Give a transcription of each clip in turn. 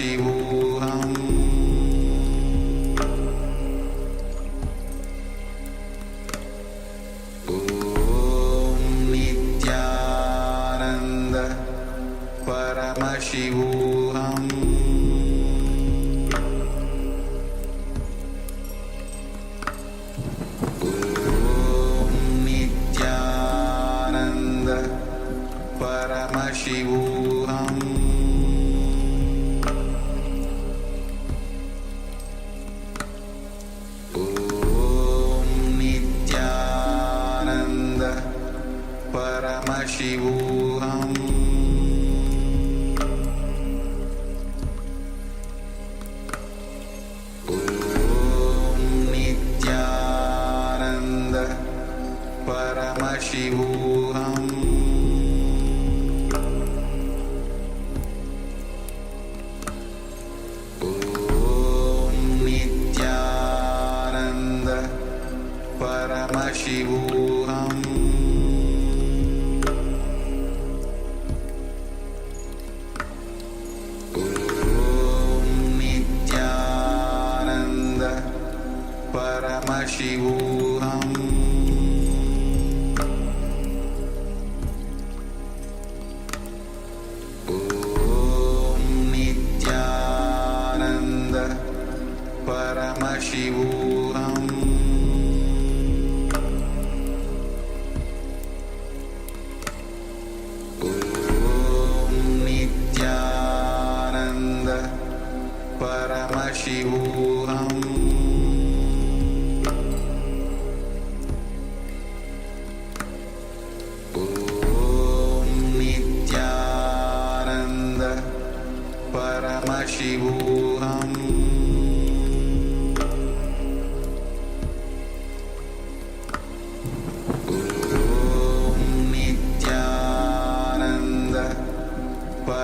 Paramashivoham Om Nithyananda Paramashivoham Paramashivoham Om Nithyananda Paramashivoham Om Nithyananda Paramashivoham Paramashivoham Om Nithyananda Paramashivoham Om Nithyananda Paramashivoham Paramashivoham Om Nithyananda Paramashivoham Om Nithyananda Paramashivoham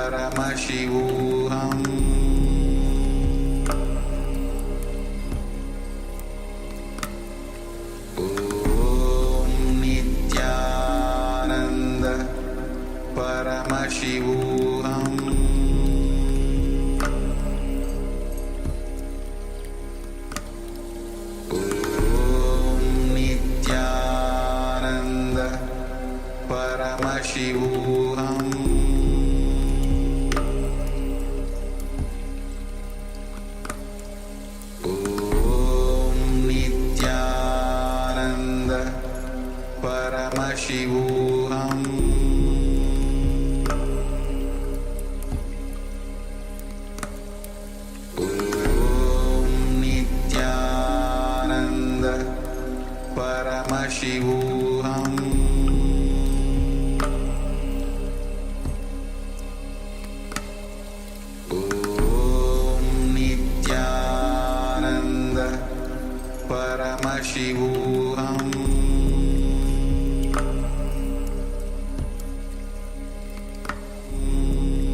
Paramashivoham Om Nithyananda Paramashivoham Om Nithyananda Paramashivoham Paramashivoham Om Nithyananda Paramashivoham Paramashivoham Om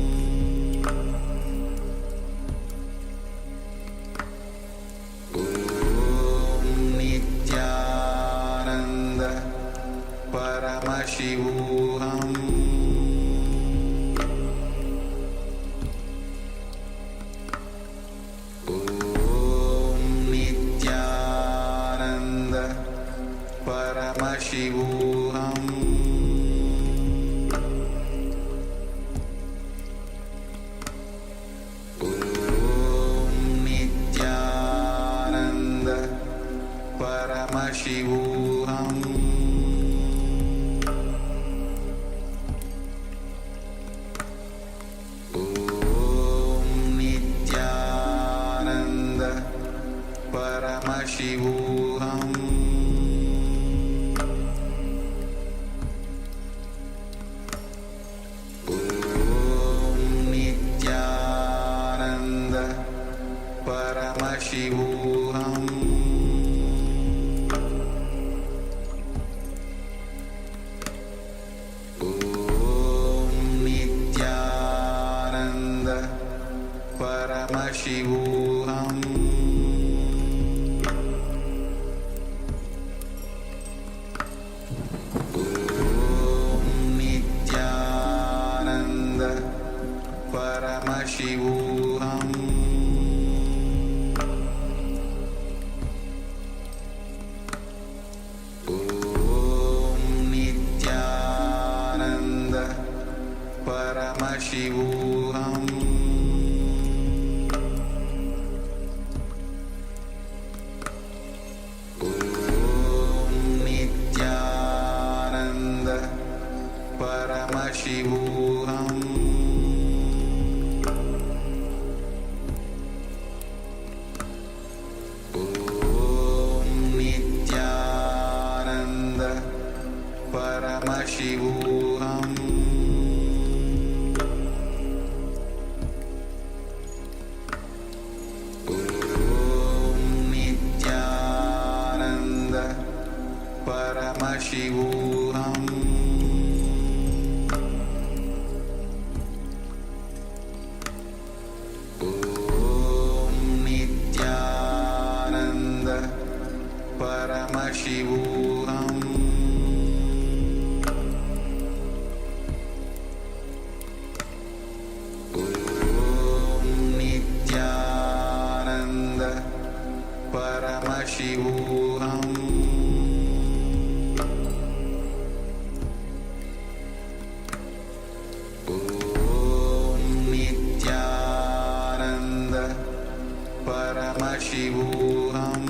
Nithyananda Paramashivoham Om Nithyananda Paramashivoham Paramashivoham Om Nithyananda Paramashivoham Om Nithyananda Paramashivoham Paramashivoham Paramashivoham Om Nithyananda Paramashivoham Om Nithyananda Paramashivoham Paramashivoham Om Nithyananda Paramashivoham Om Nithyananda Paramashivoham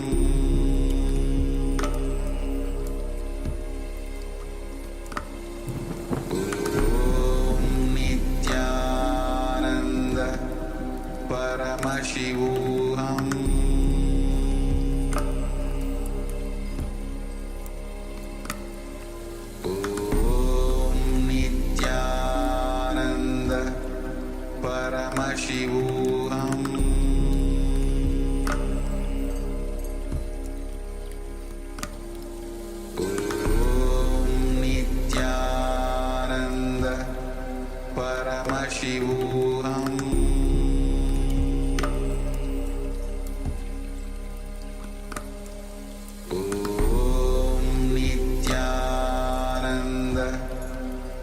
Paramashivoham Om Nithyananda Paramashivoham Om Nithyananda Paramashivoham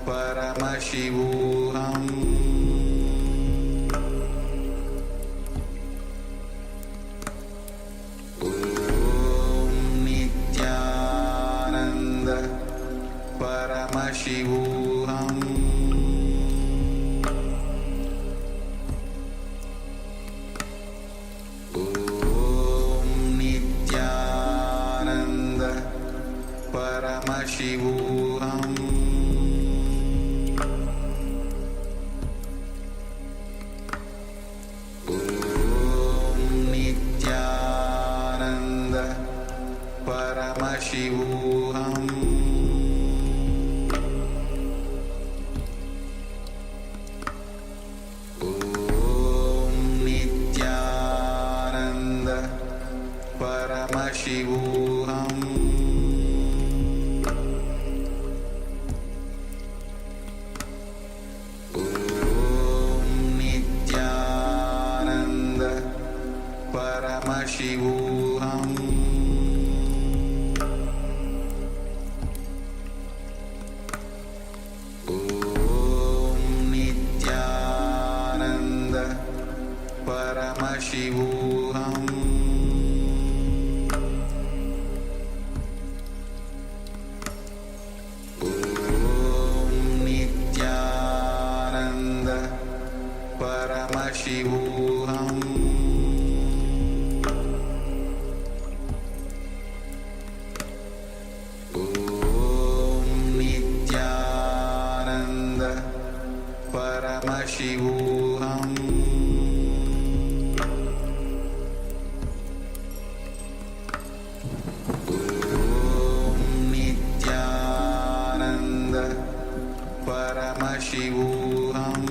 Paramashivoham Om Nithyananda Paramashivoham Om Nithyananda Paramashivoham Paramashivoham Om Nithyananda Paramashivoham Om Nithyananda Paramashivoham Paramashivoham Om Nithyananda Paramashivoham Om Nithyananda Paramashivoham Paramashivoham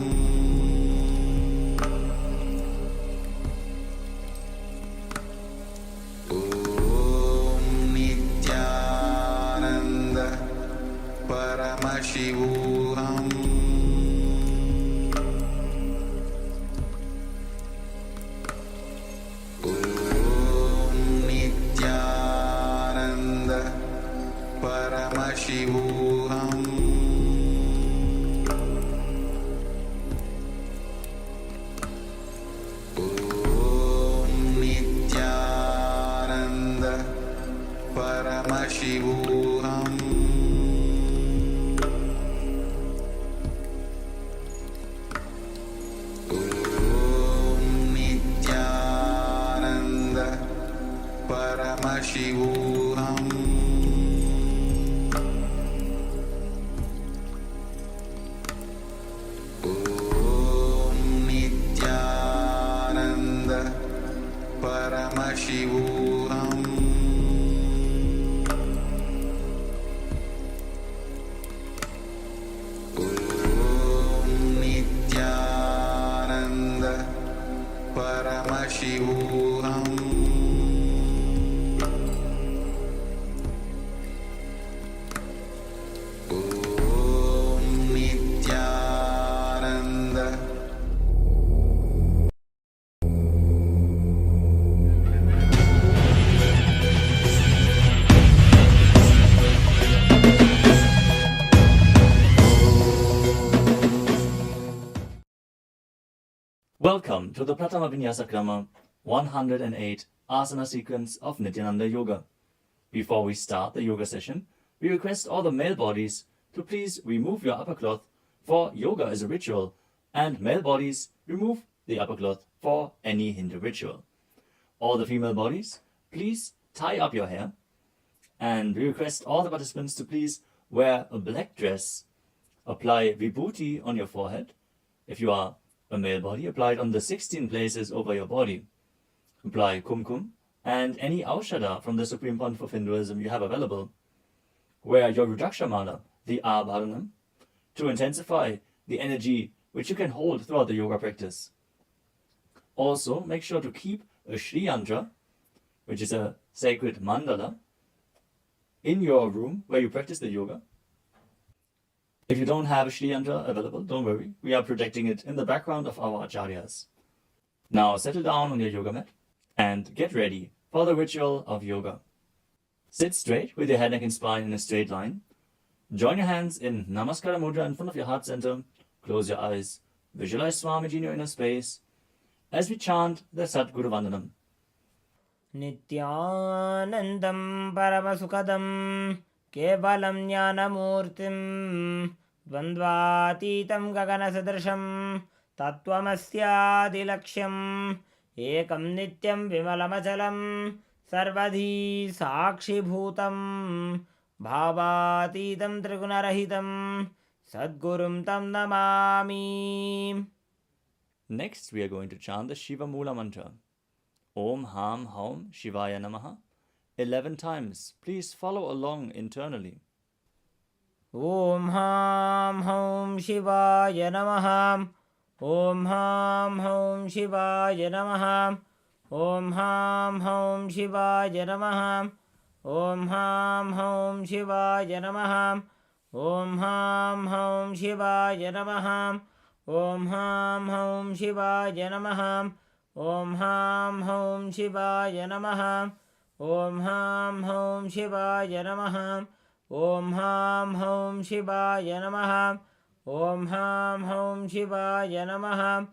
Om Nithyananda Paramashivoham Om Nithyananda Paramashivoham Paramashivoham Om Nithyananda Paramashivoham Paramashivoham Om Nithyananda Welcome to the Pratama Vinyasa Krama 108 Asana sequence of Nithyananda Yoga. Before we start the yoga session, we request all the male bodies to please remove your upper cloth, for yoga is a ritual, and male bodies remove the upper cloth for any Hindu ritual. All the female bodies, please tie up your hair, and we request all the participants to please wear a black dress, apply vibhuti on your forehead. If you are a male body, apply it on the 16 places over your body. Apply kumkum and any aushadha from the Supreme Pontiff of Hinduism you have available. Wear your Rudraksha mala, the abharanam, to intensify the energy which you can hold throughout the yoga practice. Also, make sure to keep a Shri Yantra, which is a sacred mandala, in your room where you practice the yoga. If you don't have a Shri Yantra available, don't worry. We are projecting it in the background of our acharyas. Now settle down on your yoga mat and get ready for the ritual of yoga. Sit straight with your head, neck and spine in a straight line. Join your hands in Namaskara Mudra in front of your heart center. Close your eyes. Visualize Swamiji in your inner space as we chant the Sadguru Vandanam. Nithyanandam Paramasukadam Kevalam Jnanamurtim Dvandvatitam Gaganasadrasham Tattvamasyaadilaksham Ekam Nityam Vimalamachalam Sarvadhi Sakshibhutam Bhavatitam Trigunarahitam Sadgurum Tam Namami. Next, we are going to chant the Shiva Mula mantra. Om Ham Haum Shivaya Namaha 11 times. Please follow along internally. Om Ham Haum Shivaya Namaha. Om Ham Haum Shivaya Namaha. Om Ham Haum Shivaya Namaha. Om Ham Haum Shivaya Namaha. Om Ham Haum Shivaya Namaha. Om Ham Haum Shivaya Namaha. Om Ham Haum Shivaya Namaha. Om Ham Haum Shivaya Namaha. Om Ham Haum Shivaya Namaha. Om Ham Haum Shivaya Namaha.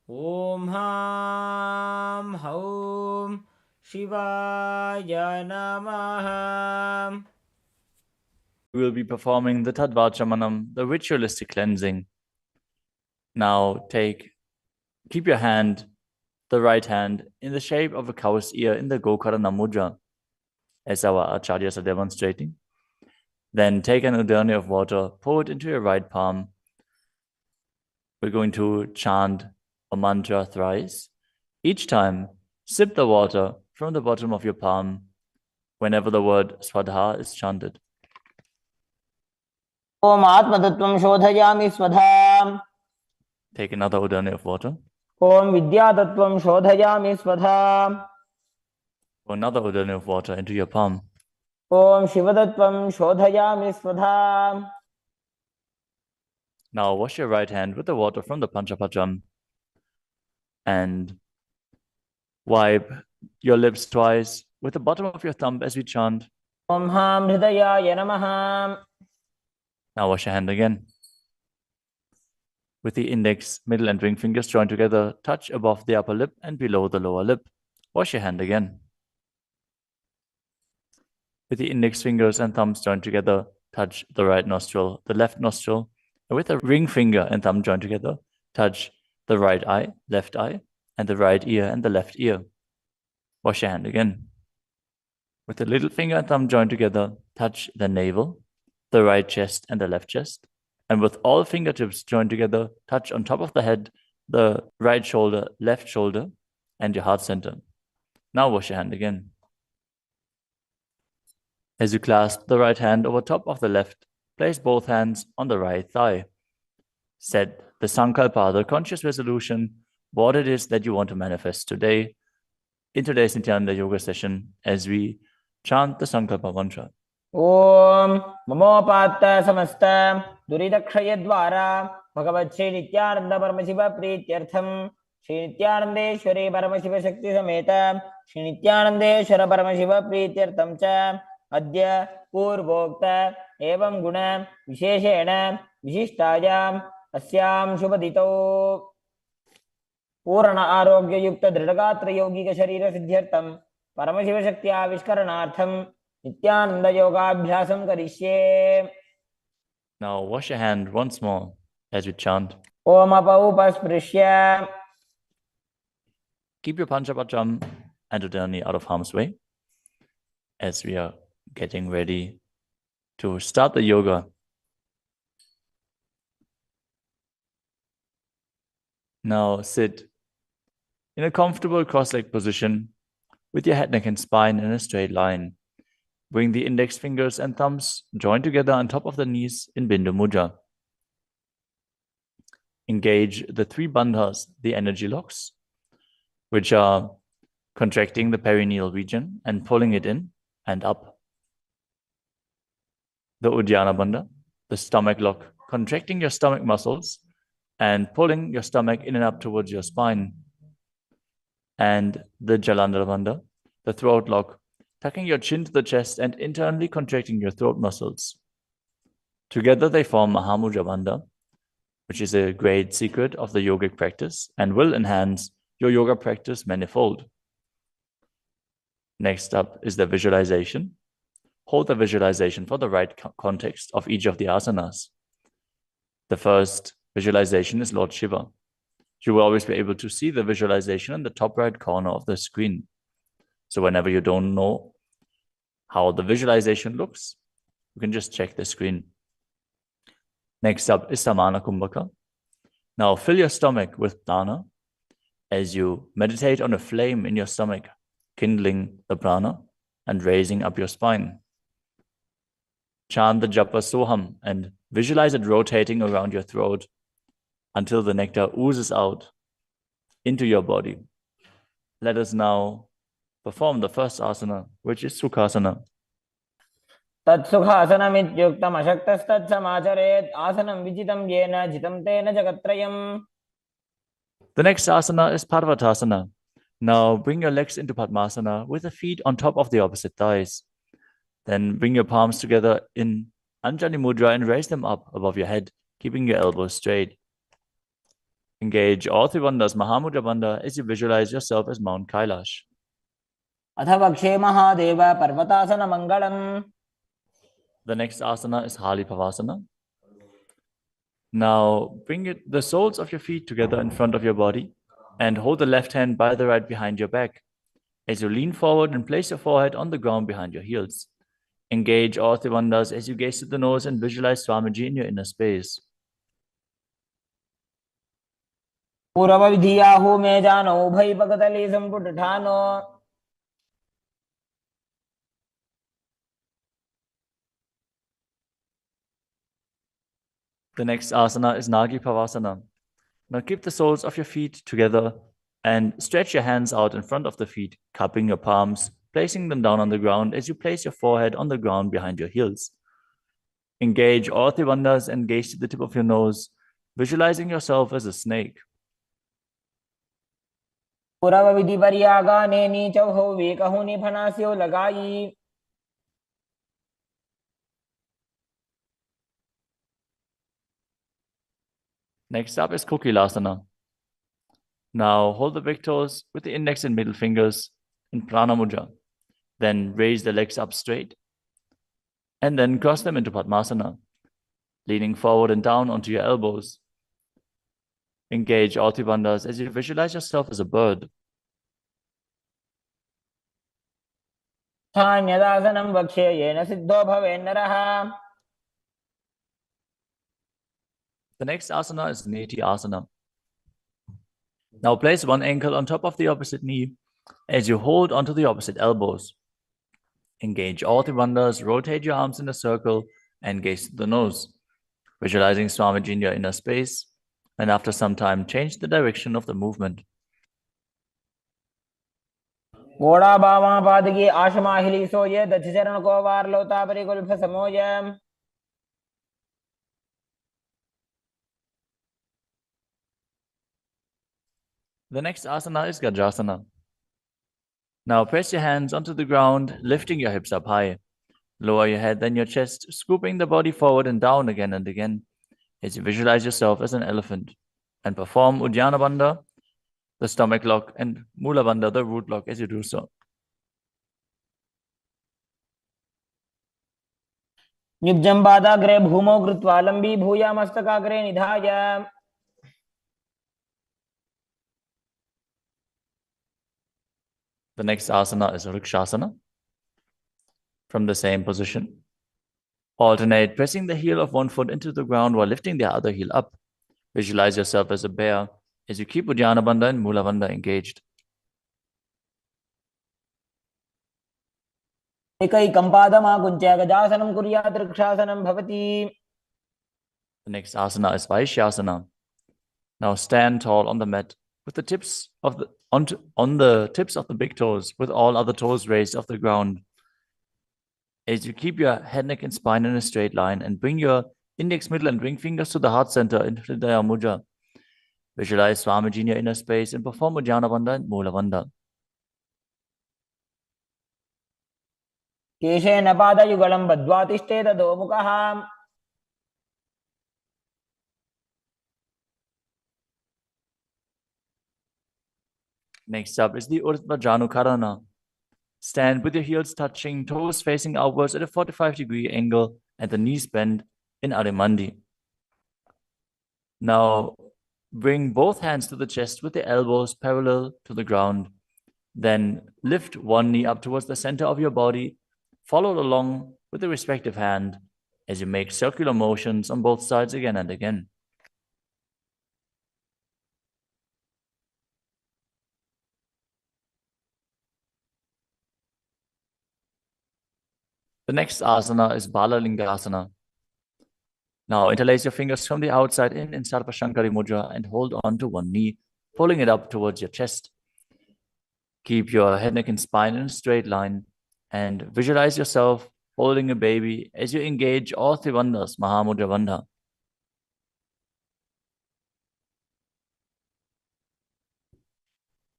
Om Ham Haum Shivaya Namaha. We will be performing the Tadvachamanam, the ritualistic cleansing. Now keep your hand, the right hand, in the shape of a cow's ear in the Gokarana Mudra, as our acharyas are demonstrating. Then take an udani of water, pour it into your right palm. We're going to chant a mantra thrice. Each time, sip the water from the bottom of your palm whenever the word Swadha is chanted. Om Atmatattvam Shodhayami Swadham. Take another udani of water. Om Vidyatattvam Shodhayami Swadham. Pour another udani of water into your palm. Om Shivatattvam Shodhayami Swadham. Now wash your right hand with the water from the Panchapacham and wipe your lips twice with the bottom of your thumb as we chant. Om Ham Hridayaya Namaha. Now wash your hand again. With the index, middle and ring fingers joined together, touch above the upper lip and below the lower lip. Wash your hand again. With the index fingers and thumbs joined together, touch the right nostril, the left nostril, and with the ring finger and thumb joined together, touch the right eye, left eye, and the right ear and the left ear. Wash your hand again. With the little finger and thumb joined together, touch the navel, the right chest and the left chest. And with all fingertips joined together, touch on top of the head, the right shoulder, left shoulder, and your heart center. Now wash your hand again. As you clasp the right hand over top of the left, place both hands on the right thigh. Set the Sankalpa, the conscious resolution, what it is that you want to manifest today in today's Nithyananda Yoga session as we chant the Sankalpa mantra. ॐ ममोपात्त समस्त दुरितक्षयद्वारा भगवत् श्री नित्यानंद परमशिव प्रीत्यर्थम श्री नित्यानंदेश्वरी परमशिव शक्ति समेत श्री नित्यानंदेश्वर परमशिव प्रीत्यर्थम च अद्य पूर्वोक्त एवं गुण विशेषेण विशिष्टायाम् अस्यां शुभदितौ पूर्ण आरोग्य युक्त दृढ़गात्र यौगिक शरीर सिद्ध्यर्थम परमशिव शक्ति आविष्करणार्थम नित्यानंद योगाभ्यासम करिष्ये. Now wash your hand once more as we chant. Om अपौपस्पृश्य. Keep your Panchapatram and Udani out of harm's way as we are getting ready to start the yoga. Now sit in a comfortable cross-legged position with your head, neck, and spine in a straight line. Bring the index fingers and thumbs joined together on top of the knees in Bindu Mudra. Engage the three bandhas, the energy locks, which are contracting the perineal region and pulling it in and up. The Uddiyana Bandha, the stomach lock, contracting your stomach muscles and pulling your stomach in and up towards your spine. And the Jalandhara Bandha, the throat lock, tucking your chin to the chest and internally contracting your throat muscles. Together they form Mahamudra Bandha, which is a great secret of the yogic practice and will enhance your yoga practice manifold. Next up is the visualization. Hold the visualization for the right context of each of the asanas. The first visualization is Lord Shiva. You will always be able to see the visualization in the top right corner of the screen. So whenever you don't know how the visualization looks, you can just check the screen. Next up is Samana Kumbhaka. Now fill your stomach with prana as you meditate on a flame in your stomach, kindling the prana and raising up your spine. Chant the japa soham and visualize it rotating around your throat until the nectar oozes out into your body. Let us now perform the first asana, which is Sukhasana. तत्सुखासनमित्युक्तम् अशक्तस्तत्समाचरेत् आसनं विजितं येन जितं तेन जगत्त्रयम्. The next asana is Parvatasana. Now bring your legs into Padmasana with the feet on top of the opposite thighs. Then bring your palms together in Anjali Mudra and raise them up above your head, keeping your elbows straight. Engage all three bandhas, Mahamudra Bandha, as you visualize yourself as Mount Kailash. अथ वक्षे महादेव पर्वतासन मंगलम्. The next asana is Hali Pavasana. Now bring the soles of your feet together in front of your body and hold the left hand by the right behind your back. As you lean forward and place your forehead on the ground behind your heels. Engage all three bandhas as you gaze to the nose and visualize Swamiji in your inner space. पूर्व विधियाहु में जानो उभय पगतली संपुट ठानो. The next asana is Nagi Pavasana. Now keep the soles of your feet together and stretch your hands out in front of the feet, cupping your palms, placing them down on the ground as you place your forehead on the ground behind your heels. Engage all three bandhas and gaze to the tip of your nose, visualizing yourself as a snake. पूर्व विधि परियागाने नीचौ हो वेकहु निफनास्यो लगाई. Next up is KAILASA. Now hold the big toes with the index and middle fingers in Prana Mudra. Then raise the legs up straight and then cross them into Padmasana, leaning forward and down onto your elbows. Engage all three bandhas as you visualize yourself as a bird. यदासनं वक्ष्ये yen Sidho भवेन्नरः. The next asana is Neti Asana. Now place one ankle on top of the opposite knee as you hold onto the opposite elbows. Engage all three bandhas, rotate your arms in a circle and gaze to the nose, visualizing Swamiji in your inner space and after some time, change the direction of the movement. घोड़ा बामा पादगी आशमाहिली सोये दक्ष चरण को वार लोता परिकुल्फ समोय The next asana is Gajasana. Now press your hands onto the ground, lifting your hips up high. Lower your head, then your chest, scooping the body forward and down again and again as you visualize yourself as an elephant. And perform Uddiyana Bandha, the stomach lock, and Mula Bandha, the root lock, as you do so. युग्जं पादाग्रे भूमौ कृत्वा लम्बी भूया मस्तकाग्रे निधाय The next asana is Vrikshasana. From the same position, alternate pressing the heel of one foot into the ground while lifting the other heel up. Visualize yourself as a bear as you keep Uddiyana Bandha and Mula Bandha engaged. एकैकं पादमाकुञ्च्य गजासनं कुर्यात् वृक्षासनं भवति. The next asana is Vaishyasana. Now stand tall on the mat with the tips of the on the tips of the big toes, with all other toes raised off the ground. As you keep your head, neck, and spine in a straight line, and bring your index, middle, and ring fingers to the heart center in Hridaya Mudra. Visualize Swamiji in your inner space and perform Uddiyana Bandha and Mula Bandha. केशेन पादयुगलं बद्ध्वा तिष्ठेत अधोमुखः. Next up is the Urdhva Janukarana. Stand with your heels touching, toes facing outwards at a 45-degree angle, and the knees bent in Arimandi. Now, bring both hands to the chest with the elbows parallel to the ground. Then lift one knee up towards the center of your body, followed along with the respective hand as you make circular motions on both sides again and again. The next asana is Balalingasana. Now interlace your fingers from the outside in Sarvashankari Mudra and hold on to one knee, pulling it up towards your chest. Keep your head, neck, and spine in a straight line and visualize yourself holding a baby as you engage all three bandhas, Mahamudra Bandha.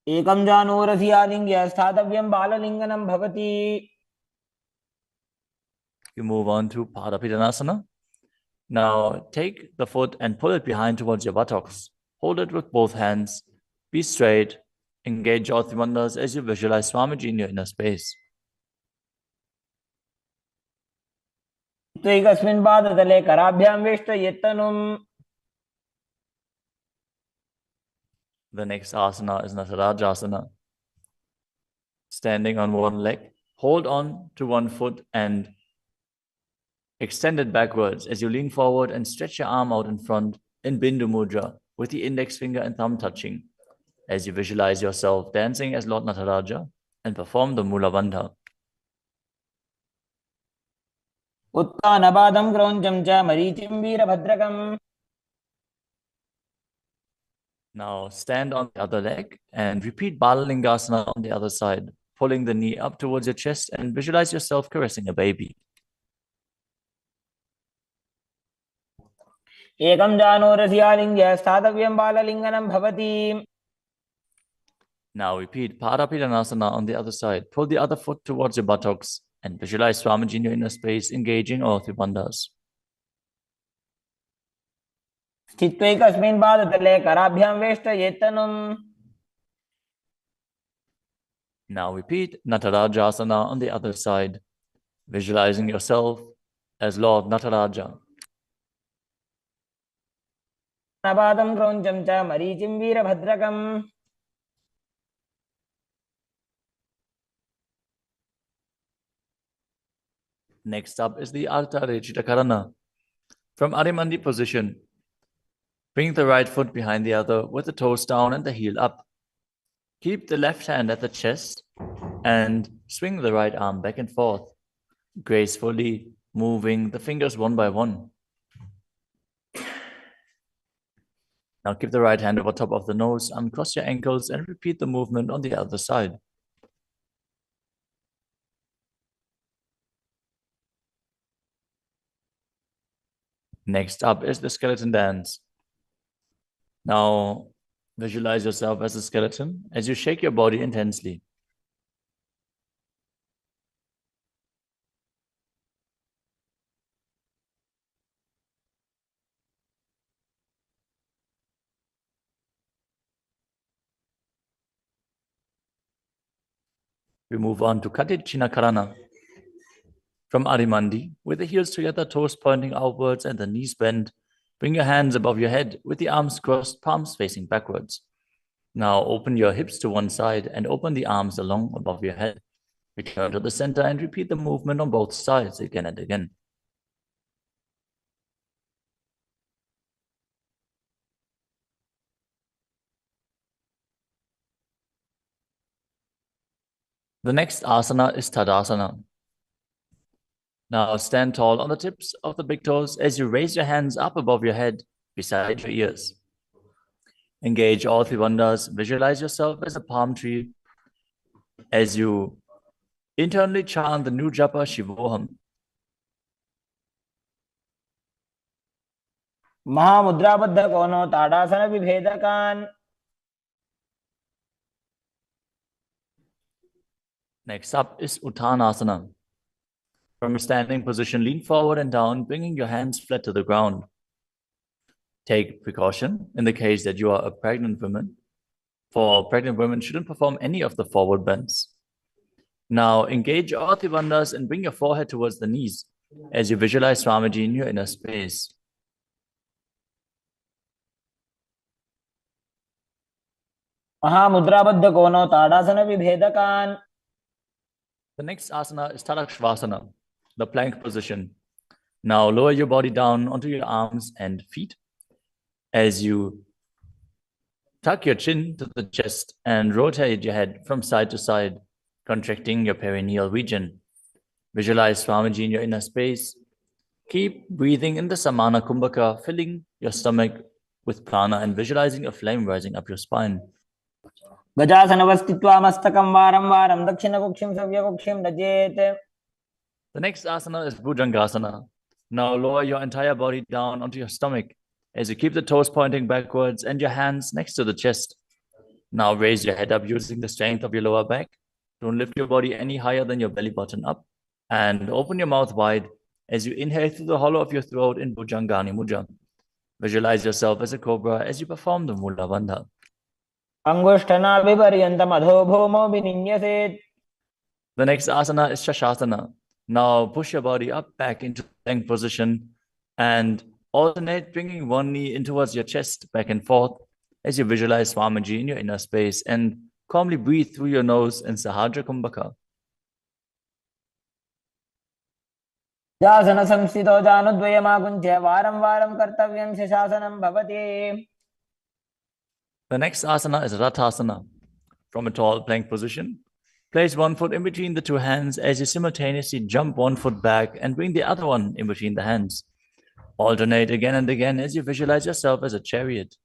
एकं जानूरधियालिङ्ग्य स्थातव्यं बाललिङ्गनं भवति. You move on to Padapidanasana. Now take the foot and pull it behind towards your buttocks. Hold it with both hands. Be straight. Engage all three bandhas as you visualize Swamiji in your inner space. त्वैकस्मिन् पादतले कराभ्यां वेष्टयेत्तनुम्. The next asana is Natarajasana. Standing on one leg, hold on to one foot and extend it backwards as you lean forward and stretch your arm out in front in Bindu Mudra with the index finger and thumb touching as you visualize yourself dancing as Lord Nataraja and perform the Mula Bandha. उत्तानपादं क्रौञ्चं च मरीचिं वीरभद्रकम्. Now stand on the other leg and repeat Balalingasana on the other side, pulling the knee up towards your chest and visualize yourself caressing a baby. एकं जानूरधियालिङ्ग्य स्थातव्यं बाललिङ्गनं भवति. Now repeat Padapidanasana on the other side. Pull the other foot towards your buttocks and visualize Swamiji in your inner space, engaging all three bandhas. स्थित्वैकस्मिन् पादतले कराभ्यां वेष्टयेत्तनुम्. Now repeat Natarajasana on the other side, visualizing yourself as Lord Nataraja. पादं क्रौञ्चं च मरीचिं वीरभद्रकम्. Next up is the Ardha Rechita Karana. From Arimandi position, bring the right foot behind the other with the toes down and the heel up. Keep the left hand at the chest and swing the right arm back and forth, gracefully moving the fingers one by one. Now keep the right hand over top of the nose, uncross your ankles, and repeat the movement on the other side. Next up is the skeleton dance. Now visualize yourself as a skeleton as you shake your body intensely. We move on to Karana. From Adimandi, with the heels together, toes pointing outwards and the knees bent, bring your hands above your head with the arms crossed, palms facing backwards. Now open your hips to one side and open the arms along above your head. Return to the center and repeat the movement on both sides again and again. The next asana is Tadasana. Now stand tall on the tips of the big toes as you raise your hands up above your head, beside your ears. Engage all three bandhas. Visualize yourself as a palm tree as you internally chant the new japa Shivoham. महामुद्राबद्ध कोनो ताड़ासन विभेदकान. Next up is Uttanasana. From a standing position, lean forward and down, bringing your hands flat to the ground. Take precaution in the case that you are a pregnant woman. For pregnant women, shouldn't perform any of the forward bends. Now engage all three bandhas and bring your forehead towards the knees as you visualize Swamiji in your inner space. महामुद्राबद्ध कोनो ताड़ासन विभेदकान. The next asana is Tadakshvasana, the plank position. Now lower your body down onto your arms and feet as you tuck your chin to the chest and rotate your head from side to side, contracting your perineal region. Visualize Swamiji in your inner space. Keep breathing in the Samana Kumbhaka, filling your stomach with prana and visualizing a flame rising up your spine. गजासनवस्थित्वा मस्तकं वारं वारं दक्षिणकुक्षिं सव्यकुक्षिं नजेत्. The next asana is Bhujangasana. Now lower your entire body down onto your stomach as you keep the toes pointing backwards and your hands next to the chest. Now raise your head up using the strength of your lower back. Don't lift your body any higher than your belly button up. And open your mouth wide as you inhale through the hollow of your throat in Bhujangani Mudra. Visualize yourself as a cobra as you perform the Mula Bandha. अंगुष्ठनाभिपर्यन्तम् अधो भूमौ विनिन्यसेत्. The next asana is Shashasana. Now push your body up back into the plank position and alternate bringing one knee in towards your chest back and forth as you visualize Swamiji in your inner space and calmly breathe through your nose in Sahajra Kumbhaka. जासन संस्थितो जानुद्वयमाकुञ्च्य वारं वारं कर्तव्यं शशासनं भवति. The next asana is Rathasana. From a tall plank position, place one foot in between the two hands as you simultaneously jump one foot back and bring the other one in between the hands. Alternate again and again as you visualize yourself as a chariot.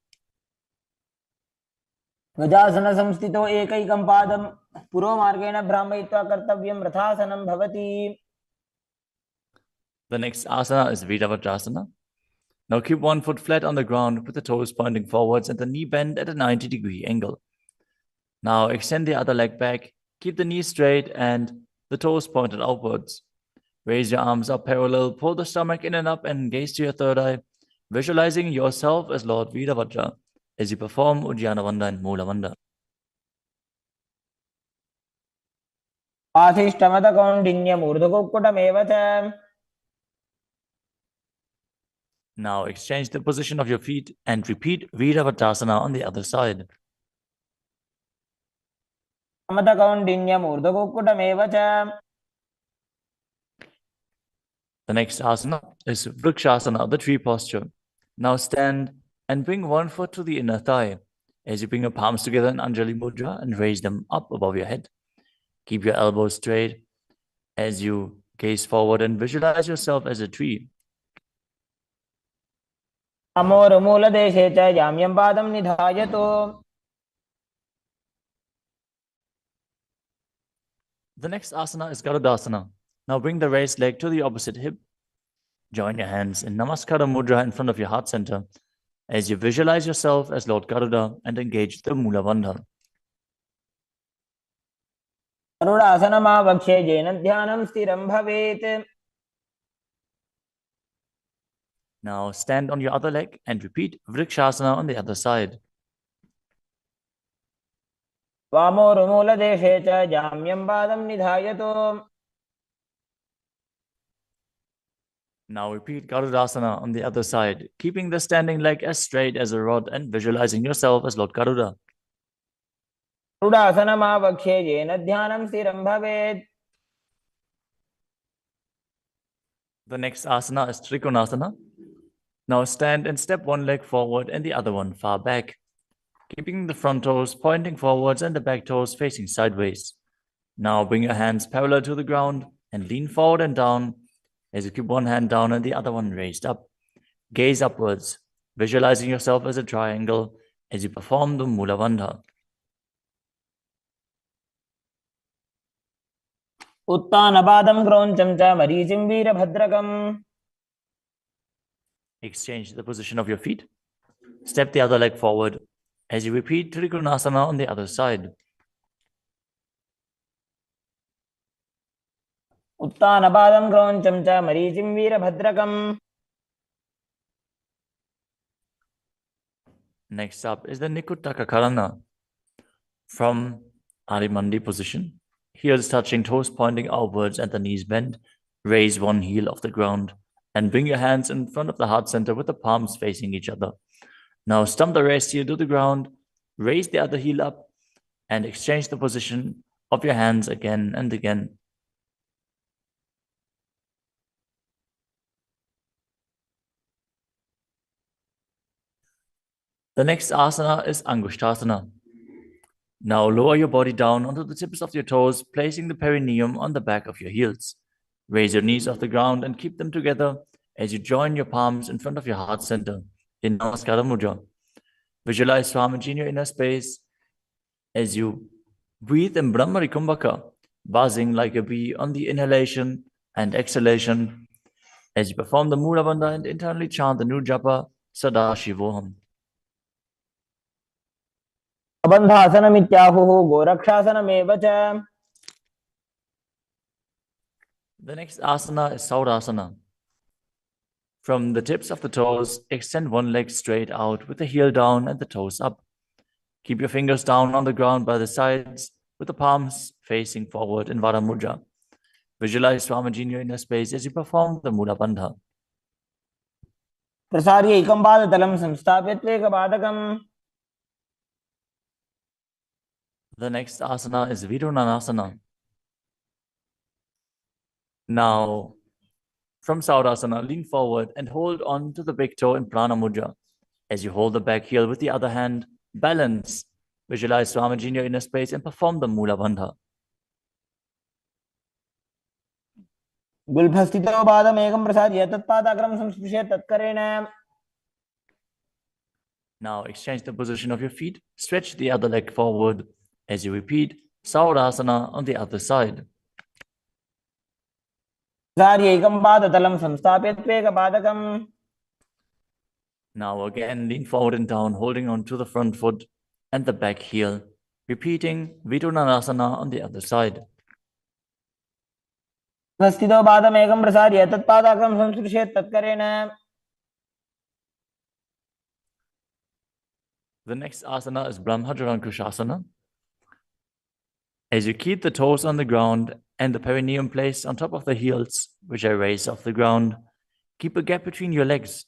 गजासन संस्थितो एकैकं पादं पुरोमार्गेण भ्रामयित्वा कर्तव्यं रथासनं भवति. The next asana is Viravatrasana. Now keep one foot flat on the ground with the toes pointing forwards and the knee bent at a 90-degree angle. Now extend the other leg back, keep the knees straight and the toes pointed outwards. Raise your arms up parallel, pull the stomach in and up and gaze to your third eye, visualizing yourself as Lord Virabhadra as you perform Uddiyana Bandha and Mula Bandha. आधिष्ठमतकौण्डिन्यमूर्धकुक्कुटमेव च. Now exchange the position of your feet and repeat Viravatrasana on the other side. समतकौण्डिन्यमूर्धकुक्कुटमेव च. The next asana is Vrikshasana, the tree posture. Now stand and bring one foot to the inner thigh as you bring your palms together in Anjali Mudra and raise them up above your head. Keep your elbows straight as you gaze forward and visualize yourself as a tree. अमोरुमूलदेशे च जाम्यं पादं निधायतु. The next asana is Garudasana. Now bring the raised leg to the opposite hip. Join your hands in Namaskara Mudra in front of your heart center as you visualize yourself as Lord Garuda and engage the Mula Bandha. गरुडासनमावक्षे येन ध्यानं स्थिरं भवेत्. Now stand on your other leg and repeat Vrikshasana on the other side. वामोरुमूलदेशे च जाम्यं पादं निधायतु. Now repeat Garudasana on the other side, keeping the standing leg as straight as a rod and visualizing yourself as Lord Garuda. गरुडासनमावक्षे येन ध्यानं स्थिरं भवेत्. The next asana is Trikonasana. Now stand and step one leg forward and the other one far back, keeping the front toes pointing forwards and the back toes facing sideways. Now bring your hands parallel to the ground and lean forward and down as you keep one hand down and the other one raised up. Gaze upwards, visualizing yourself as a triangle as you perform the Mula Bandha. उत्तानपादं क्रौञ्चं च मरीचिं वीरभद्रकम्. Exchange the position of your feet. Step the other leg forward as you repeat Trikonasana on the other side. उत्तानपादं क्रौञ्चं च मरीचिं वीरभद्रकम्. Next up is the Nikutaka Karana. From Arimandi position, heels touching, toes pointing outwards and the knees bent, raise one heel off the ground and bring your hands in front of the heart center with the palms facing each other. Now stump the raised heel to the ground, raise the other heel up and exchange the position of your hands again and again. The next asana is Angushtasana. Now lower your body down onto the tips of your toes, placing the perineum on the back of your heels. Raise your knees off the ground and keep them together as you join your palms in front of your heart center in Namaskara Mudra. Visualize Swamiji in your inner space as you breathe in Brahmari Kumbhaka, buzzing like a bee on the inhalation and exhalation as you perform the Mula Bandha and internally chant the new japa Sadashivoham. बन्धासनमित्याहुः गोरक्षासनमेव च. The next asana is Saurasana. From the tips of the toes, extend one leg straight out with the heel down and the toes up. Keep your fingers down on the ground by the sides with the palms facing forward in Vara Mudra. Visualize Swamiji in your inner space as you perform the Mula Bandha. प्रसार्य एकं पादतलं संस्थाप्य त्वेकपादकम्. The next asana is Vidunanasana. Now, from Saurasana, lean forward and hold on to the big toe in Prana Mudra. As you hold the back heel with the other hand, balance. Visualize Swamiji in your inner space and perform the Mula Bandha. गुल्फस्थितो पादमेकं प्रसार्य तत्पादाग्रं संस्पृश्य तत्करेण. Now exchange the position of your feet. Stretch the other leg forward as you repeat Saurasana on the other side. प्रसार्य एकं पादतलं संस्थाप्य त्वेकपादकम्. Now again, lean forward and down, holding on to the front foot and the back heel. Repeating Vidunanasana on the other side. स्थितो पादमेकं प्रसार्य तत्पादाग्रं संस्पृश्य तत्करेण. The next asana is Brahmajarankushasana. As you keep the toes on the ground and the perineum placed on top of the heels, which I raise off the ground, keep a gap between your legs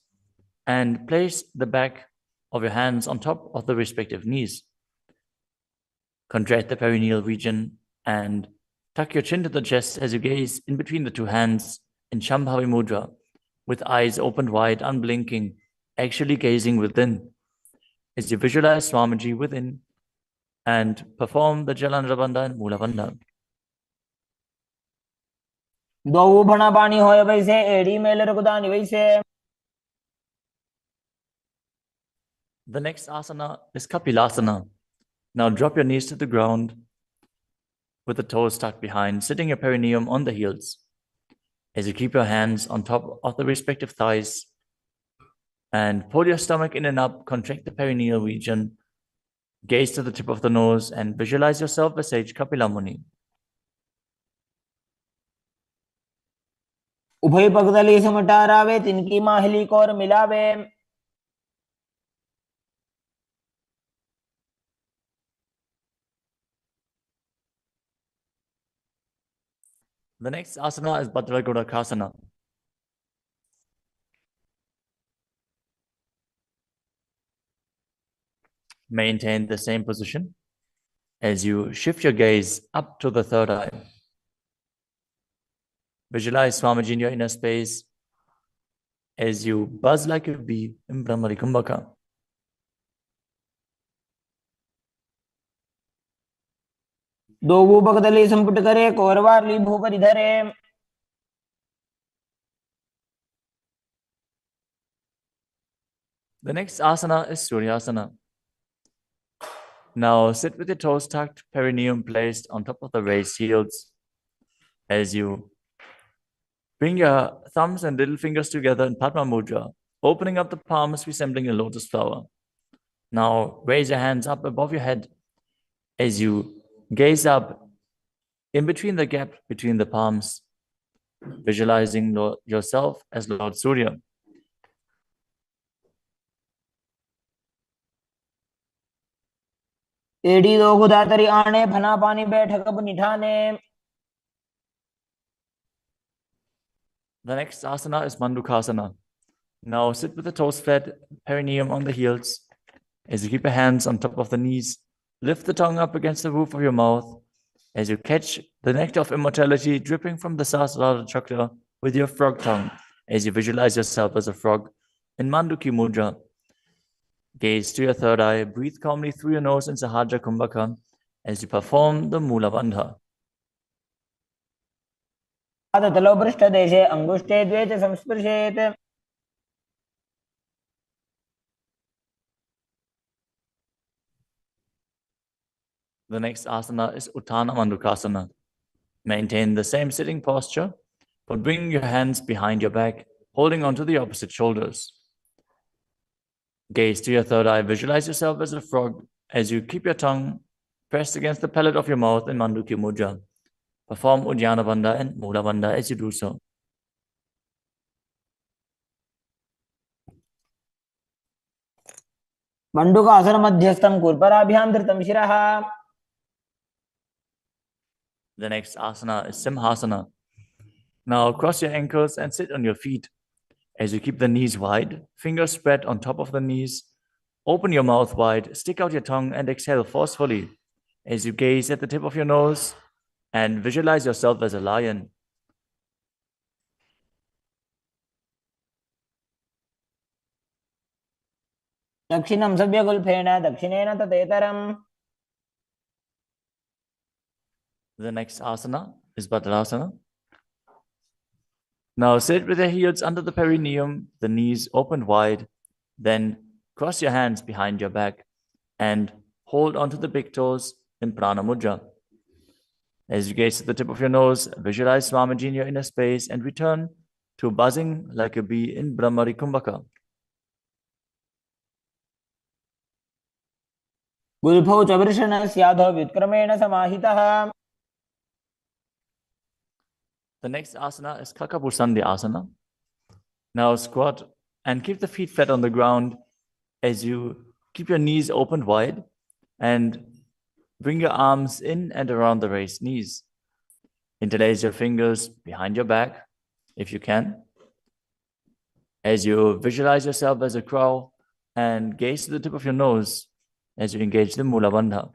and place the back of your hands on top of the respective knees. Contract the perineal region and tuck your chin to the chest as you gaze in between the two hands in Shambhavi Mudra, with eyes opened wide, unblinking, actually gazing within. As you visualize Swamiji within and perform the Jalandhara Bandha and Mula Bandha. द्वौ भणपाणि होय वैसे AD mail रघुदानि वैसे. The next asana is Kapilasana. Now drop your knees to the ground with the toes tucked behind, sitting your perineum on the heels. As you keep your hands on top of the respective thighs and pull your stomach in and up, contract the perineal region, gaze to the tip of the nose and visualize yourself as sage Kapila Muni. उभय पगदली समटारावे तिनकी Mahuli core मिलावे. The next asana is Bhadragodakasana. Maintain the same position as you shift your gaze up to the third eye. Visualize Swamiji in your inner space as you buzz like a bee in Brahmari Kumbhaka. दो भूपगदली संपुट करे कोरवारली भूपरि धरे. The next asana is Suryasana. Now sit with your toes tucked, perineum placed on top of the raised heels. As you bring your thumbs and little fingers together in Padma Mudra, opening up the palms resembling a lotus flower. Now raise your hands up above your head as you gaze up in between the gap between the palms, visualizing yourself as Lord Surya. एडी दो गुदातरी आने फना पानी बैठक अब निठाने. The next asana is Mandukasana. Now sit with the toes flat, perineum on the heels. As you keep your hands on top of the knees, lift the tongue up against the roof of your mouth. As you catch the nectar of immortality dripping from the Sahasrara chakra with your frog tongue, as you visualize yourself as a frog in Manduki Mudra. Gaze to your third eye, breathe calmly through your nose in Sahaja Kumbhaka as you perform the Mula Bandha. तलो पृष्ठ देशे अंगुष्ठे द्वे च संस्पृशेत्. The next asana is Uttana Mandukasana. Maintain the same sitting posture, but bring your hands behind your back, holding onto the opposite shoulders. Gaze to your third eye, visualize yourself as a frog as you keep your tongue pressed against the palate of your mouth in Manduki Mudra. Perform Uddiyana Bandha and Mula Bandha as you do so. मंडूकासन मध्यस्थं कुर्पराभ्यां धृतं शिरः. The next asana is Simhasana. Now cross your ankles and sit on your feet. As you keep the knees wide, fingers spread on top of the knees, open your mouth wide, stick out your tongue and exhale forcefully as you gaze at the tip of your nose and visualize yourself as a lion. दक्षिणं सव्यगुल्फेन दक्षिणेन ततेतरम्. The next asana is Bhadrasana. Now sit with your heels under the perineum, the knees opened wide, then cross your hands behind your back and hold onto the big toes in Prana Mudra. As you gaze at the tip of your nose, visualize Swamiji in your inner space and return to buzzing like a bee in Brahmari Kumbhaka. गुल्फौ च वृषणस्याधो व्युत्क्रमेण समाहितः. The next asana is Kakabusandhi Asana. Now squat and keep the feet flat on the ground as you keep your knees opened wide and bring your arms in and around the raised knees. Interlace your fingers behind your back if you can. As you visualize yourself as a crow and gaze to the tip of your nose as you engage the Mula Bandha.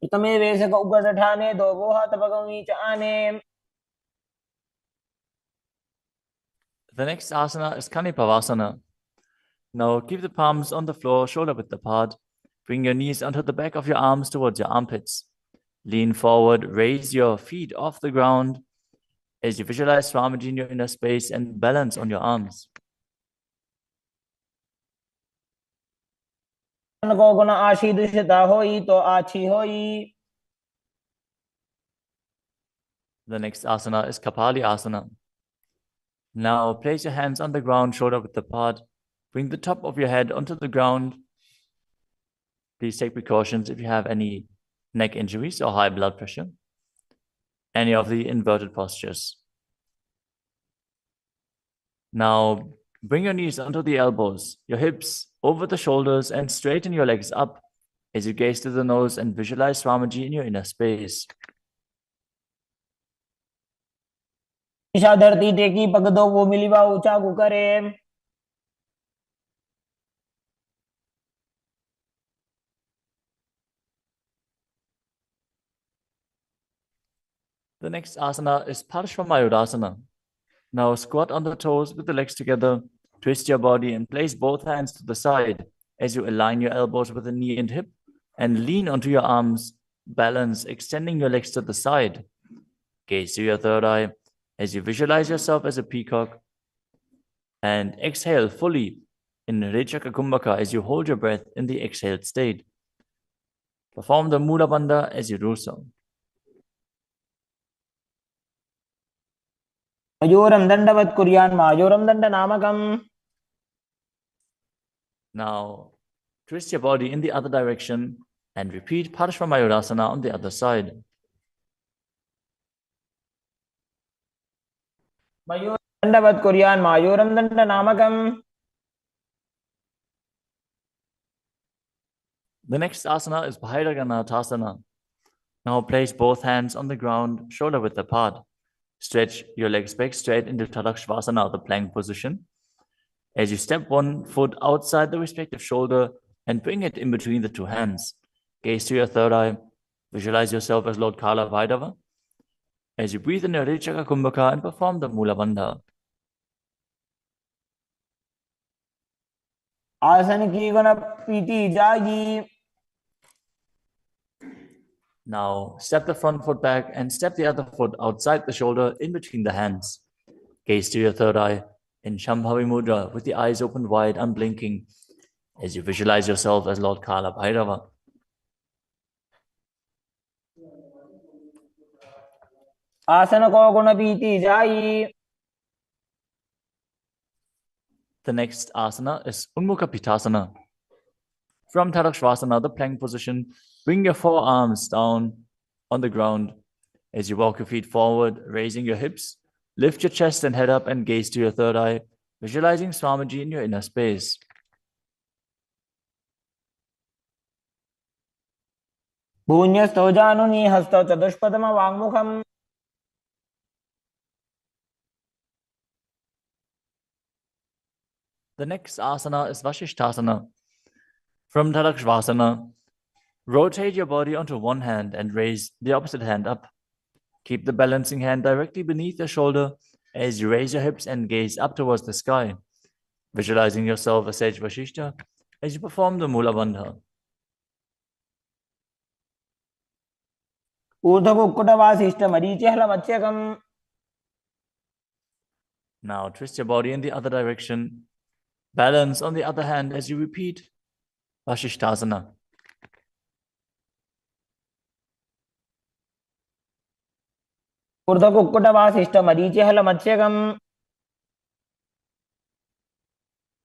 प्रथमे वेशक उगदठाने दो गोहा तपगमी च आने. The next asana is Kanipavasana. Now keep the palms on the floor, shoulder width apart. Bring your knees onto the back of your arms towards your armpits. Lean forward, raise your feet off the ground as you visualize Swamiji in your inner space and balance on your arms. को गुण आशीर्षिता होई तो आछी होई. The next asana is Kapali asana. Now place your hands on the ground, shoulder width apart. Bring the top of your head onto the ground. Please take precautions if you have any neck injuries or high blood pressure. Any of the inverted postures. Now bring your knees onto the elbows, your hips over the shoulders, and straighten your legs up as you gaze to the nose and visualize Swamiji in your inner space. Isha धरती टेकी पग दो वो मिलीवा ऊंचा करे. The next asana is Parshvamayurasana. Now squat on the toes with the legs together, twist your body and place both hands to the side as you align your elbows with the knee and hip and lean onto your arms, balance, extending your legs to the side. Gaze to your third eye as you visualize yourself as a peacock and exhale fully in Rechaka Kumbhaka as you hold your breath in the exhaled state. Perform the Mula Bandha as you do so. मयूरं दंडवत् कुर्यान् मायूरं दंड नामकम्. Now twist your body in the other direction and repeat Parshvamayurasana on the other side. मयूरं दंडवत् कुर्यान् मायूरं दंड नामकम्. The next asana is Bhairaganathasana. Now place both hands on the ground, shoulder width apart. Stretch your legs back straight into Tadakshvasana, the plank position. As you step one foot outside the respective shoulder and bring it in between the two hands. Gaze to your third eye. Visualize yourself as Lord Kala Vaidava. As you breathe in your Rechaka Kumbhaka and perform the Mula Bandha. आसन की गुण पीती जागी. Now step the front foot back and step the other foot outside the shoulder in between the hands. Gaze to your third eye in Shambhavi Mudra with the eyes open wide, unblinking, as you visualize yourself as Lord Kala Bhairava. आसन को गुण पीती जाई. The next asana is Unmukha Pitasana. From Tadakshvasana, the plank position, bring your forearms down on the ground as you walk your feet forward, raising your hips. Lift your chest and head up and gaze to your third eye, visualizing Swamiji in your inner space. भून्यस्थो जानुनी हस्तो चतुष्पदम वाङ्मुखम्. The next asana is Vashishthasana. From Tadakshvasana, rotate your body onto one hand and raise the opposite hand up. Keep the balancing hand directly beneath your shoulder as you raise your hips and gaze up towards the sky, visualizing yourself as Sage Vashishta as you perform the Mula Bandha. ऊर्ध्वकुक्कुटवासिष्ठ मरीचिहलमत्स्यकम्. Now twist your body in the other direction. Balance on the other hand as you repeat Vashishthasana. ऊर्ध्वकुक्कुटवासिष्ठ मरीचिहलमत्स्यकम्.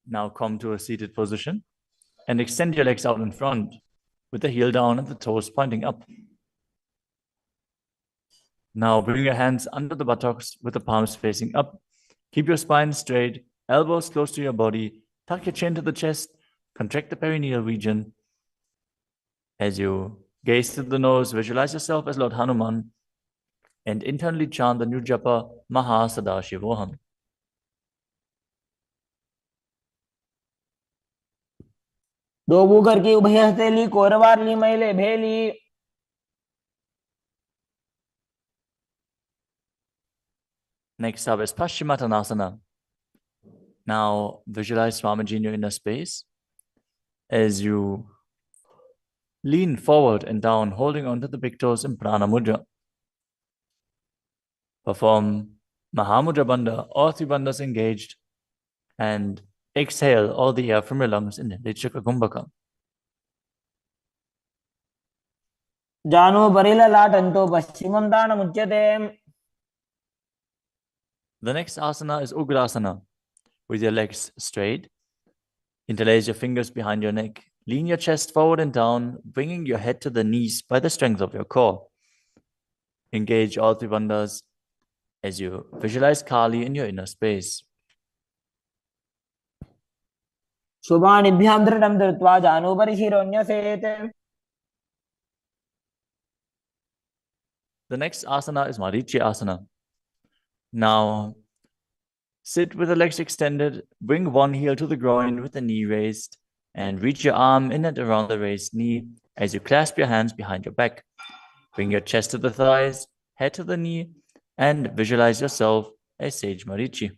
Now come to a seated position and extend your legs out in front with the heel down and the toes pointing up. Now bring your hands under the buttocks with the palms facing up. Keep your spine straight, elbows close to your body. Tuck your chin to the chest. Contract the perineal region. As you gaze to the nose, visualize yourself as Lord Hanuman and internally chant the new japa Mahasada-shivoham. दो Booker की उभय हथेली कोरवारली मैले भेली. Next up is Paschimottanasana. Now visualize Swamiji in your inner space as you lean forward and down, holding onto the big toes in Prana Mudra. Perform Mahamudra Bandha, all three bandhas engaged, and exhale all the air from your lungs in Lichaka Kumbhaka. जानु परिललाटन्तो पश्चिमं दानमुच्यते. The next asana is Ugrasana, with your legs straight. Interlace your fingers behind your neck. Lean your chest forward and down, bringing your head to the knees by the strength of your core. Engage all three bandhas as you visualize Kali in your inner space. शुभानिभ्यां दृढं धृत्वा जानुभरि शिरोन्यसेत्. The next asana is Marichi Asana. Now, sit with the legs extended, bring one heel to the groin with the knee raised, and reach your arm in and around the raised knee as you clasp your hands behind your back. Bring your chest to the thighs, head to the knee, and visualize yourself as Sage Marichi.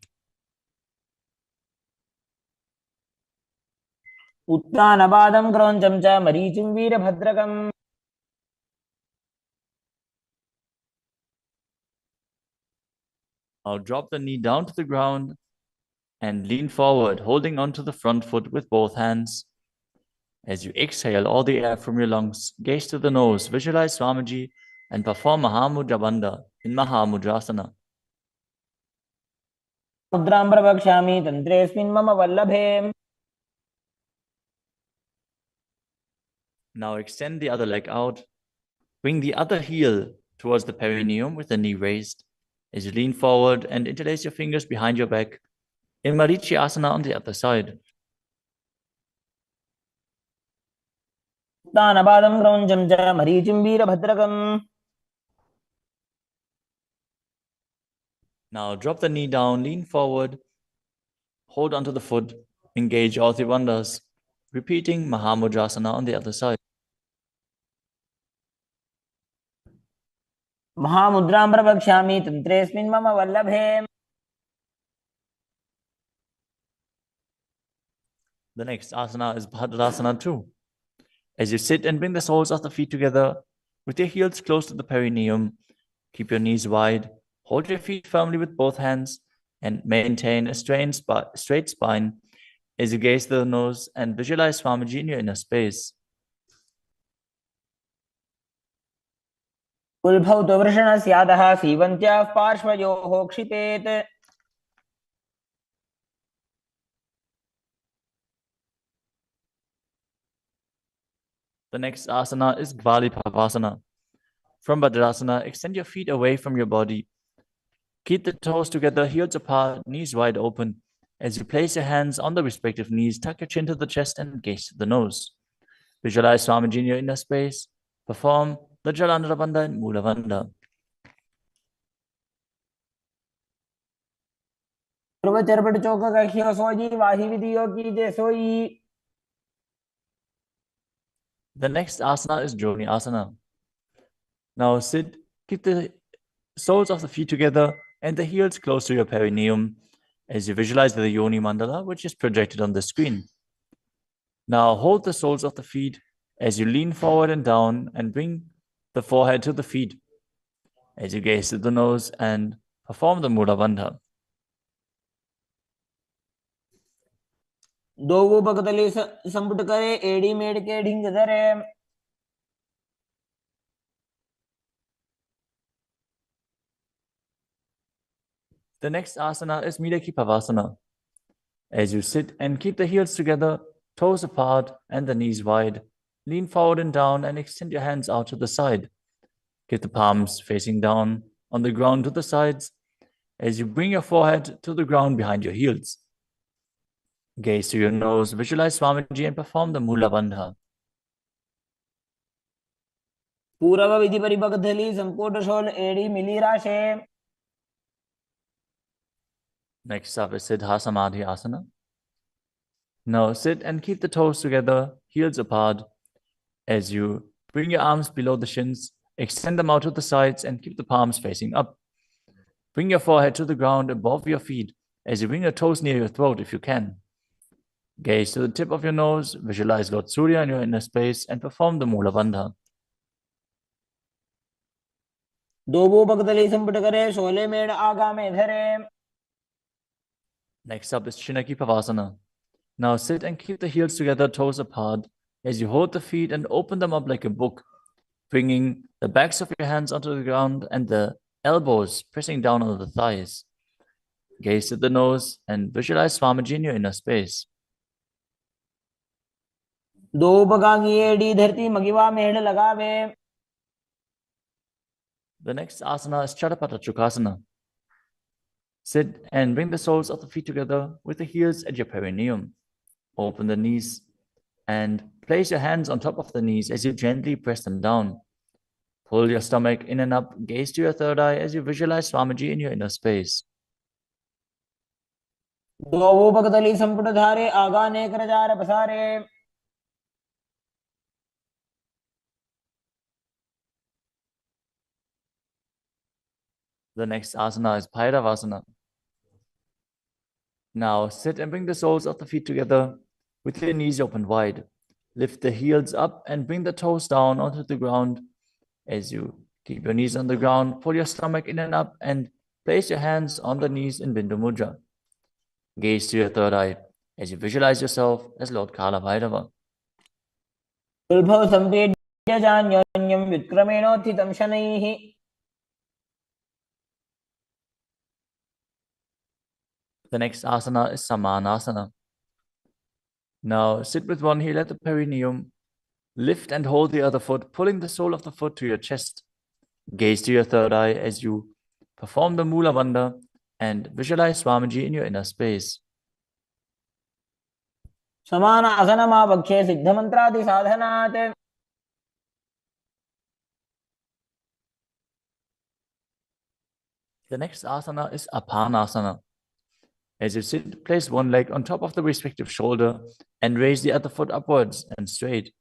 उत्तानपादं क्रौञ्चं च मरीचिं वीरभद्रकम्. Now drop the knee down to the ground and lean forward, holding onto the front foot with both hands. As you exhale all the air from your lungs, gaze to the nose, visualize Swamiji, and perform Mahamudra Bandha in Mahamudrasana. मुद्रां प्रवक्ष्यामि तन्त्रेऽस्मिन् मम वल्लभे. Now extend the other leg out. Bring the other heel towards the perineum with the knee raised. As you lean forward and interlace your fingers behind your back in Marichi Asana on the other side. उत्तानपादं क्रौञ्चं च मरीचिं वीरभद्रकम्. Now drop the knee down, lean forward, hold onto the foot, engage all three bandhas, repeating Mahamudrasana on the other side. महामुद्रां प्रवक्ष्यामि तन्त्रेऽस्मिन् मम वल्लभे. The next asana is Bhadrasana 2. As you sit and bring the soles of the feet together, with your heels close to the perineum, keep your knees wide, hold your feet firmly with both hands, and maintain a straight spine as you gaze to the nose and visualize Swamiji in your inner space. कुल्भौ तु वृषणस्यादः सीवन्त्याः पार्श्वयोः क्षिपेत्. The next asana is Gvalipavasana. From Bhadrasana, extend your feet away from your body. Keep the toes together, heels apart, knees wide open. As you place your hands on the respective knees, tuck your chin to the chest and gaze to the nose. Visualize Swamiji in your inner space. Perform the Jalandhara Bandha and Mula Bandha. ध्रुवचर्पट चौक कख्यो सोई वाही विधियो कीजे सोई. The next asana is Joni Asana. Now sit, keep the soles of the feet together and the heels close to your perineum as you visualize the Yoni Mandala, which is projected on the screen. Now hold the soles of the feet as you lean forward and down and bring the forehead to the feet as you gaze to the nose and perform the Mula Bandha. दोगो बगतले संपुट करे एड़ी मेड़ के ढिंग धरे. The next asana is Midakipavasana. As you sit and keep the heels together, toes apart and the knees wide, lean forward and down and extend your hands out to the side. Keep the palms facing down on the ground to the sides as you bring your forehead to the ground behind your heels. Gaze to your nose, visualize Swamiji and perform the Mula Bandha. पूर्व विधि परिपकधली संपुट शोल एड़ी मिली राशे. Next up is Siddha Samadhi Asana. Now sit and keep the toes together, heels apart, as you bring your arms below the shins, extend them out to the sides and keep the palms facing up. Bring your forehead to the ground above your feet as you bring your toes near your throat if you can. Gaze to the tip of your nose, visualize Lord Surya in your inner space and perform the Mula Bandha. दो पगतली संपुट करे, शोले मेड़ आगा में धरे. Next up is Chinaki Pavasana. Now sit and keep the heels together, toes apart, as you hold the feet and open them up like a book, bringing the backs of your hands onto the ground and the elbows pressing down on the thighs. Gaze at the nose and visualize Swamiji in your inner space. दो पगांगी एड़ी धरती मगिवा मेड़ लगावे. The next asana is Chadapata Chukasana. Sit and bring the soles of the feet together with the heels at your perineum. Open the knees and place your hands on top of the knees as you gently press them down. Pull your stomach in and up, gaze to your third eye as you visualize Swamiji in your inner space. दो पगतली संपुट धारे, आगा ने कर jar पसारे. The next asana is Bhairavasana. Now sit and bring the soles of the feet together with your knees open wide. Lift the heels up and bring the toes down onto the ground. As you keep your knees on the ground, pull your stomach in and up and place your hands on the knees in Bindu Mudra. Gaze to your third eye as you visualize yourself as Lord Kala Bhairava. उल्भव संपेड्य जान्योन्यं विक्रमेणोत्थितं शनैः. The next asana is Samanasana. Now sit with one heel at the perineum. Lift and hold the other foot, pulling the sole of the foot to your chest. Gaze to your third eye as you perform the Mula Bandha and visualize Swamiji in your inner space. समान आसनमावक्षे सिद्धमन्त्रादि साधनात्. The next asana is Apanasana. As you sit, place one leg on top of the respective shoulder and raise the other foot upwards and straight.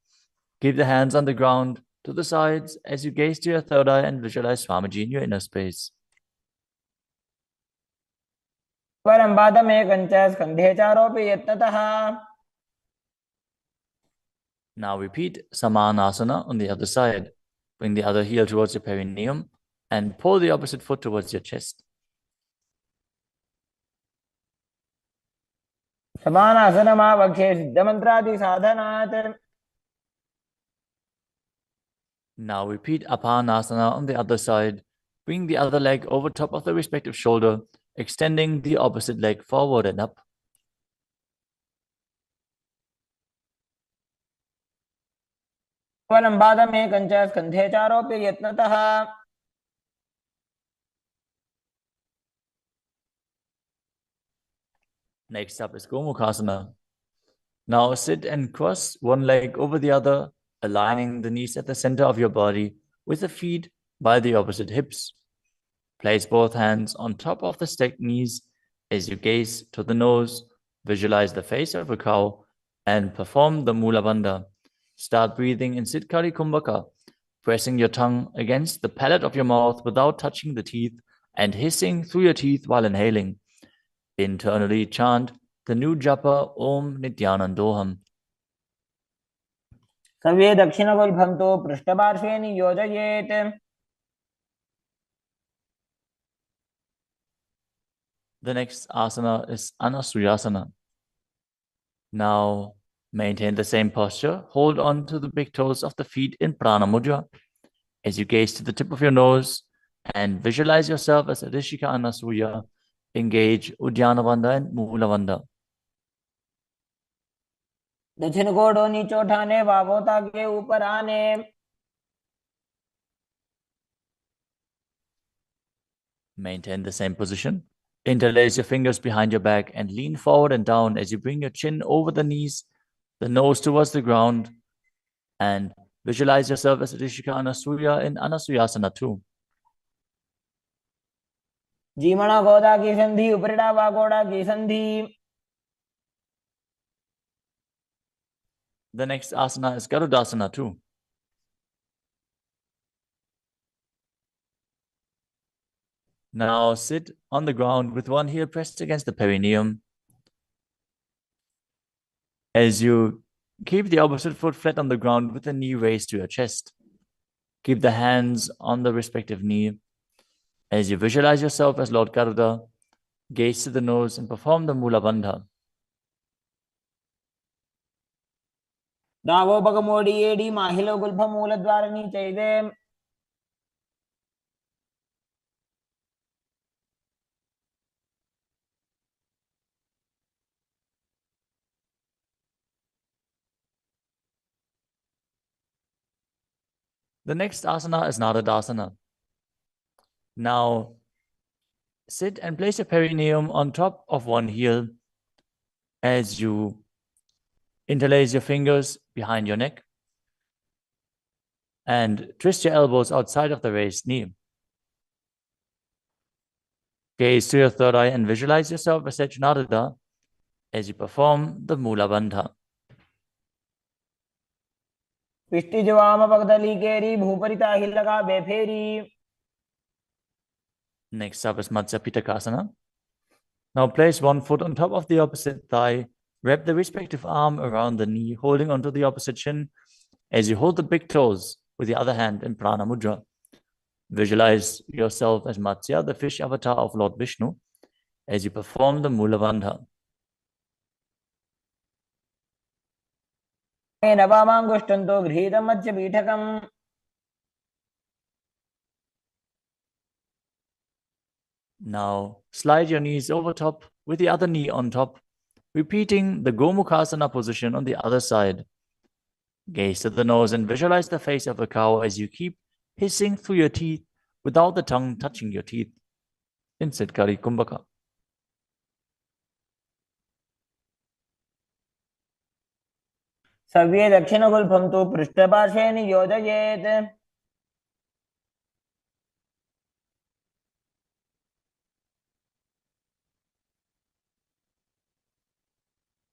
Keep the hands on the ground to the sides as you gaze to your third eye and visualize Swamiji in your inner space. परं पादमेकं च स्कन्धे चारोपि यत्नतः. Now repeat Samanasana on the other side. Bring the other heel towards your perineum and pull the opposite foot towards your chest. समान आसनमावक्षे सिद्धमन्त्रादि साधनात्. Now repeat Apanasana on the other side. Bring the other leg over top of the respective shoulder, extending the opposite leg forward and up. परं पादमेकं च स्कन्धे चारोपि यत्नतः. Next up is Gomukhasana. Now sit and cross one leg over the other, aligning the knees at the center of your body with the feet by the opposite hips. Place both hands on top of the stacked knees as you gaze to the nose, visualize the face of a cow, and perform the Mula Bandha. Start breathing in Siddhkari Kumbhaka, pressing your tongue against the palate of your mouth without touching the teeth and hissing through your teeth while inhaling. Internally chant the new japa Om Nithyanandoham. सव्ये दक्षिणगुल्फं तु पृष्ठपार्श्वे नियोजयेत्. The next asana is Anasuyasana. Now maintain the same posture. Hold on to the big toes of the feet in Prana Mudra. As you gaze to the tip of your nose and visualize yourself as Rishika Anasuya, engage Uddiyana Bandha and Mula Bandha. दक्षिण कोडो नीचो ठाने, वावोता के ऊपर आने. Maintain the same position. Interlace your fingers behind your back and lean forward and down as you bring your chin over the knees, the nose towards the ground, and visualize yourself as Rishika Anasuya in Anasuyasana too. जीमणा गोदा की संधि, उपरिड़ा वागोड़ा की संधि. The next asana is Garudasana too. Now sit on the ground with one heel pressed against the perineum. As you keep the opposite foot flat on the ground with the knee raised to your chest. Keep the hands on the respective knee As you visualize yourself as Lord Garuda, gaze to the nose and perform the Mula Bandha. Davobhagamodi edi mahilo gulpha mooladwarani chaide. The next asana is Naradasana. Now, sit and place your perineum on top of one heel as you interlace your fingers behind your neck and twist your elbows outside of the raised knee. Gaze to your third eye and visualize yourself as Narada as you perform the Mula Bandha. पिष्टि जवाम पगदली केरी भूपरिता हिलगा बेफेरी. Next up is Matsya Pitakasana. Now place one foot on top of the opposite thigh. Wrap the respective arm around the knee, holding onto the opposite shin as you hold the big toes with the other hand in Prana Mudra. Visualize yourself as Matsya, the fish avatar of Lord Vishnu, as you perform the Mula Bandha. नवामाङ्गुष्टन्तो गृहीतं Madhya पीठकम्. Now slide your knees over top with the other knee on top, repeating the Gomukhasana position on the other side. Gaze to the nose and visualize the face of a cow as you keep hissing through your teeth without the tongue touching your teeth. In Siddhkari Kumbhaka. सव्ये दक्षिणगुल्फं तु पृष्ठपार्श्वे नियोजयेत्.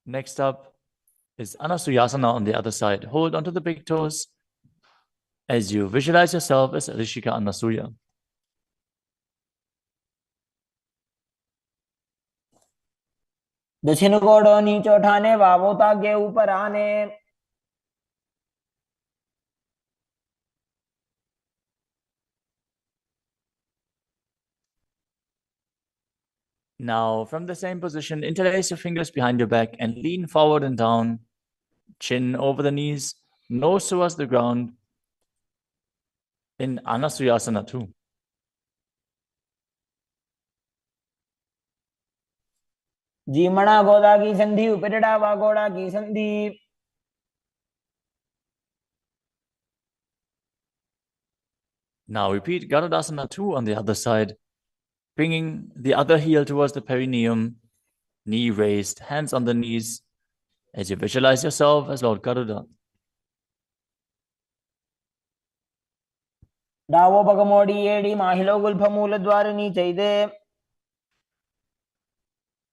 Next up is Anasuyasana on the other side. Hold onto the big toes as you visualize yourself as Rishika Anasuya. दक्षिण कोडो नीचे उठाने वावोता के ऊपर आने. Now, from the same position, interlace your fingers behind your back and lean forward and down, chin over the knees, nose towards the ground in Anasuyasana too. जीमणा गोदा की संधि उपरिड़ा वा गोड़ा की संधि. Now repeat Garudasana 2 on the other side, bringing the other heel towards the perineum, knee raised, hands on the knees, as you visualize yourself as Lord Garuda. डावो पगमोडी एडी माहिलो गुल्फ मूलद्वारिणी चैदे.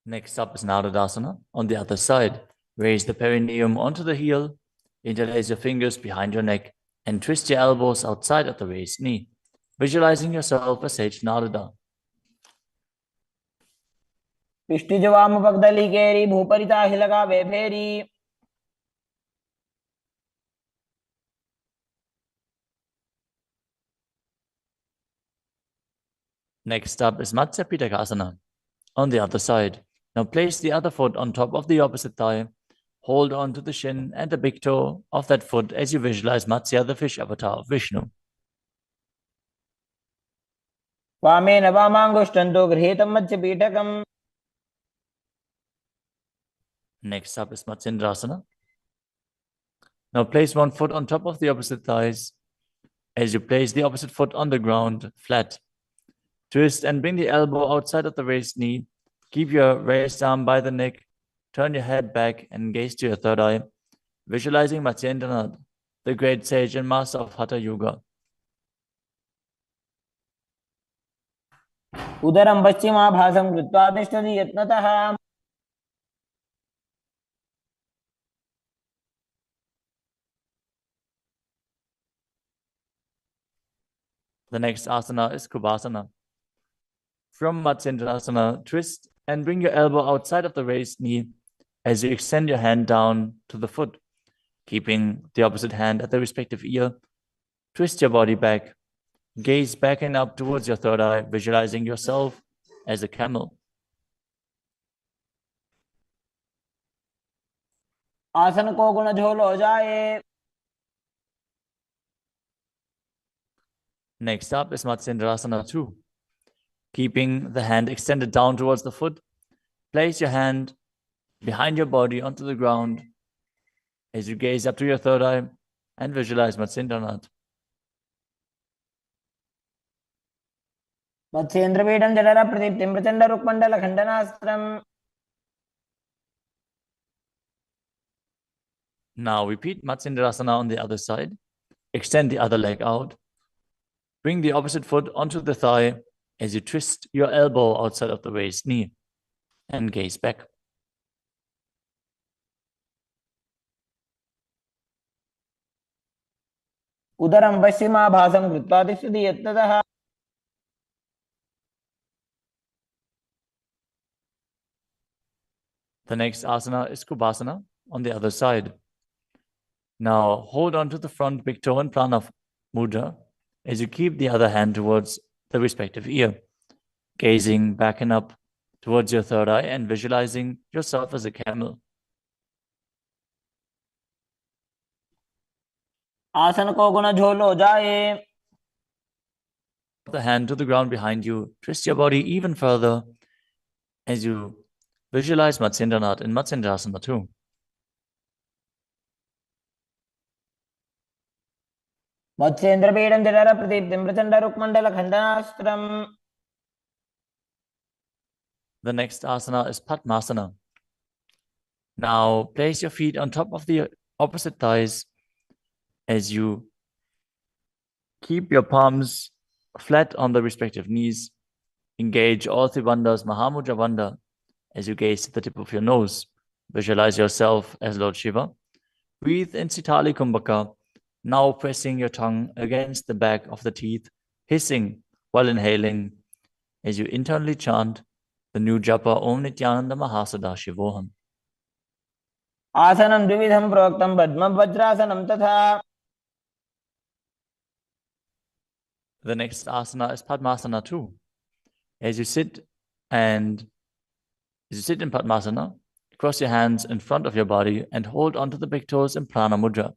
Next up is Naradasana on the other side. Raise the perineum onto the heel, interlace your fingers behind your neck, and twist your elbows outside of the raised knee, visualizing yourself as Sage Narada. पिष्टि जवाम पगदली केरी भूपरिता हिलगा बेफेरी. Next up is Matsya Pitakasana on the other side. Now place the other foot on top of the opposite thigh. Hold on to the shin and the big toe of that foot as you visualize Matsya, the fish avatar of Vishnu. वामे नवामाङ्गुष्टन्तो गृहीतं मध्य पीठकम्. Next up is Matsindrasana. Now place one foot on top of the opposite thighs as you place the opposite foot on the ground, flat. Twist and bring the elbow outside of the raised knee. Keep your raised arm by the neck. Turn your head back and gaze to your third eye, visualizing Matsyendranath, the great sage and master of Hatha Yoga. उदरं पश्चिमाभासं कृत्वा तिष्ठति यत्नतः. The next asana is Kubhasana. From Matsyendrasana, twist and bring your elbow outside of the raised knee as you extend your hand down to the foot, keeping the opposite hand at the respective ear. Twist your body back. Gaze back and up towards your third eye, visualizing yourself as a camel. आसन को गुण झोल हो जाए. Next up is Matsyendrasana 2. Keeping the hand extended down towards the foot, place your hand behind your body onto the ground as you gaze up to your third eye and visualize Matsyendranath. मत्स्येन्द्रपीठं जठर प्रदीप्तिं प्रचंड रुक्मंडल खंडनास्त्रम्. Now repeat Matsyendrasana on the other side. Extend the other leg out. Bring the opposite foot onto the thigh as you twist your elbow outside of the raised knee and gaze back. उदरं पश्चिमाभासं कृत्वा तिष्ठति यत्ततः. The next asana is Kubhasana on the other side. Now hold on to the front big toe and prana mudra as you keep the other hand towards the respective ear, gazing back and up towards your third eye and visualizing yourself as a camel. आसन को गुण झोल हो जाए. The hand to the ground behind you, twist your body even further as you visualize Matsyendranath in Matsyendrasana 2. मत्स्येन्द्रपीठं जठर प्रदीप्तिं प्रचंड रुक्मंडल खंडनास्त्रम्. The next asana is Padmasana. Now place your feet on top of the opposite thighs as you keep your palms flat on the respective knees. Engage all three bandhas, Mahamudra Bandha, as you gaze to the tip of your nose. Visualize yourself as Lord Shiva. Breathe in Sitali Kumbhaka, now pressing your tongue against the back of the teeth, hissing while inhaling as you internally chant the new japa Om Nithyananda Mahasada-shivoham. आसनं द्विविधं प्रोक्तं पद्मं वज्रासनं तथा. The next asana is Padmasana 2. As you sit in Padmasana, cross your hands in front of your body and hold onto the big toes in Prana Mudra.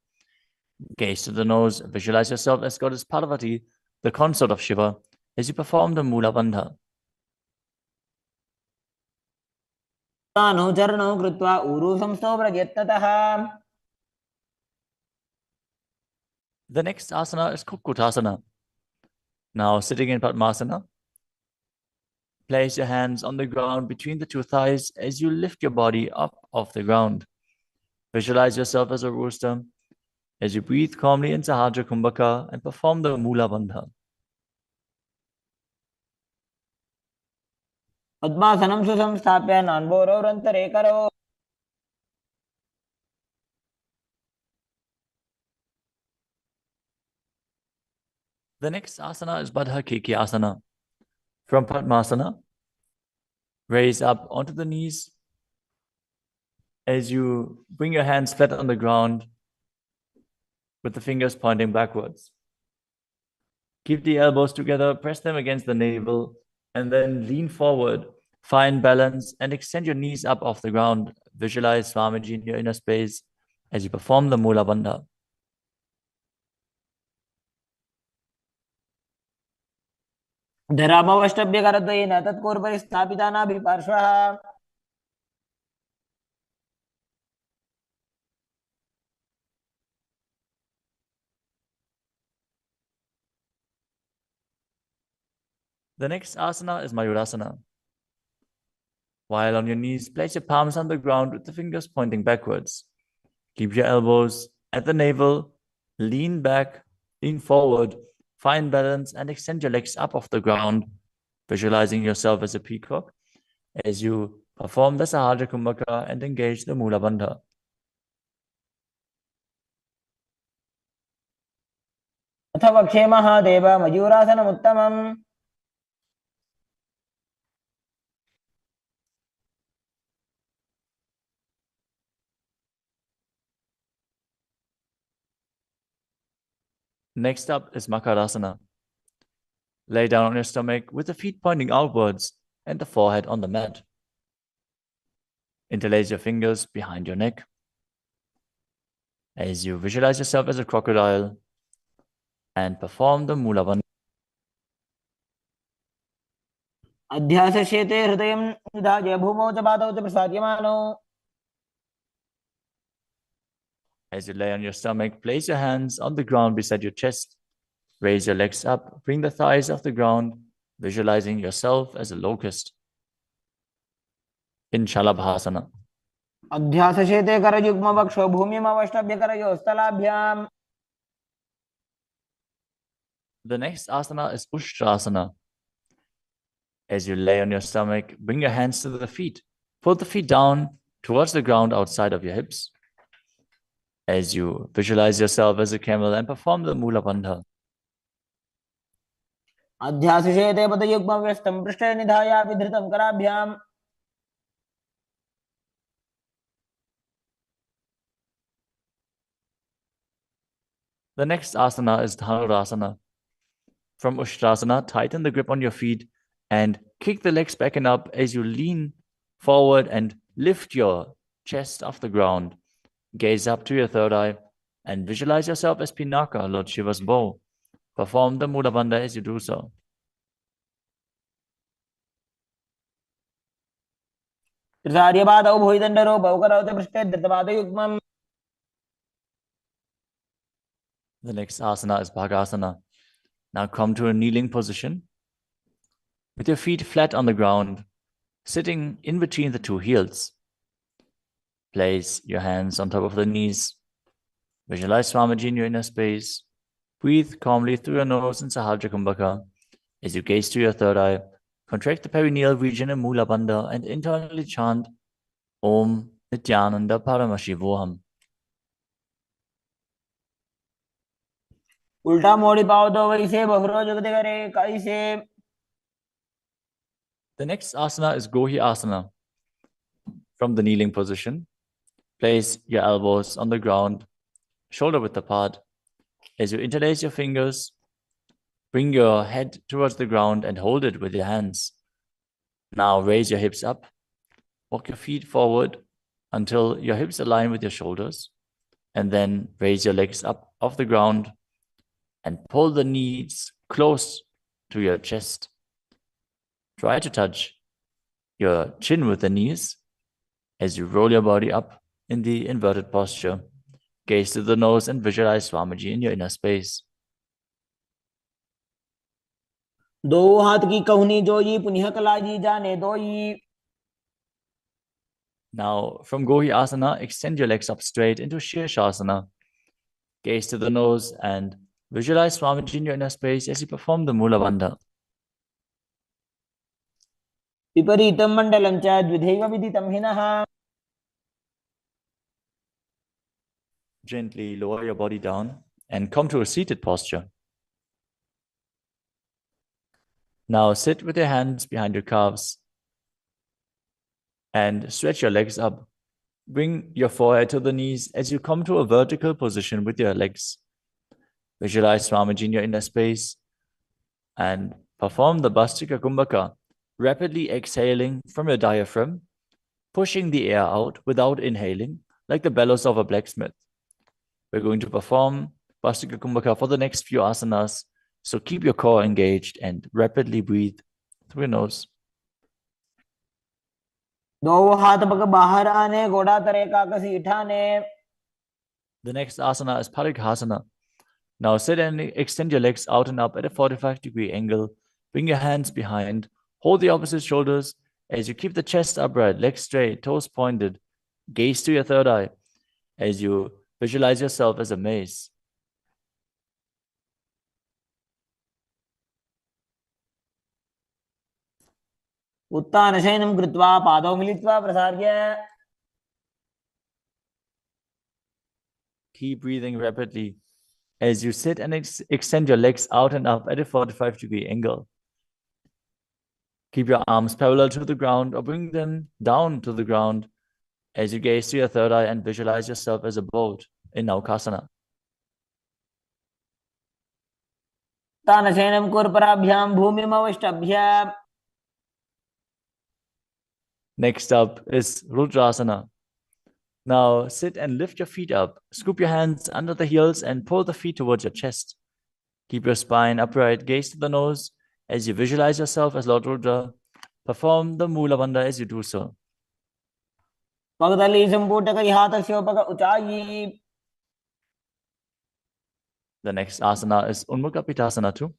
Gaze to the nose, visualize yourself as Goddess Parvati, the consort of Shiva, as you perform the Mula Bandha. अनुचरणं कृत्वा ऊरू संस्थो प्रयत्नतः. The next asana is Kukutasana. Now sitting in Padmasana, place your hands on the ground between the two thighs as you lift your body up off the ground. Visualize yourself as a rooster as you breathe calmly in Sahajra Kumbhaka and perform the Mula Bandha. पद्मासनं सुसंस्थाप्य नान्बोरोरन्तरे करो. The next asana is Baddha Keki Asana. From Padmasana, raise up onto the knees as you bring your hands flat on the ground with the fingers pointing backwards. Keep the elbows together, press them against the navel, and then lean forward. Find balance and extend your knees up off the ground. Visualize Swamiji in your inner space as you perform the Mula Bandha. धरामवष्टभ्यकरद्वयेन तत्पूर्वपरि स्थापितानाभिपार्श्वः. The next asana is Mayurasana. While on your knees, place your palms on the ground with the fingers pointing backwards. Keep your elbows at the navel, lean back, lean forward, find balance, and extend your legs up off the ground, visualizing yourself as a peacock as you perform the Sahaja Kumbhaka and engage the Mula Bandha. अथ वक्षे Mahadev मयूरासनमुत्तमम्. Next up is Makarasana. Lay down on your stomach with the feet pointing outwards and the forehead on the mat. Interlace your fingers behind your neck. As you visualize yourself as a crocodile and perform the Mula Bandha. अध्यासशेते हृदयं निधाय भूमौ च पादौ च प्रसार्यमानौ. As you lay on your stomach, place your hands on the ground beside your chest. Raise your legs up, bring the thighs off the ground, visualizing yourself as a locust. In Shalabhasana. अध्यासशेते करयुग्मवक्षो भूमिमवष्टभ्य करयोस्तलाभ्याम्. The next asana is Ushtrasana. As you lay on your stomach, bring your hands to the feet. Pull the feet down towards the ground outside of your hips. As you visualize yourself as a camel and perform the Mula Bandha. अध्यासशेते पदयुग्मव्यस्तं पृष्ठे निधाय विधृतं कराभ्याम्. The next asana is Dhanurasana. From Ushtrasana, tighten the grip on your feet and kick the legs back and up as you lean forward and lift your chest off the ground. Gaze up to your third eye and visualize yourself as Pinaka, Lord Shiva's bow. Perform the Mula Bandha as you do so. त्रिसार्यपादौ भुविदण्डरूपौ करौ च पृष्ठे धृतपादयुग्मम्. The next asana is Bhagasana. Now come to a kneeling position with your feet flat on the ground, sitting in between the two heels. Place your hands on top of the knees. Visualize Swamiji in your inner space. Breathe calmly through your nose in Sahasrara Kumbhaka. As you gaze to your third eye, contract the perineal region in Mula Bandha and internally chant Om Nithyananda Paramashivoham. उल्टा मोड़ी पाओ तो वैसे बहुरो जुगते करे कैसे. The next asana is Gohi Asana. From the kneeling position, place your elbows on the ground, shoulder width apart. As you interlace your fingers, bring your head towards the ground and hold it with your hands. Now raise your hips up. Walk your feet forward until your hips align with your shoulders. And then raise your legs up off the ground and pull the knees close to your chest. Try to touch your chin with the knees as you roll your body up in the inverted posture. Gaze to the nose and visualize Swamiji in your inner space. दो हाथ की कहुनी जोई पुनिह कलाजी जाने दोई. Now, from Gohi Asana, extend your legs up straight into Shirshasana. Gaze to the nose and visualize Swamiji in your inner space as you perform the Mula Bandha. विपरीतं मण्डलं च द्विधैव विदितं हिनः. Gently lower your body down and come to a seated posture. Now sit with your hands behind your calves and stretch your legs up. Bring your forehead to the knees as you come to a vertical position with your legs. Visualize Swamiji in your inner space and perform the Bhastika Kumbhaka, rapidly exhaling from your diaphragm, pushing the air out without inhaling, like the bellows of a blacksmith. We're going to perform Bhastika Kumbhaka for the next few asanas, so keep your core engaged and rapidly breathe through your nose. दो हाथ पग बाहर आने घोड़ा तरे काकसी उठाने. The next asana is Parighasana. Now sit and extend your legs out and up at a 45-degree angle. Bring your hands behind. Hold the opposite shoulders as you keep the chest upright, legs straight, toes pointed. Gaze to your third eye as you visualize yourself as a mace. उत्तानशयनं कृत्वा पादौ मिलित्वा प्रसार्य. Keep breathing rapidly as you sit and extend your legs out and up at a 45-degree angle. Keep your arms parallel to the ground or bring them down to the ground as you gaze to your third eye and visualize yourself as a boat in Naukasana. तानशयनं कुर्पराभ्यां भूमिमवष्टभ्य. Next up is Rudrasana. Now sit and lift your feet up. Scoop your hands under the heels and pull the feet towards your chest. Keep your spine upright, gaze to the nose as you visualize yourself as Lord Rudra. Perform the Mula Bandha as you do so. पगदली सम्पूटकैहातस्योपक उचायी. The next asana is Unmukha Pitasana too.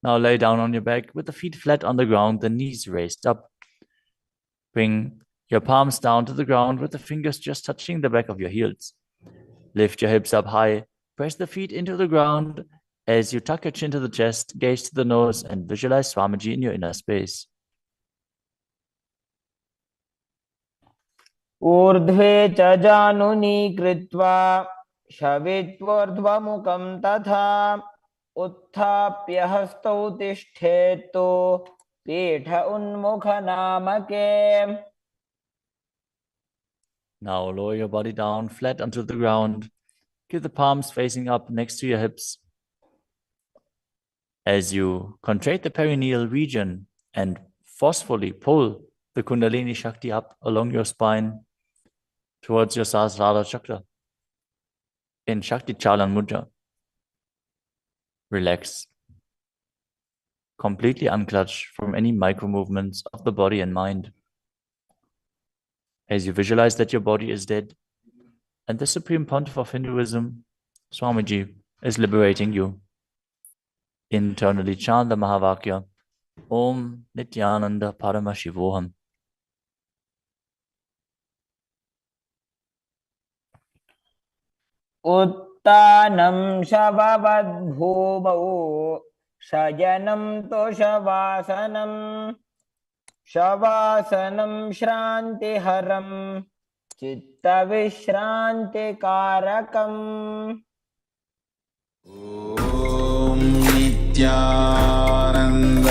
Now lay down on your back with the feet flat on the ground, the knees raised up. Bring your palms down to the ground with the fingers just touching the back of your heels. Lift your hips up high. Press the feet into the ground as you tuck your chin to the chest, gaze to the nose, and visualize Swamiji in your inner space. ऊर्ध्वे च जानुनी कृत्वा शवित्वोर्ध्वमुखं तथा उत्थाप्य हस्तौ तिष्ठेत्तु पीठ उन्मुख नामके. Now lower your body down flat onto the ground. Keep the palms facing up next to your hips. As you contract the perineal region and forcefully pull the Kundalini Shakti up along your spine towards your Sahasrara Chakra in Shakti Chalan Mudra. Relax. Completely unclutch from any micro movements of the body and mind. As you visualize that your body is dead and the Supreme Pontiff of Hinduism, Swamiji, is liberating you. Internally chant the Mahavakya, Om Nithyananda Paramashivoham. उत्तानं शववद्भूमौ शयनं तोषवासनं शवासनं श्रान्तिहरं चित्तविश्रान्तिकारकम्. ॐ नित्यानन्द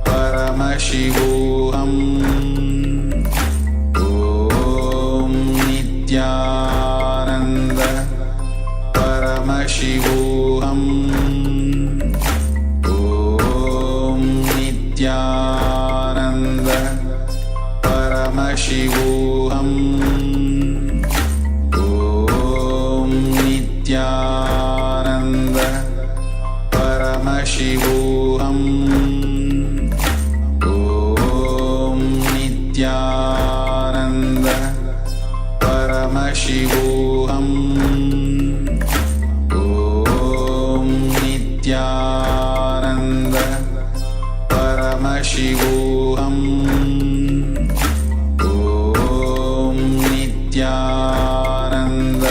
परमशिवोऽहम् ॐ नित्यानन्द परमशिवोऽहम् ॐ नित्यानन्द परमशिवोऽहम् ॐ नित्यानन्द परमशिवोऽहम् ॐ नित्यानन्द परमशिवोऽहम् ॐ नित्यानन्द परमशिवोऽहम् ॐ नित्यानन्द परमशिवोऽहम् ॐ नित्यानन्द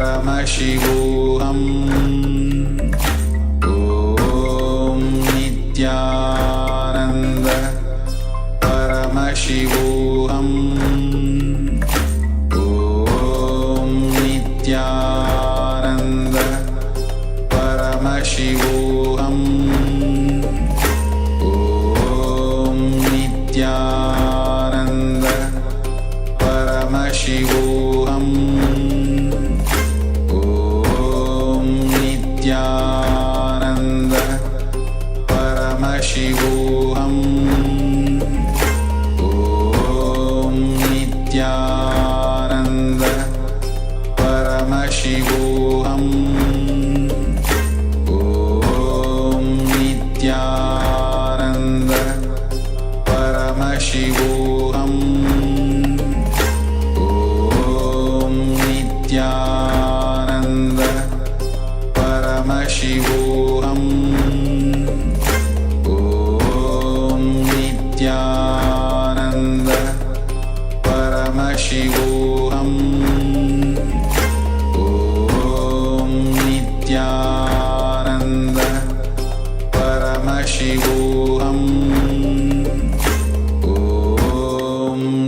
परमशिवोऽहम् ॐ नित्यानन्द परमशिवोऽहम् ॐ नित्यानन्द परमशिवोऽहम् ॐ नित्यानन्द परमशिवोऽहम् ॐ नित्यानन्द परमशिवोऽहम् ॐ नित्यानन्द परमशिवोऽहम् ॐ नित्यानन्द परमशिवोऽहम् ॐ नित्यानन्द परमशिवोऽहम् ॐ नित्यानन्द परमशिवोऽहम् ॐ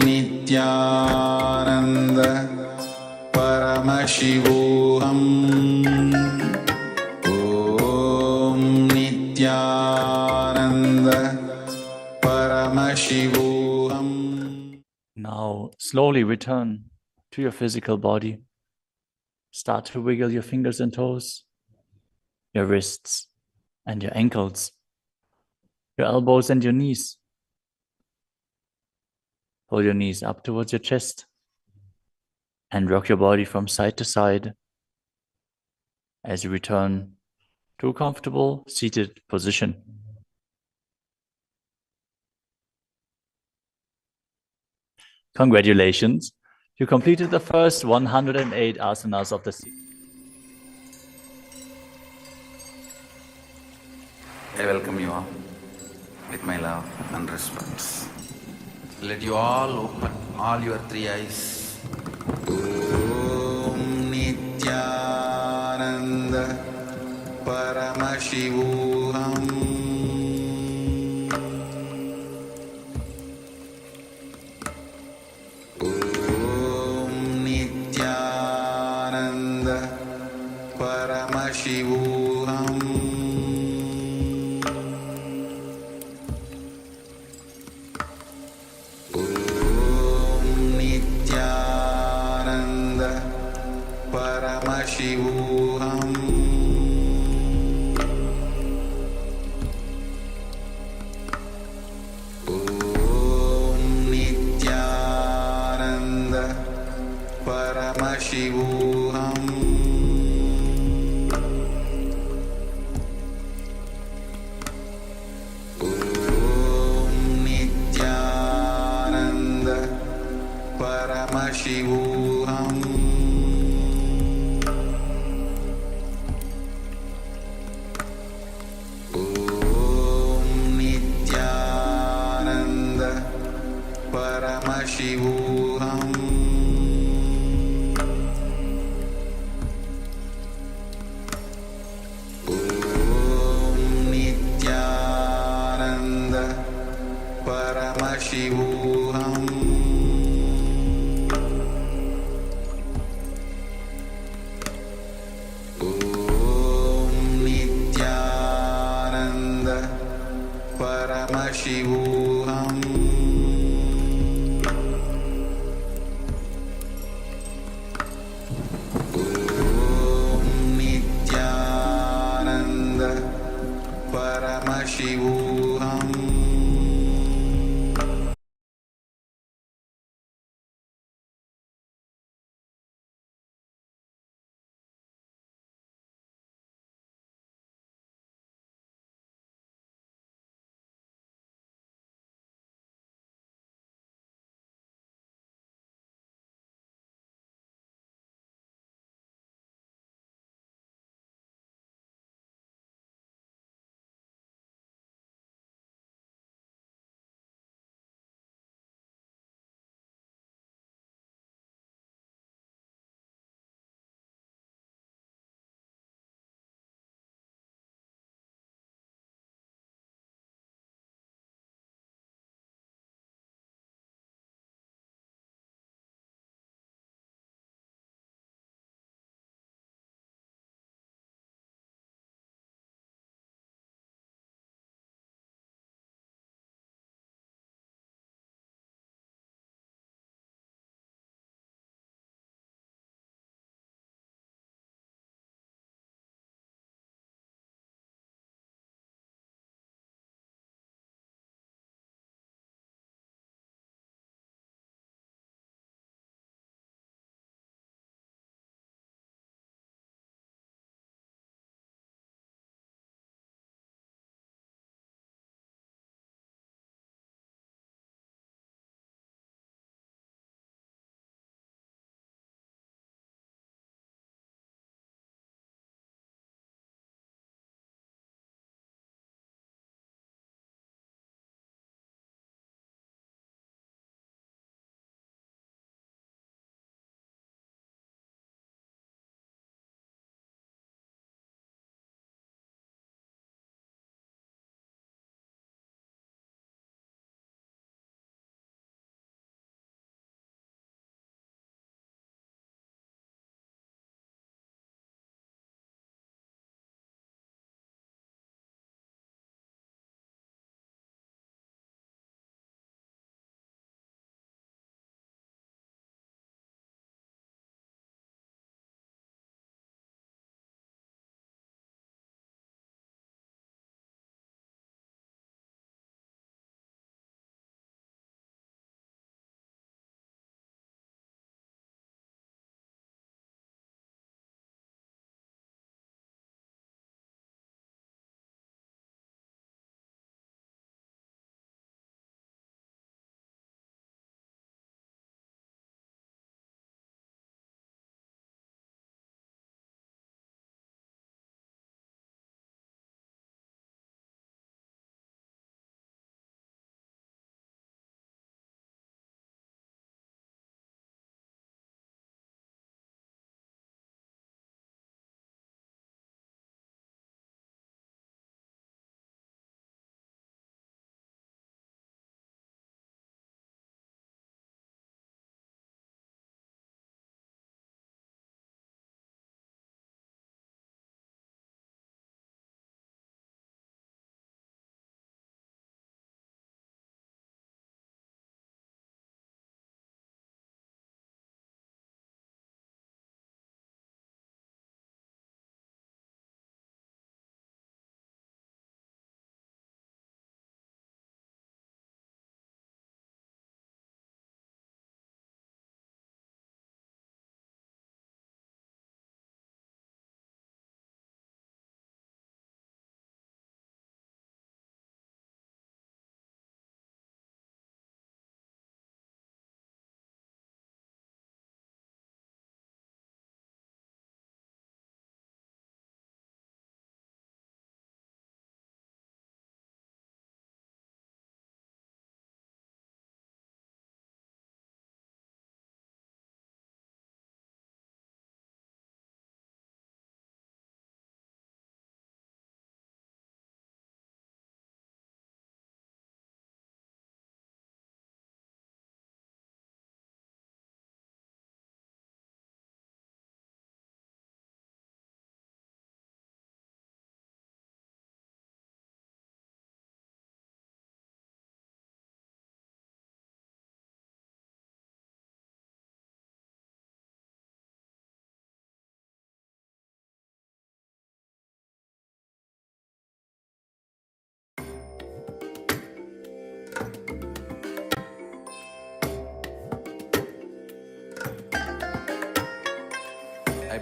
नित्यानन्द परमशिवोऽहम् ॐ नित्यानन्द परमशिवोऽहम्. Now slowly return to your physical body. Start to wiggle your fingers and toes. your wrists and your ankles, your elbows and your knees. Pull your knees up towards your chest and rock your body from side to side as you return to a comfortable seated position. Congratulations, you completed the first 108 asanas of the seat. I welcome you all with my love and respect. Let you all open all your three eyes. Om Nithyananda Paramashivoham Om Nithyananda Paramashivoham Paramashivoham Om Nithyananda Paramashivoham Om Nithyananda Paramashivoham Paramashivoham Om Nithyananda Paramashivoham Om Nithyananda Paramashivoham Paramashivoham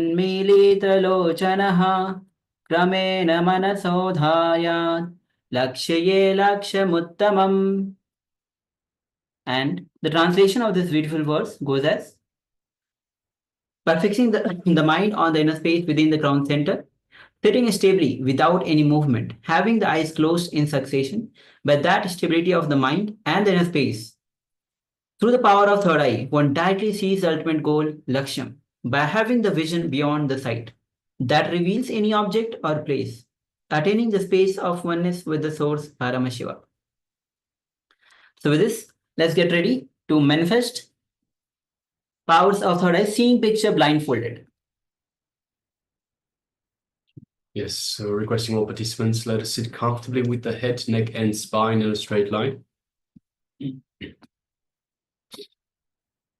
मीलितलोचनः क्रमेण मनसोधाय लक्ष्ये लक्ष्यमुत्तमम्. And the translation of this beautiful verse goes as: by fixing the mind on the inner space within the crown center, sitting stably without any movement, having the eyes closed in succession, by that stability of the mind and the inner space, through the power of third eye, one directly sees the ultimate goal, Lakshyam, by having the vision beyond the sight that reveals any object or place, attaining the space of oneness with the source, Paramashiva. So with this, let's get ready to manifest powers of third eye, seeing picture blindfolded. Yes, so requesting all participants, let us sit comfortably with the head, neck, and spine in a straight line.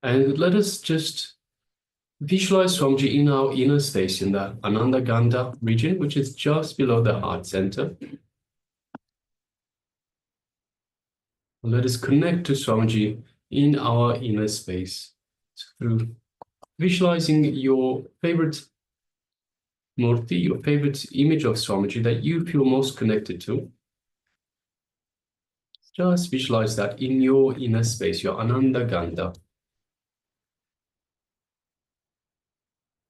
And let us just visualize Swamiji in our inner space in the Ananda Gandha region, which is just below the heart center. Let us connect to Swamiji in our inner space through visualizing your favorite Murti, your favorite image of Swamiji that you feel most connected to. Just visualize that in your inner space, your Ananda Gandha.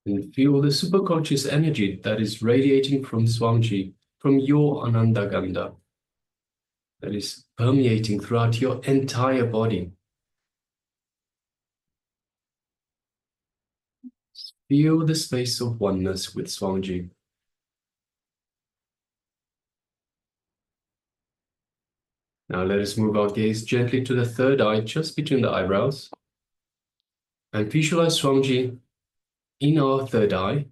And feel the superconscious energy that is radiating from Swamiji, from your Ananda Gandha, that is permeating throughout your entire body. Feel the space of oneness with Swamiji. Now let us move our gaze gently to the third eye, just between the eyebrows. And visualize Swamiji in our third eye,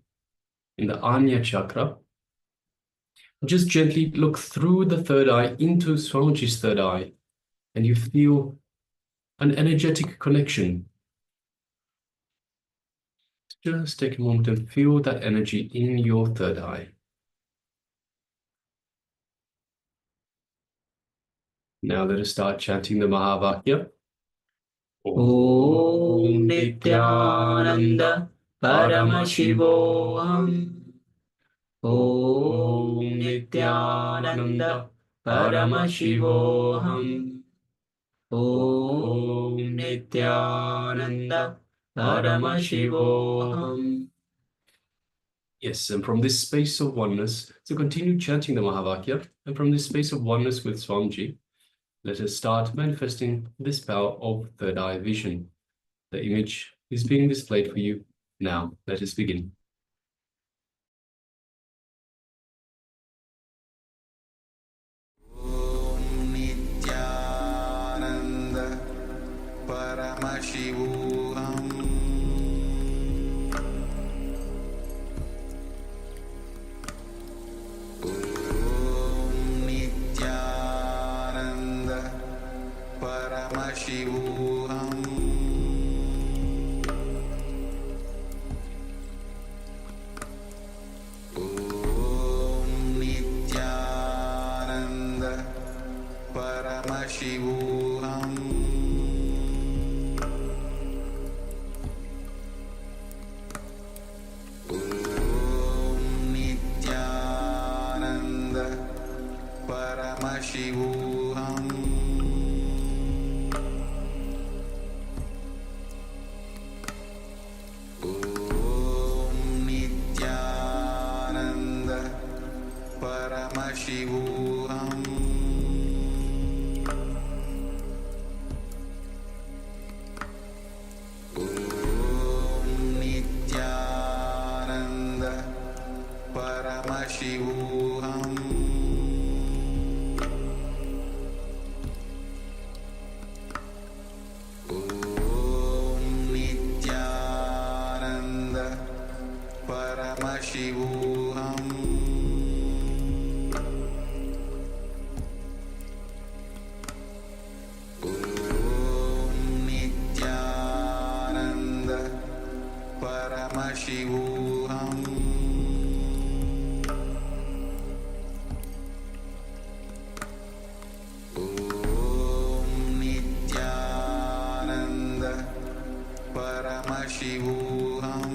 in the Anya chakra. Just gently look through the third eye into Swamiji's third eye, and you feel an energetic connection. Just take a moment and feel that energy in your third eye. Now let us start chanting the Mahavakya. Om Nithyananda Paramashivoham. Om Nithyananda Paramashivoham. Om Nithyananda Paramashivoham. Yes, and from this space of oneness, so continue chanting the Mahavakya, and from this space of oneness with Swamiji, let us start manifesting this power of third eye vision. The image is being displayed for you now. Let us begin. Nithyananda Paramashivoham Nithyananda Paramashivoham Nithyananda Paramashivoham Nithyananda Paramashivoham Nithyananda Paramashivoham Nithyananda Paramashivoham Nithyananda Paramashivoham Nithyananda Paramashivoham Nithyananda Paramashivoham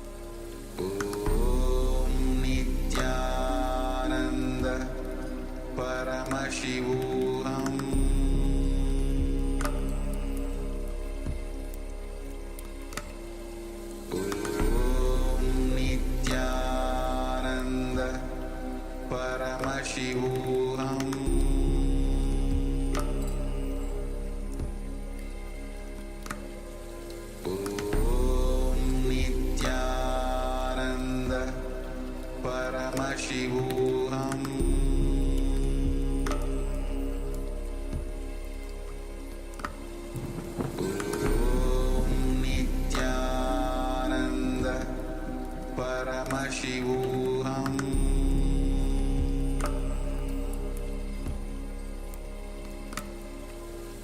Paramashivoham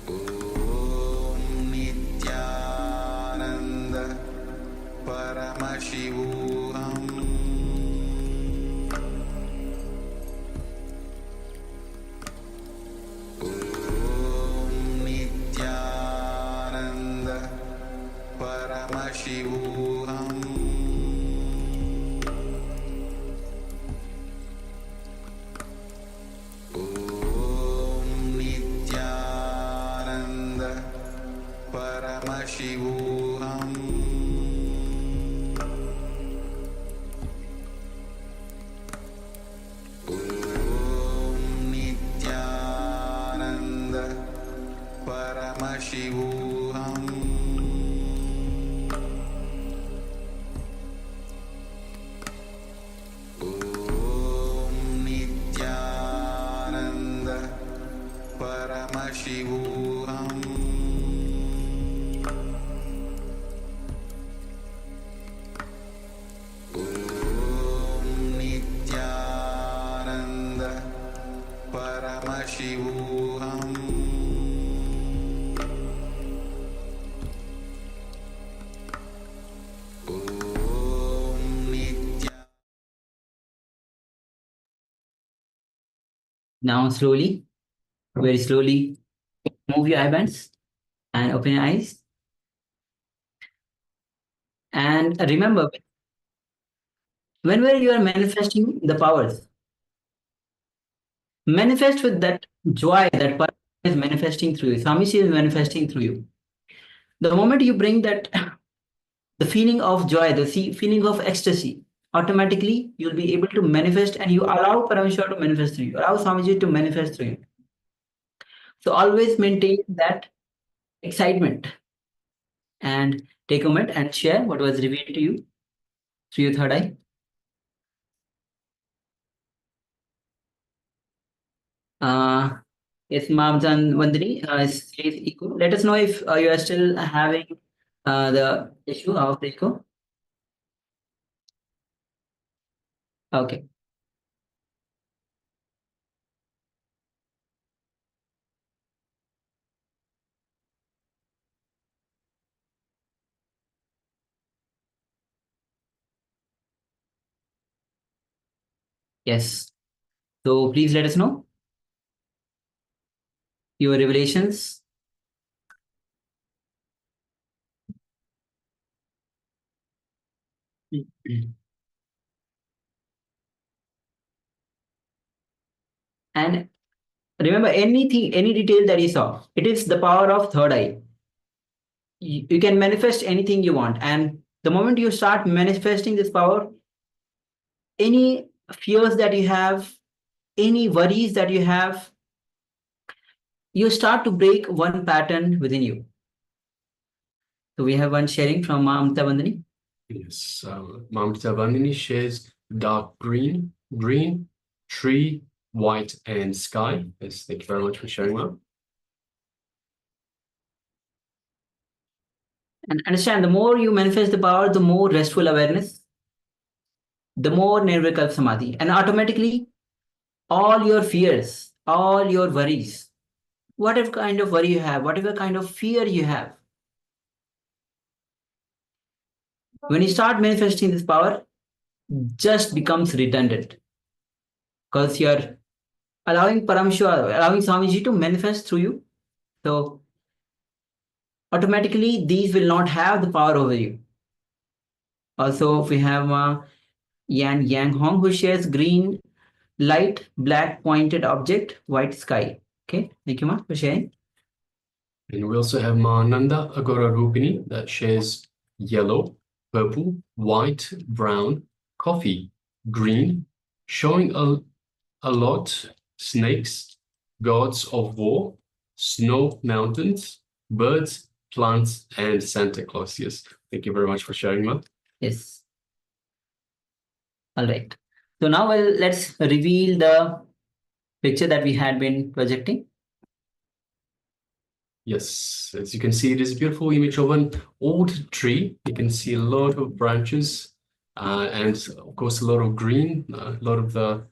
Om Nithyananda Paramashivoham Om Nithyananda Paramashivoham Om Nithyananda Paramashivoham Om Nithyananda Paramashivoham Om Nithyananda Paramashivoham Om Nithyananda Paramashivoham Om Nithyananda Now slowly, very slowly, move your eyebands and open your eyes. And remember, whenever you are manifesting the powers, manifest with that joy that power is manifesting through you. Swamiji is manifesting through you. The moment you bring that, the feeling of joy, the feeling of ecstasy, automatically you'll be able to manifest, and you allow Parameshwar to manifest through you, allow Swamiji to manifest through you. So always maintain that excitement and take a moment and share what was revealed to you through your third eye. Yes, Mamjan Vandini says echo. Let us know if you are still having the issue of the echo. Okay. Yes. So please let us know your revelations. And remember, anything, any detail that you saw, it is the power of third eye. You can manifest anything you want. And the moment you start manifesting this power, any fears that you have, any worries that you have, you start to break one pattern within you. So we have one sharing from Mamta Vandani. Yes, Mamta Vandini shares dark green, tree, white, and sky. Yes, thank you very much for sharing that. And understand, the more you manifest the power, the more restful awareness, the more Nirvikalpa Samadhi. And automatically, all your fears, all your worries, whatever kind of worry you have, whatever kind of fear you have, when you start manifesting this power, just becomes redundant. Because you're allowing Parameshwar, allowing Swamiji to manifest through you. So automatically, these will not have the power over you. Also, we have Yan Yang Hong, who shares green light, black pointed object, white sky. Okay, thank you, Ma, for sharing. And we also have Mahananda Agora Rupini that shares yellow, purple, white, brown, coffee, green, showing a lot, snakes, gods of war, snow mountains, birds, plants, and Santa Claus. Yes, thank you very much for sharing that. Yes. All right. So now let's reveal the picture that we had been projecting. Yes, as you can see, it is a beautiful image of an old tree. You can see a lot of branches and of course a lot of green, a lot of the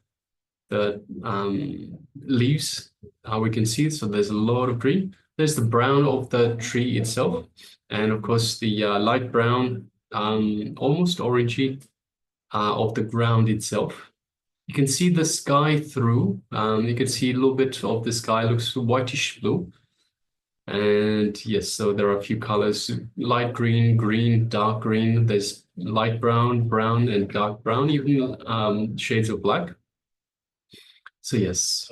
leaves, we can see. So there's a lot of green. There's the brown of the tree itself, and of course the light brown, almost orangey, of the ground itself. You can see the sky through. You can see a little bit of the sky looks whitish blue. And yes, so there are a few colors: light green, green, dark green. There's light brown, brown, and dark brown, even shades of black. So yes.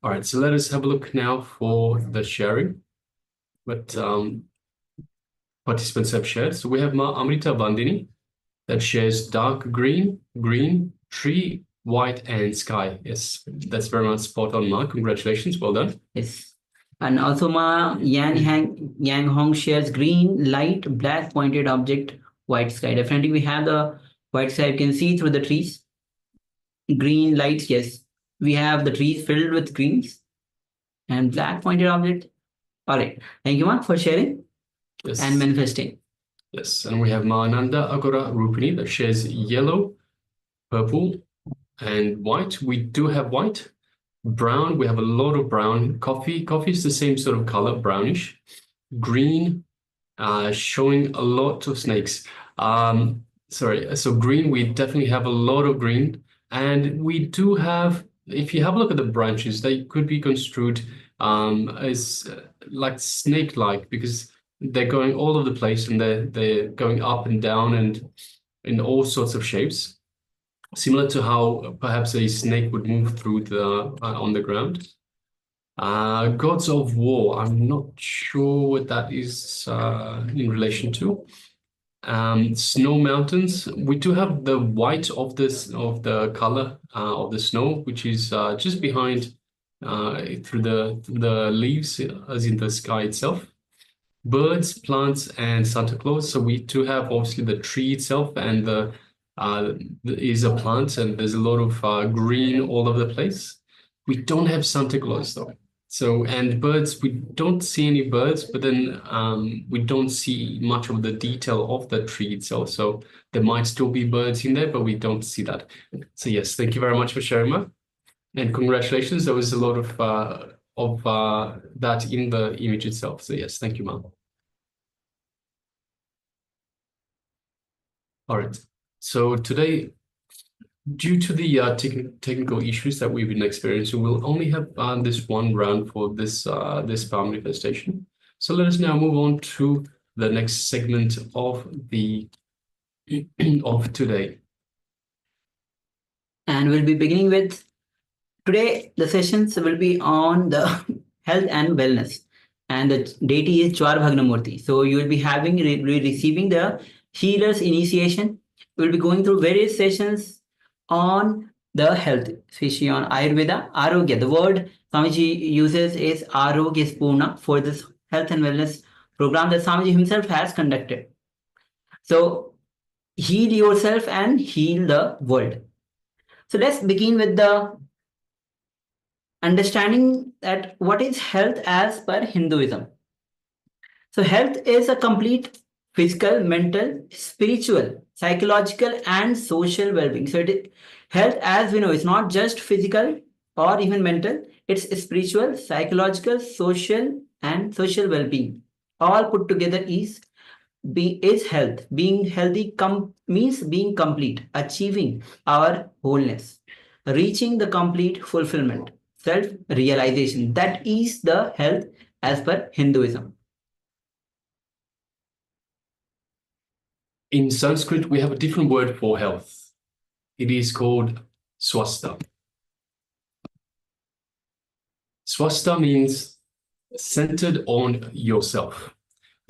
All right, so let us have a look now for the sharing. But participants have shared. So we have Ma Amrita Bandini that shares dark green, green, tree, white, and sky. Yes, that's very much spot on, Ma. Congratulations, well done. Yes. And also Ma Yang Hong shares green, light, black pointed object, white sky. Definitely we have the white sky. You can see through the trees. Green lights, yes. We have the trees filled with greens and black pointed object. All right. Thank you, Ma, for sharing and manifesting. Yes, and we have Mahananda Agora Rupini that shares yellow, purple, and white. We do have white. Brown, we have a lot of brown. Coffee is the same sort of color, brownish. Green, showing a lot of snakes. Sorry, so green, we definitely have a lot of green. And we do have, if you have a look at the branches, they could be construed as like snake-like, because they're going all over the place, and they're going up and down and in all sorts of shapes, similar to how perhaps a snake would move through the on the ground. Gods of War, I'm not sure what that is in relation to. Snow mountains, we do have the white of the color of the snow, which is just behind through the leaves, as in the sky itself. Birds, plants, and Santa Claus. So we do have obviously the tree itself, and is a plant, and there's a lot of green all over the place. We don't have Santa Claus though. So, and birds, we don't see any birds, but then we don't see much of the detail of the tree itself. So there might still be birds in there, but we don't see that. So yes, thank you very much for sharing, Ma. And congratulations, there was a lot of that in the image itself. So yes, thank you, Ma. All right. So today, due to the technical issues that we've been experiencing, we'll only have this one round for this power manifestation. So let us now move on to the next segment of the of today. And we'll be beginning with today. The sessions will be on the health and wellness, and the deity is Jwar Bhagnamurti. So you will be receiving the healer's initiation. We'll be going through various sessions on the health, especially on Ayurveda, Arogya. The word Swamiji uses is Arogya Spurana for this health and wellness program that Swamiji himself has conducted. So heal yourself and heal the world. So let's begin with the understanding that what is health as per Hinduism. So health is a complete physical, mental, spiritual, psychological, and social well-being. So health, as we know, is not just physical or even mental. It's spiritual, psychological, social, and social well-being. All put together is health. Being healthy means being complete, achieving our wholeness, reaching the complete fulfillment, self-realization. That is the health as per Hinduism. In Sanskrit, we have a different word for health. It is called swastha. Swastha means centered on yourself.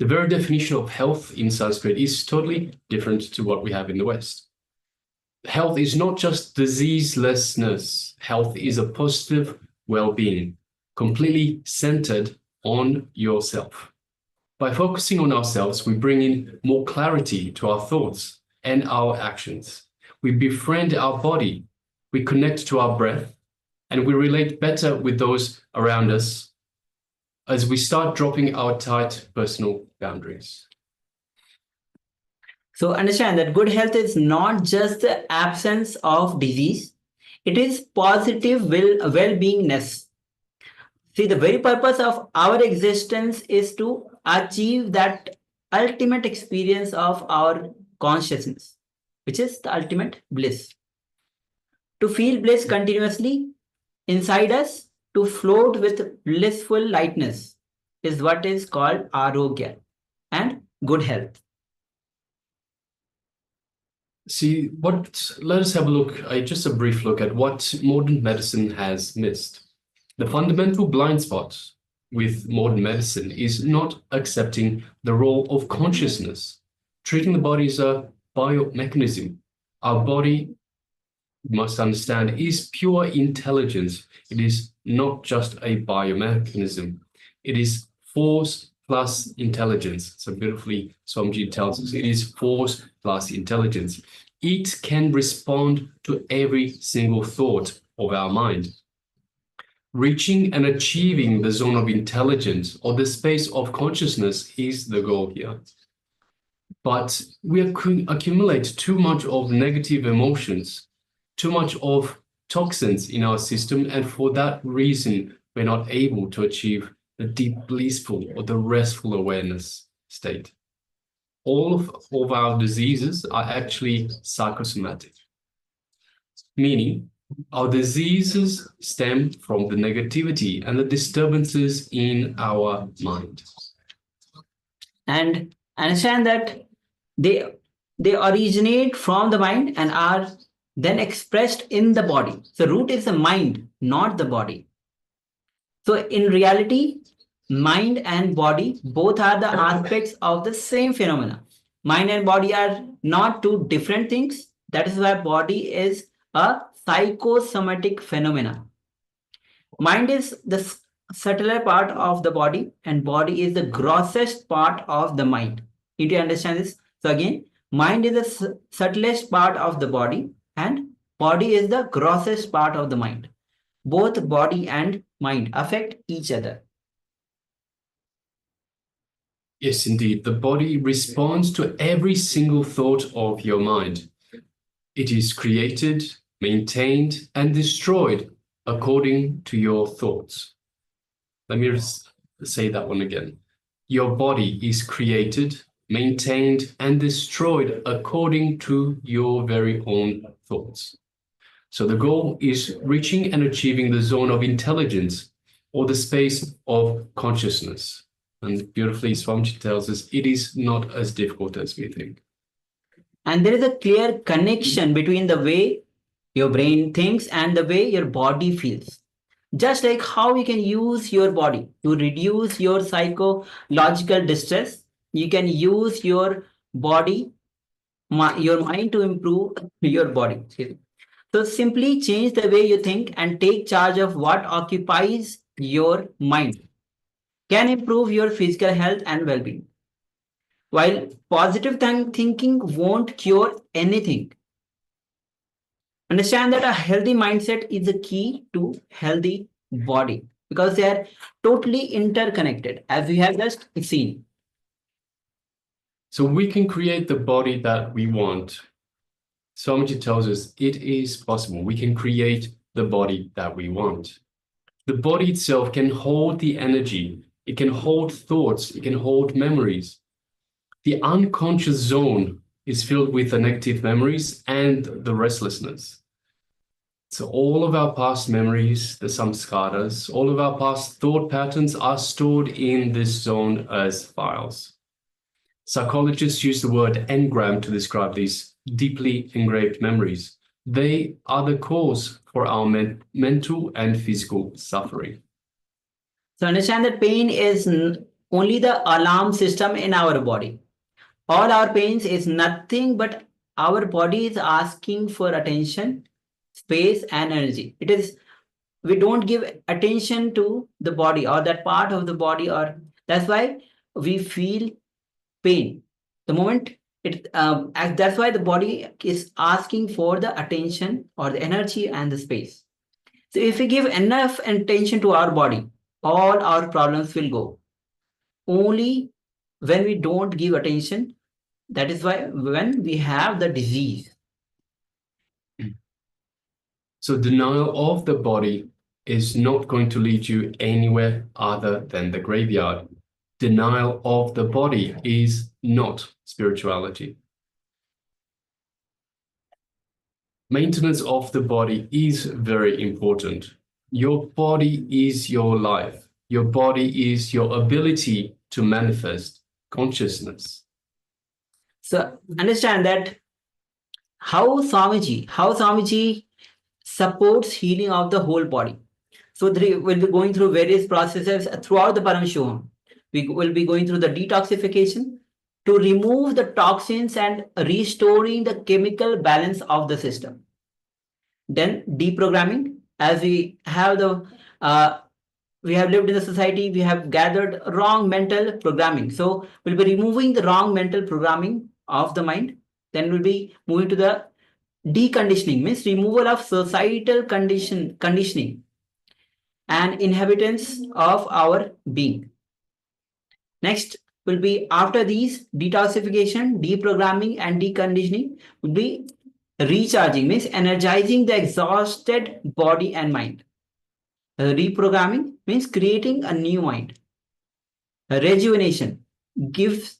The very definition of health in Sanskrit is totally different to what we have in the West. Health is not just diseaselessness. Health is a positive well-being, completely centered on yourself. By focusing on ourselves, we bring in more clarity to our thoughts and our actions. We befriend our body, we connect to our breath, and we relate better with those around us as we start dropping our tight personal boundaries. So understand that good health is not just the absence of disease, it is positive well-beingness. See, the very purpose of our existence is to achieve that ultimate experience of our consciousness, which is the ultimate bliss. To feel bliss continuously inside us, to float with blissful lightness, is what is called Arogya and good health. See, let us have a look, just a brief look at what modern medicine has missed. The fundamental blind spot with modern medicine is not accepting the role of consciousness, treating the body as a biomechanism. Our body, you must understand, is pure intelligence. It is not just a biomechanism. It is force plus intelligence. So beautifully, Swamiji tells us, it is force plus intelligence. It can respond to every single thought of our mind. Reaching and achieving the zone of intelligence or the space of consciousness is the goal here. But we accumulate too much of negative emotions, too much of toxins in our system, and for that reason, we're not able to achieve the deep blissful or the restful awareness state. All of our diseases are actually psychosomatic, meaning our diseases stem from the negativity and the disturbances in our mind. And understand that they originate from the mind and are then expressed in the body. So root is the mind, not the body. So in reality, mind and body both are the aspects of the same phenomena. Mind and body are not two different things. That is why body is a psychosomatic phenomena. Mind is the subtler part of the body and body is the grossest part of the mind. Need to understand this? So again, mind is the subtlest part of the body and body is the grossest part of the mind. Both body and mind affect each other. Yes, indeed. The body responds to every single thought of your mind. It is created, maintained, and destroyed according to your thoughts. Let me say that one again. Your body is created, maintained, and destroyed according to your very own thoughts. So the goal is reaching and achieving the zone of intelligence or the space of consciousness. And beautifully, Swamiji tells us it is not as difficult as we think. And there is a clear connection between the way your brain thinks and the way your body feels. Just like how you can use your body to reduce your psychological distress, you can use your body, your mind to improve your body. So simply change the way you think and take charge of what occupies your mind. Can improve your physical health and well-being. While positive thinking won't cure anything. Understand that a healthy mindset is the key to healthy body because they are totally interconnected as we have just seen. So we can create the body that we want. Swamiji tells us it is possible. We can create the body that we want. The body itself can hold the energy. It can hold thoughts. It can hold memories. The unconscious zone is filled with the negative memories and the restlessness. So all of our past memories, the samskaras, all of our past thought patterns are stored in this zone as files. Psychologists use the word engram to describe these deeply engraved memories. They are the cause for our mental and physical suffering. So understand that pain is only the alarm system in our body. All our pains is nothing but our body is asking for attention, space, and energy. It is, we don't give attention to the body or that part of the body, or that's why we feel pain. The moment that's why the body is asking for the attention or the energy and the space. So if we give enough attention to our body, all our problems will go. Only when we don't give attention, That is why when we have the disease. So denial of the body is not going to lead you anywhere other than the graveyard. Denial of the body is not spirituality. Maintenance of the body is very important. Your body is your life. Your body is your ability to manifest consciousness. So understand that how Swamiji supports healing of the whole body. So we'll be going through various processes throughout the Paramashivoham. We will be going through the detoxification to remove the toxins and restoring the chemical balance of the system. Then deprogramming, as we have we have lived in the society, we have gathered wrong mental programming. So we'll be removing the wrong mental programming of the mind. Then we'll be moving to the deconditioning, means removal of societal conditioning and inhabitants of our being. Next will be, after these, detoxification, deprogramming and deconditioning will be recharging, means energizing the exhausted body and mind. Reprogramming means creating a new mind. Rejuvenation gives,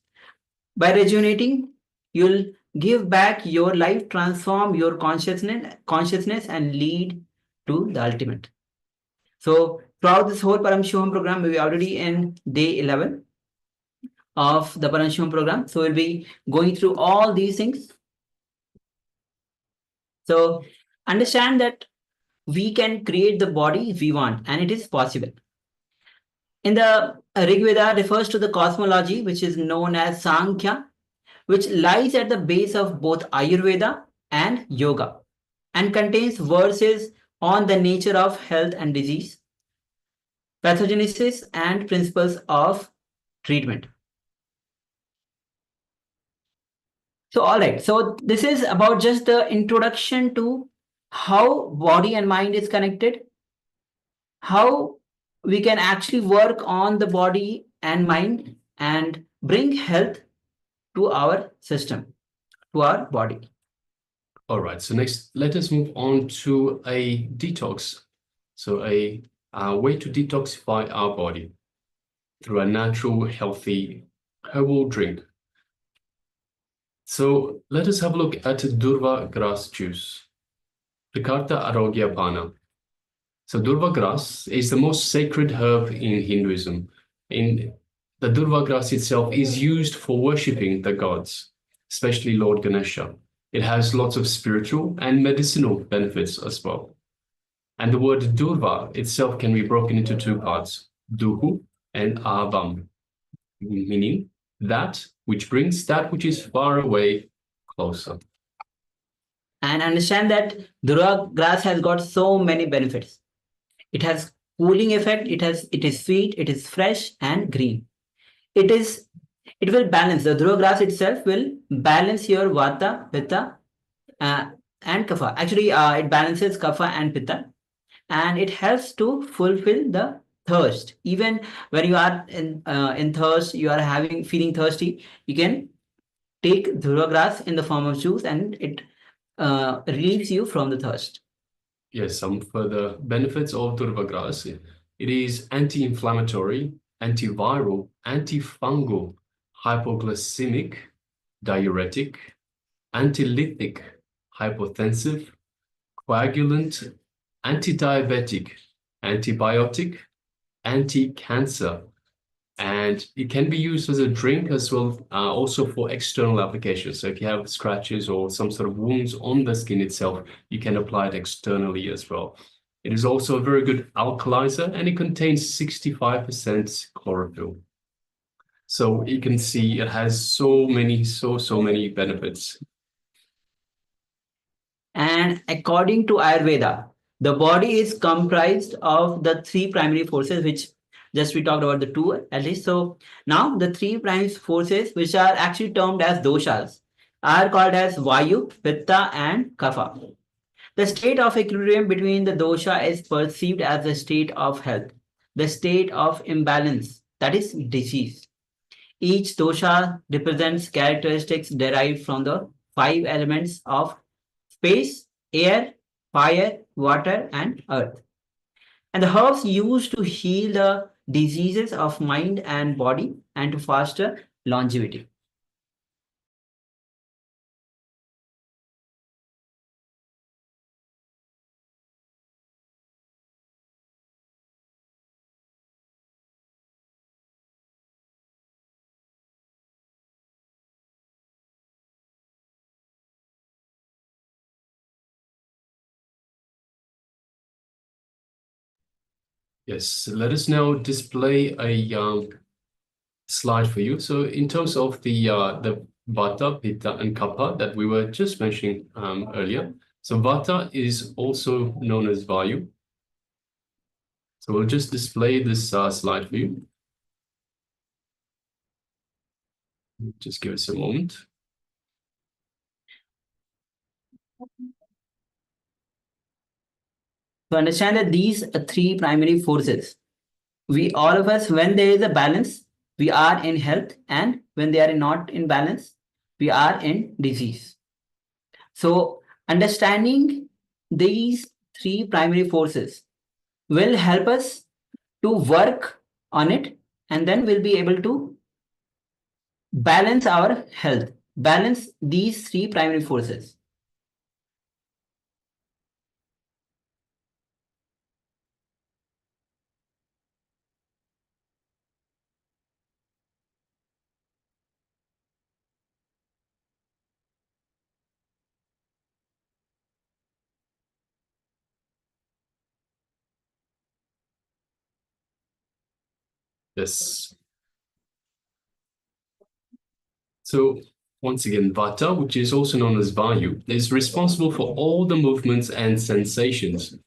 by rejuvenating, you'll give back your life, transform your consciousness and lead to the ultimate. So throughout this whole Paramashivoham program, we are already in day 11 of the Paramashivoham program. So we'll be going through all these things. So understand that we can create the body we want, and it is possible. In the Rig Veda refers to the cosmology, which is known as Sankhya, which lies at the base of both Ayurveda and Yoga, and contains verses on the nature of health and disease, pathogenesis, and principles of treatment. So, all right. So this is about just the introduction to how body and mind is connected, how we can actually work on the body and mind and bring health to our system, to our body. All right, so next, let us move on to a detox. So a way to detoxify our body through a natural, healthy herbal drink. So let us have a look at Durva grass juice, Prikarta Arogya Pana. So Durva grass is the most sacred herb in Hinduism. The Durva grass itself is used for worshipping the gods, especially Lord Ganesha. It has lots of spiritual and medicinal benefits as well. And the word Durva itself can be broken into two parts, Duhu and Abam, meaning that which brings that which is far away closer. And understand that Durva grass has got so many benefits. It has cooling effect, it is sweet, it is fresh and green. It will balance, the Durva grass itself will balance your Vata, Pitta and Kapha. Actually, it balances Kapha and Pitta, and it helps to fulfill the thirst. Even when you are in thirst, you are feeling thirsty, you can take Durva grass in the form of juice, and it relieves you from the thirst. Yes, some further benefits of Durva grass. It is anti-inflammatory, antiviral, antifungal, hypoglycemic, diuretic, antilytic, hypotensive, coagulant, anti-diabetic, antibiotic, anti-cancer, and it can be used as a drink as well, also for external applications. So if you have scratches or some sort of wounds on the skin itself, you can apply it externally as well. It is also a very good alkalizer, and it contains 65% chlorophyll. So you can see it has so many benefits. And according to Ayurveda, the body is comprised of the three primary forces, which just we talked about the two at least. So now the three primary forces, which are actually termed as doshas, are called as Vayu, Pitta and Kapha. The state of equilibrium between the dosha is perceived as the state of health, the state of imbalance, that is disease. Each dosha represents characteristics derived from the 5 elements of space, air, fire, water, and earth. And the herbs used to heal the diseases of mind and body and to foster longevity. Yes, let us now display a slide for you. So in terms of the Vata, Pitta, and Kapha that we were just mentioning earlier. So Vata is also known as Vayu. So we'll just display this slide for you. Just give us a moment. To understand that these 3 primary forces, we all of us, when there is a balance, we are in health, and when they are not in balance, we are in disease. So understanding these 3 primary forces will help us to work on it, and then we'll be able to balance our health, balance these 3 primary forces. Yes. So once again, Vata, which is also known as Vayu, is responsible for all the movements and sensations,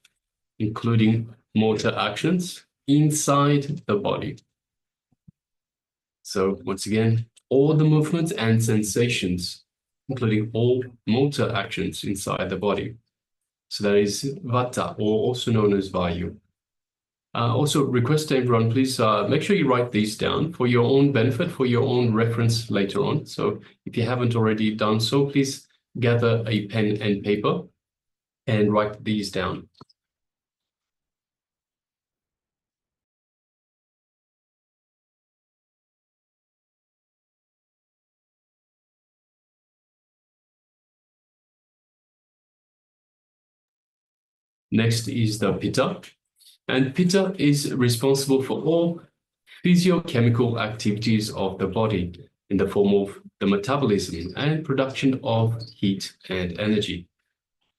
including motor actions inside the body. So once again, all the movements and sensations, including all motor actions inside the body. So that is Vata, or also known as Vayu. Also, request to everyone, please make sure you write these down for your own benefit, for your own reference later on. So if you haven't already done so, please gather a pen and paper and write these down. Next is the Pitta. And Pitta is responsible for all physiochemical activities of the body in the form of the metabolism and production of heat and energy.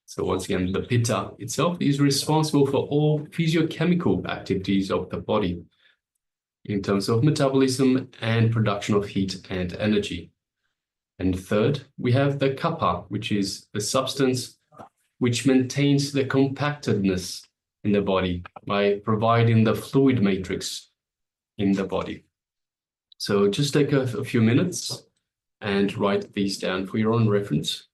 So once again, the Pitta itself is responsible for all physiochemical activities of the body in terms of metabolism and production of heat and energy. And third, we have the Kapha, which is the substance which maintains the compactedness in the body by providing the fluid matrix in the body. So just take a few minutes and write these down for your own reference.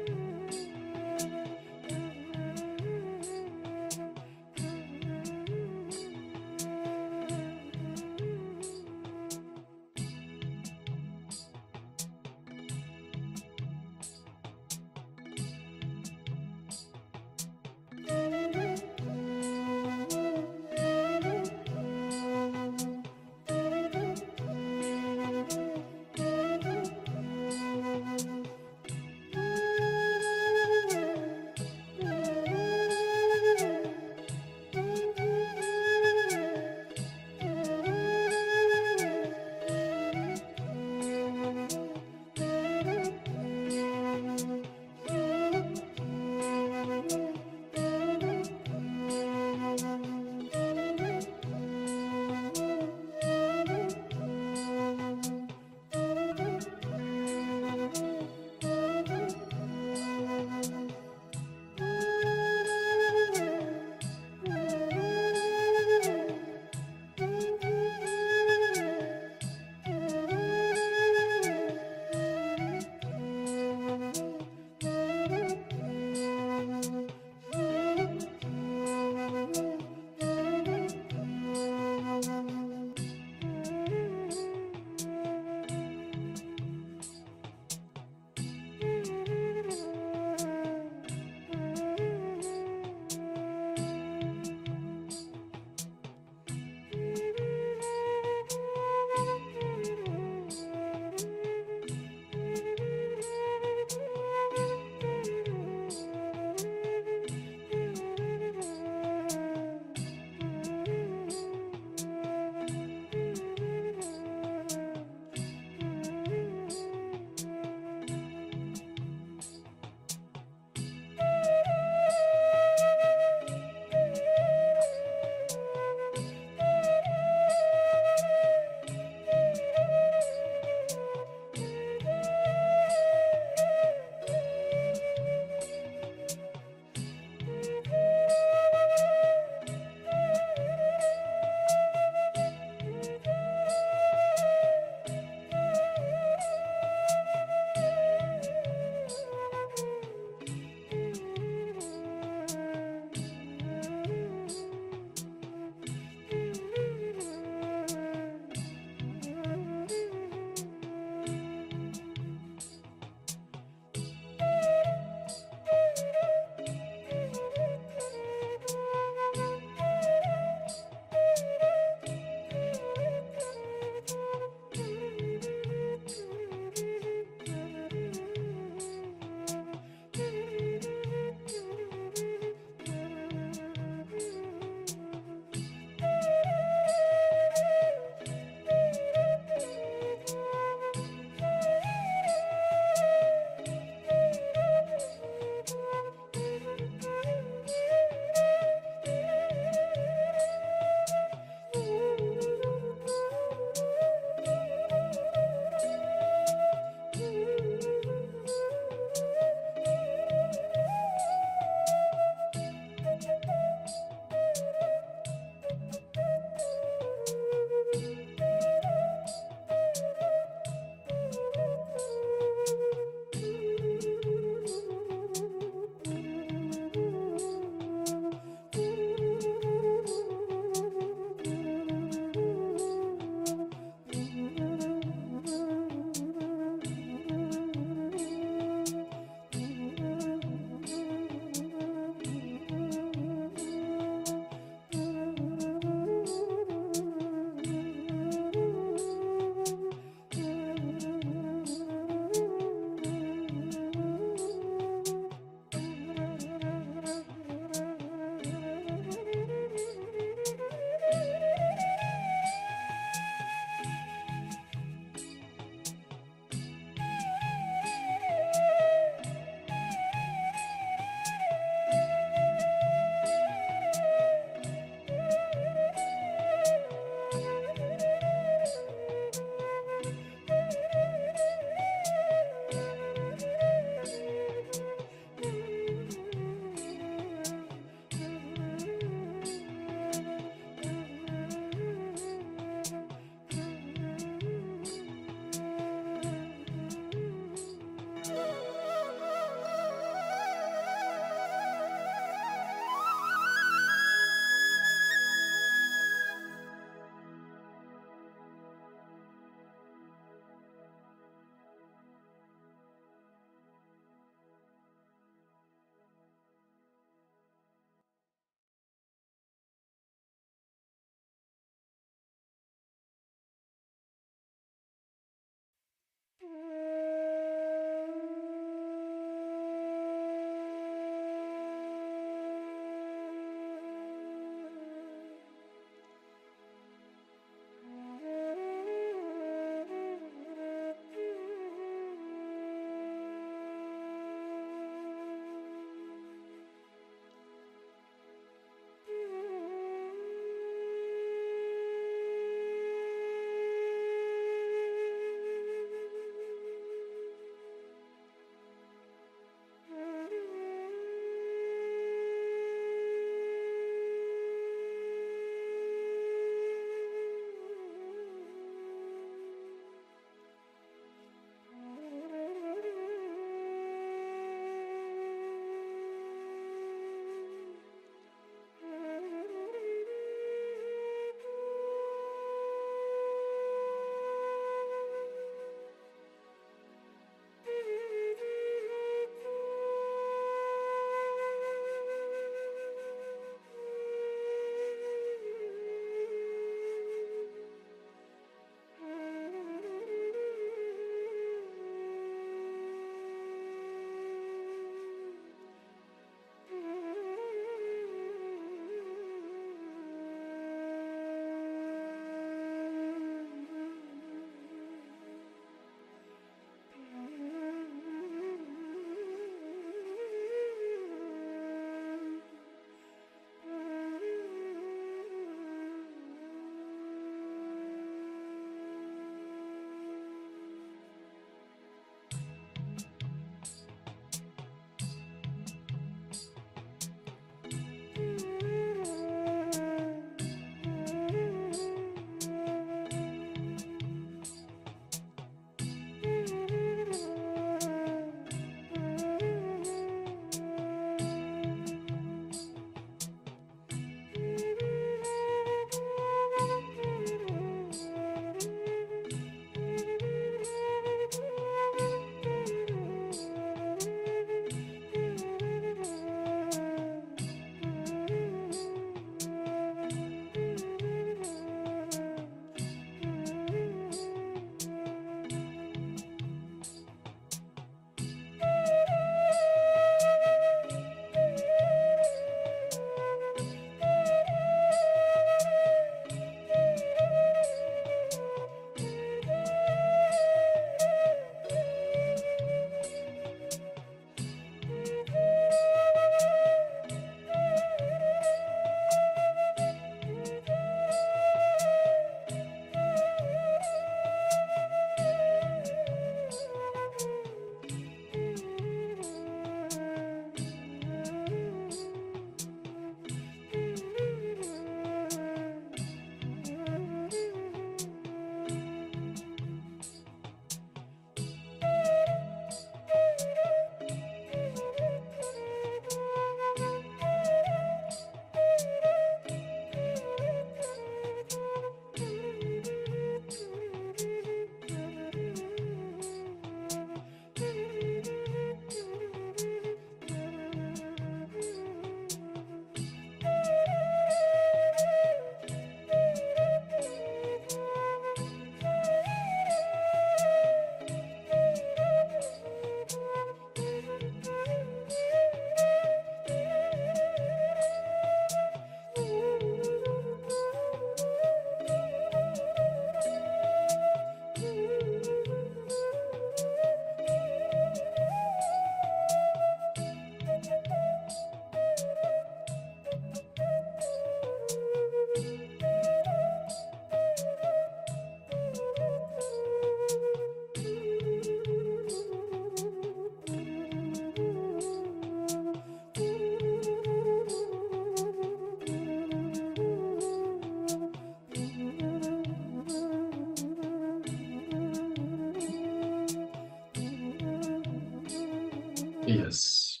Yes.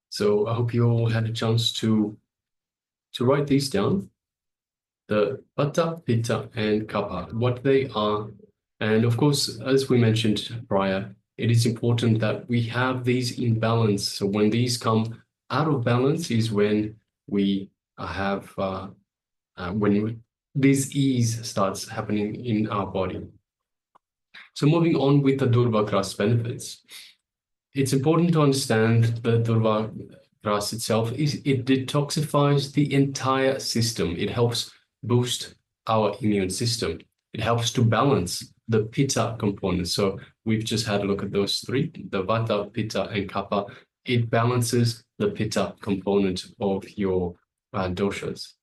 So I hope you all had a chance to write these down. The Vata, Pitta, and Kapha, what they are. And of course, as we mentioned prior, it is important that we have these in balance. So when these come out of balance is when we have, this ease starts happening in our body. So moving on with the Durva grass benefits, it's important to understand the Durva grass itself. It detoxifies the entire system. It helps boost our immune system. It helps to balance the Pitta components. So we've just had a look at those three, the Vata, Pitta, and Kapha. It balances the Pitta component of your doshas.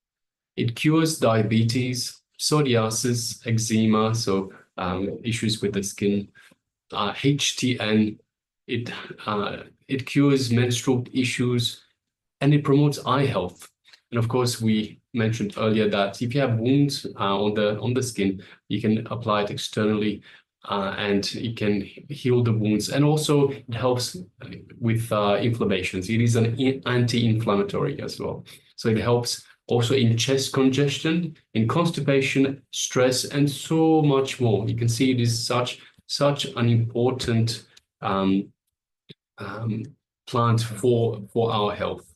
It cures diabetes, psoriasis, eczema, so issues with the skin, HTN. It cures menstrual issues, and it promotes eye health. And of course, we mentioned earlier that if you have wounds on the skin, you can apply it externally, and it can heal the wounds. And also, it helps with inflammations. It is an anti-inflammatory as well. So it helps also in chest congestion, in constipation, stress, and so much more. You can see it is such an important plant for our health.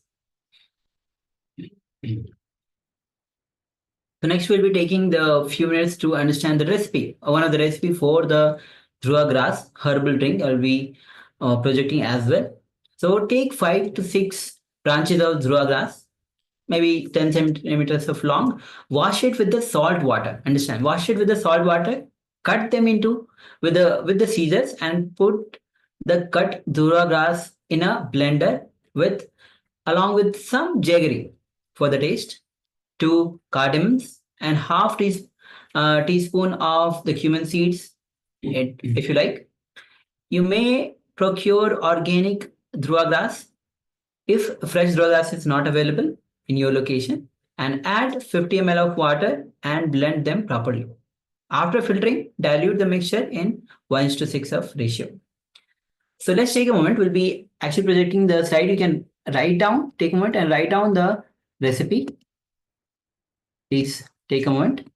So next we'll be taking the few minutes to understand the recipe. One of the recipe for the Dhruva grass herbal drink I'll be projecting as well. So take 5 to 6 branches of Dhruva grass, maybe 10 centimeters of long. Wash it with the salt water. Understand? Wash it with the salt water. Cut them into with the scissors and put the cut Dhruva grass in a blender along with some jaggery for the taste, 2 cardamoms, and half teaspoon of the cumin seeds, if you like. You may procure organic Dhruva grass if fresh Dhruva grass is not available in your location, and add 50 ml of water and blend them properly. After filtering, dilute the mixture in 1:6 of ratio. So let's take a moment. We'll be actually projecting the slide. You can take a moment and write down the recipe. Please take a moment.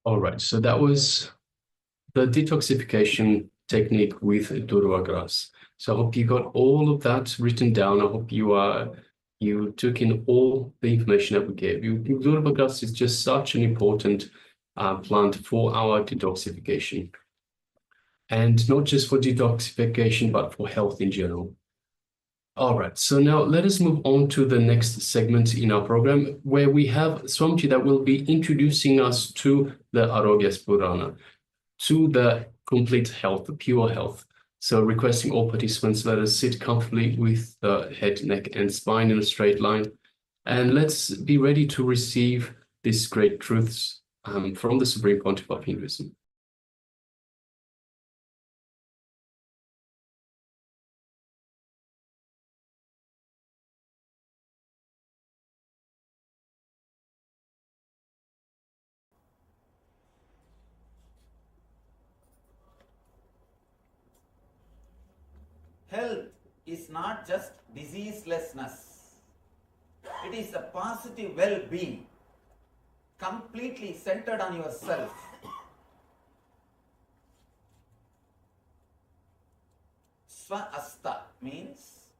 All right, so that was the detoxification technique with Durva grass. So I hope you got all of that written down. I hope you are You took in all the information that we gave you. Glutabagas is just such an important plant for our detoxification. And not just for detoxification, but for health in general. All right, so now let us move on to the next segment in our program, where we have Swamiji that will be introducing us to the Arogya Spurana, to the complete health, the pure health. So requesting all participants, let us sit comfortably with the head, neck, and spine in a straight line. And let's be ready to receive these great truths from the Supreme Pontiff of Hinduism. Health is not just diseaselessness. It is a positive well-being, completely centered on yourself. Swa-asta means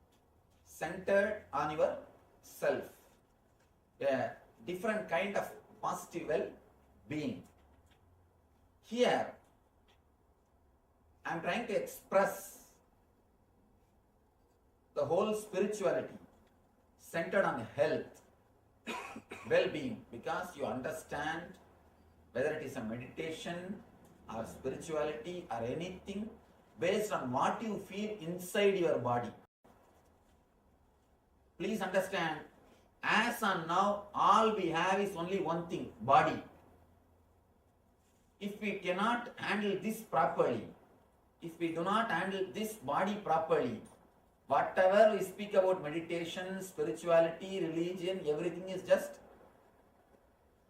centered on yourself. A different kind of positive well-being. Here, I am trying to express the whole spirituality centered on health, well-being, because you understand whether it is a meditation or spirituality or anything based on what you feel inside your body. Please understand, as on now, all we have is only one thing, body. If we cannot handle this properly, if we do not handle this body properly, whatever we speak about meditation, spirituality, religion, everything is just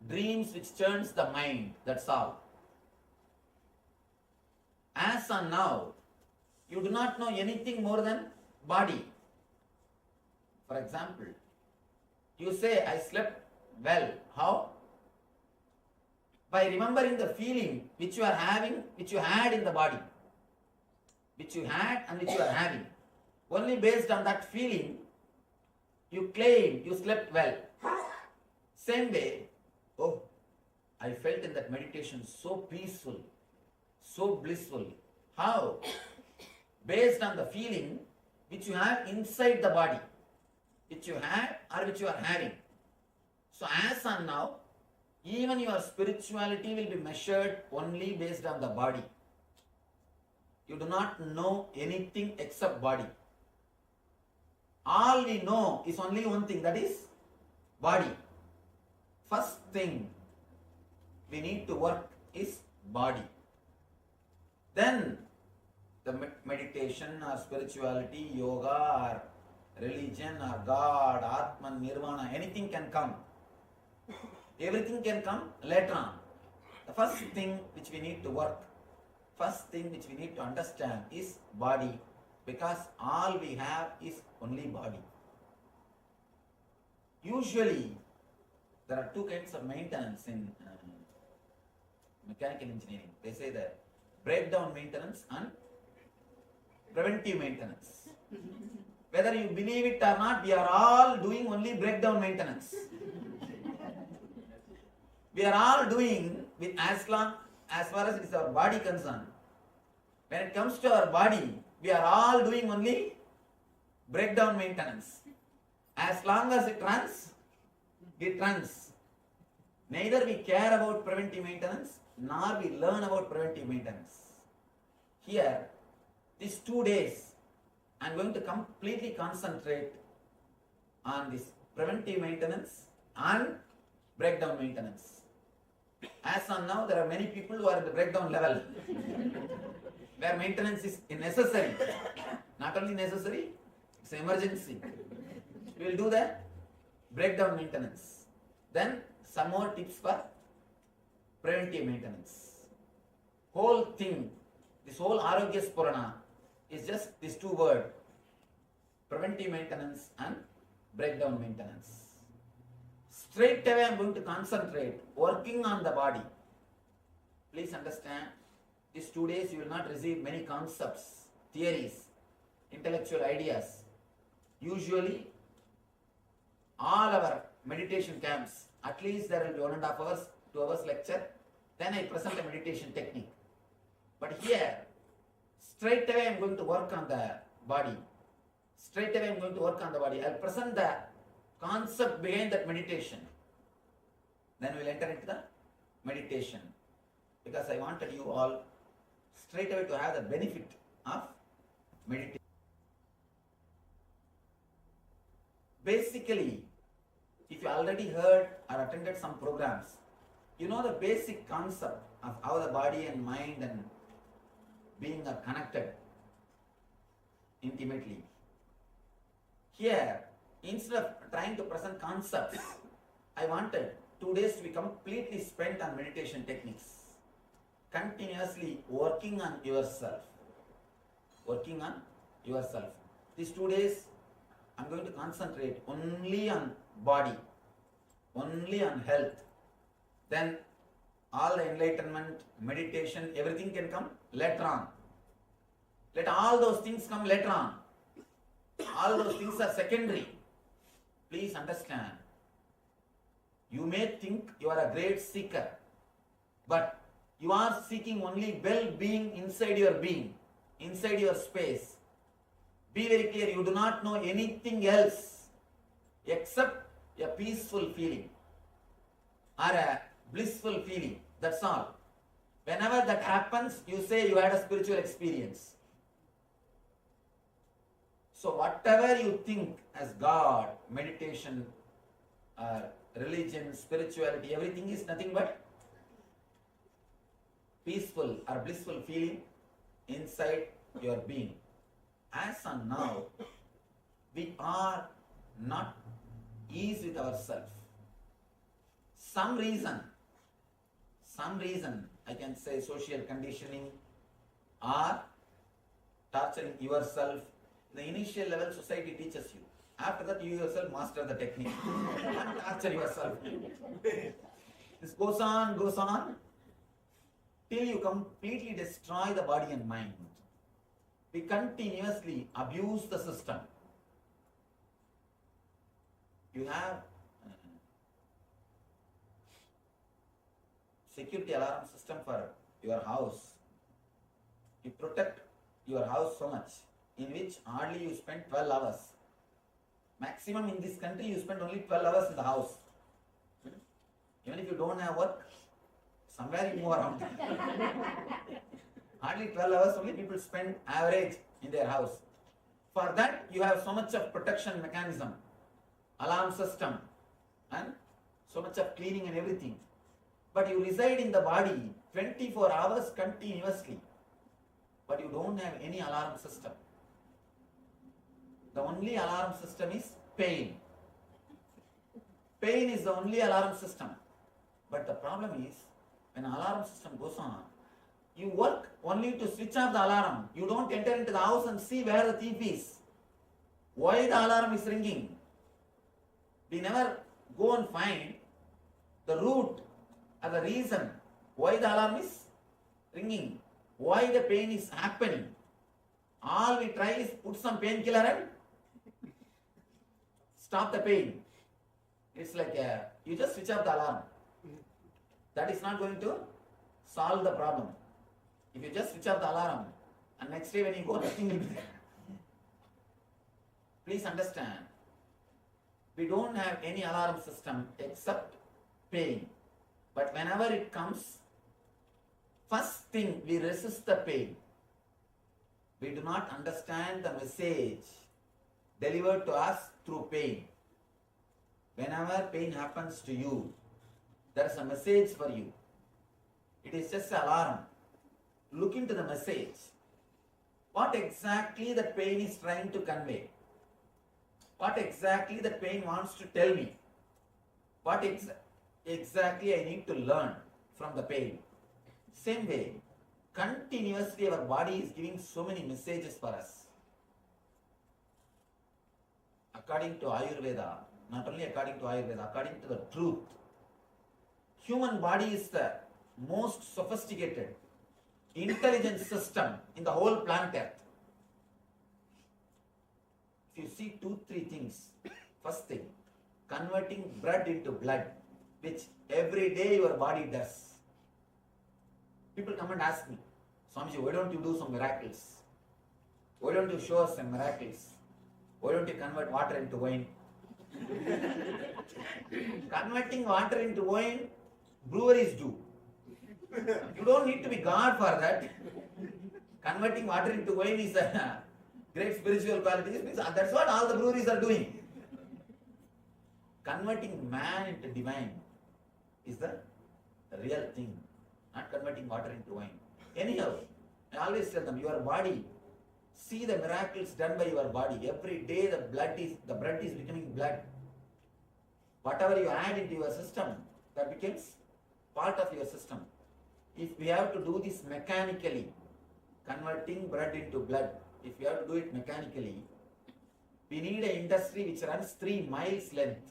dreams which turns the mind, that's all. As on now, you do not know anything more than body. For example, you say, I slept well. How? By remembering the feeling which you are having, which you had in the body, which you had and which you are having. Only based on that feeling, you claim you slept well. Same way, oh, I felt in that meditation so peaceful, so blissful. How? Based on the feeling which you have inside the body, which you had or which you are having. So as on now, even your spirituality will be measured only based on the body. You do not know anything except body. All we know is only one thing, that is body. First thing we need to work is body. Then the meditation or spirituality, yoga or religion or God, Atman, Nirvana, anything can come. Everything can come later on. The first thing which we need to work, first thing which we need to understand is body, because all we have is only body. Usually, there are two kinds of maintenance in mechanical engineering. They say that breakdown maintenance and preventive maintenance. Whether you believe it or not, we are all doing only breakdown maintenance. We are all doing with as far as it is our body concerned. When it comes to our body, we are all doing only breakdown maintenance. As long as it runs, it runs. Neither we care about preventive maintenance, nor we learn about preventive maintenance. Here, these 2 days, I am going to completely concentrate on this preventive maintenance and breakdown maintenance. As on now, there are many people who are at the breakdown level, where maintenance is necessary. Not only necessary, it's an emergency. We will do the breakdown maintenance. Then some more tips for preventive maintenance. Whole thing, this whole Arogya Spurana is just these 2 words, preventive maintenance and breakdown maintenance. Straight away I am going to concentrate working on the body. Please understand, these 2 days you will not receive many concepts, theories, intellectual ideas. Usually all our meditation camps, at least there will be 1.5 hours, 2 hours lecture, then I present a meditation technique. But here, straight away I'm going to work on the body. Straight away I'm going to work on the body. I'll present the concept behind that meditation. Then we'll enter into the meditation. Because I wanted you all straight away to have the benefit of meditation. Basically, if you already heard or attended some programs, you know the basic concept of how the body and mind and being are connected intimately. Here, instead of trying to present concepts, I wanted 2 days to be completely spent on meditation techniques. Continuously working on yourself. Working on yourself. These 2 days, I'm going to concentrate only on body, only on health. Then all the enlightenment, meditation, everything can come later on. Let all those things come later on. All those things are secondary. Please understand. You may think you are a great seeker, but you are seeking only well-being inside your being, inside your space. Be very clear, you do not know anything else except a peaceful feeling or a blissful feeling. That's all. Whenever that happens, you say you had a spiritual experience. So whatever you think as God, meditation, religion, spirituality, everything is nothing but peaceful or blissful feeling inside your being. As on now, we are not ease with ourselves. Some reason, I can say social conditioning or torturing yourself. The initial level society teaches you. After that, you yourself master the technique and torture yourself. This goes on till you completely destroy the body and mind. We continuously abuse the system. You have security alarm system for your house. You protect your house so much, in which hardly you spend 12 hours. Maximum in this country, you spend only 12 hours in the house. Even if you don't have work, somewhere you move around. Hardly 12 hours only people spend average in their house. For that, you have so much of protection mechanism, alarm system, and so much of cleaning and everything. But you reside in the body 24 hours continuously. But you don't have any alarm system. The only alarm system is pain. Pain is the only alarm system. But the problem is, when alarm system goes on, you work only to switch off the alarm. You don't enter into the house and see where the thief is. Why the alarm is ringing? We never go and find the root or the reason why the alarm is ringing, why the pain is happening. All we try is put some painkiller and stop the pain. It's like you just switch off the alarm. That is not going to solve the problem. If you just switch off the alarm and next day when you go, nothing will be there. Please understand, we don't have any alarm system except pain. But whenever it comes, first thing we resist the pain. We do not understand the message delivered to us through pain. Whenever pain happens to you, there is a message for you. It is just an alarm. Look into the message. What exactly the pain is trying to convey? What exactly the pain wants to tell me? What exactly I need to learn from the pain? Same way, continuously our body is giving so many messages for us. According to Ayurveda, not only according to Ayurveda, according to the truth, human body is the most sophisticated, intelligent system in the whole planet Earth. If you see 2-3 things, first thing, converting blood into blood, which every day your body does. People come and ask me, Swamiji, why don't you do some miracles? Why don't you show us some miracles? Why don't you convert water into wine? Converting water into wine, breweries do. You don't need to be God for that. Converting water into wine is a great spiritual quality. That's what all the breweries are doing. Converting man into divine is the real thing, not converting water into wine. Anyhow, I always tell them, your body, see the miracles done by your body. Every day the blood is becoming blood. Whatever you add into your system, that becomes part of your system. If we have to do this mechanically, converting blood into blood, if we have to do it mechanically, we need an industry which runs 3 miles length.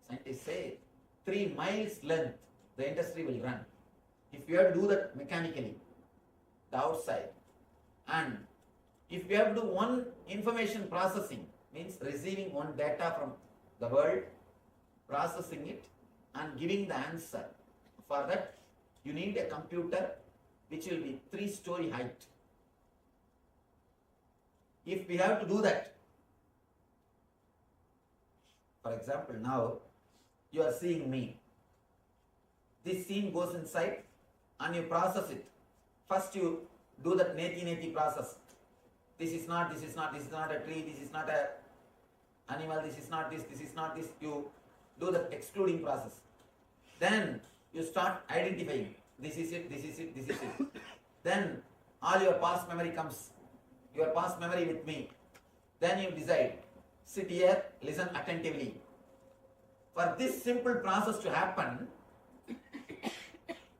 Scientists say 3 miles length the industry will run. If we have to do that mechanically, the outside, and if we have to do one information processing, means receiving one data from the world, processing it and giving the answer. For that, you need a computer which will be 3-story height. If we have to do that, for example, now you are seeing me. This scene goes inside and you process it. First you do that neti process. This is not a tree, this is not a animal, this is not this. You do the excluding process. Then you start identifying. This is it. Then all your past memory comes. Your past memory with me. Then you decide. Sit here, listen attentively. For this simple process to happen,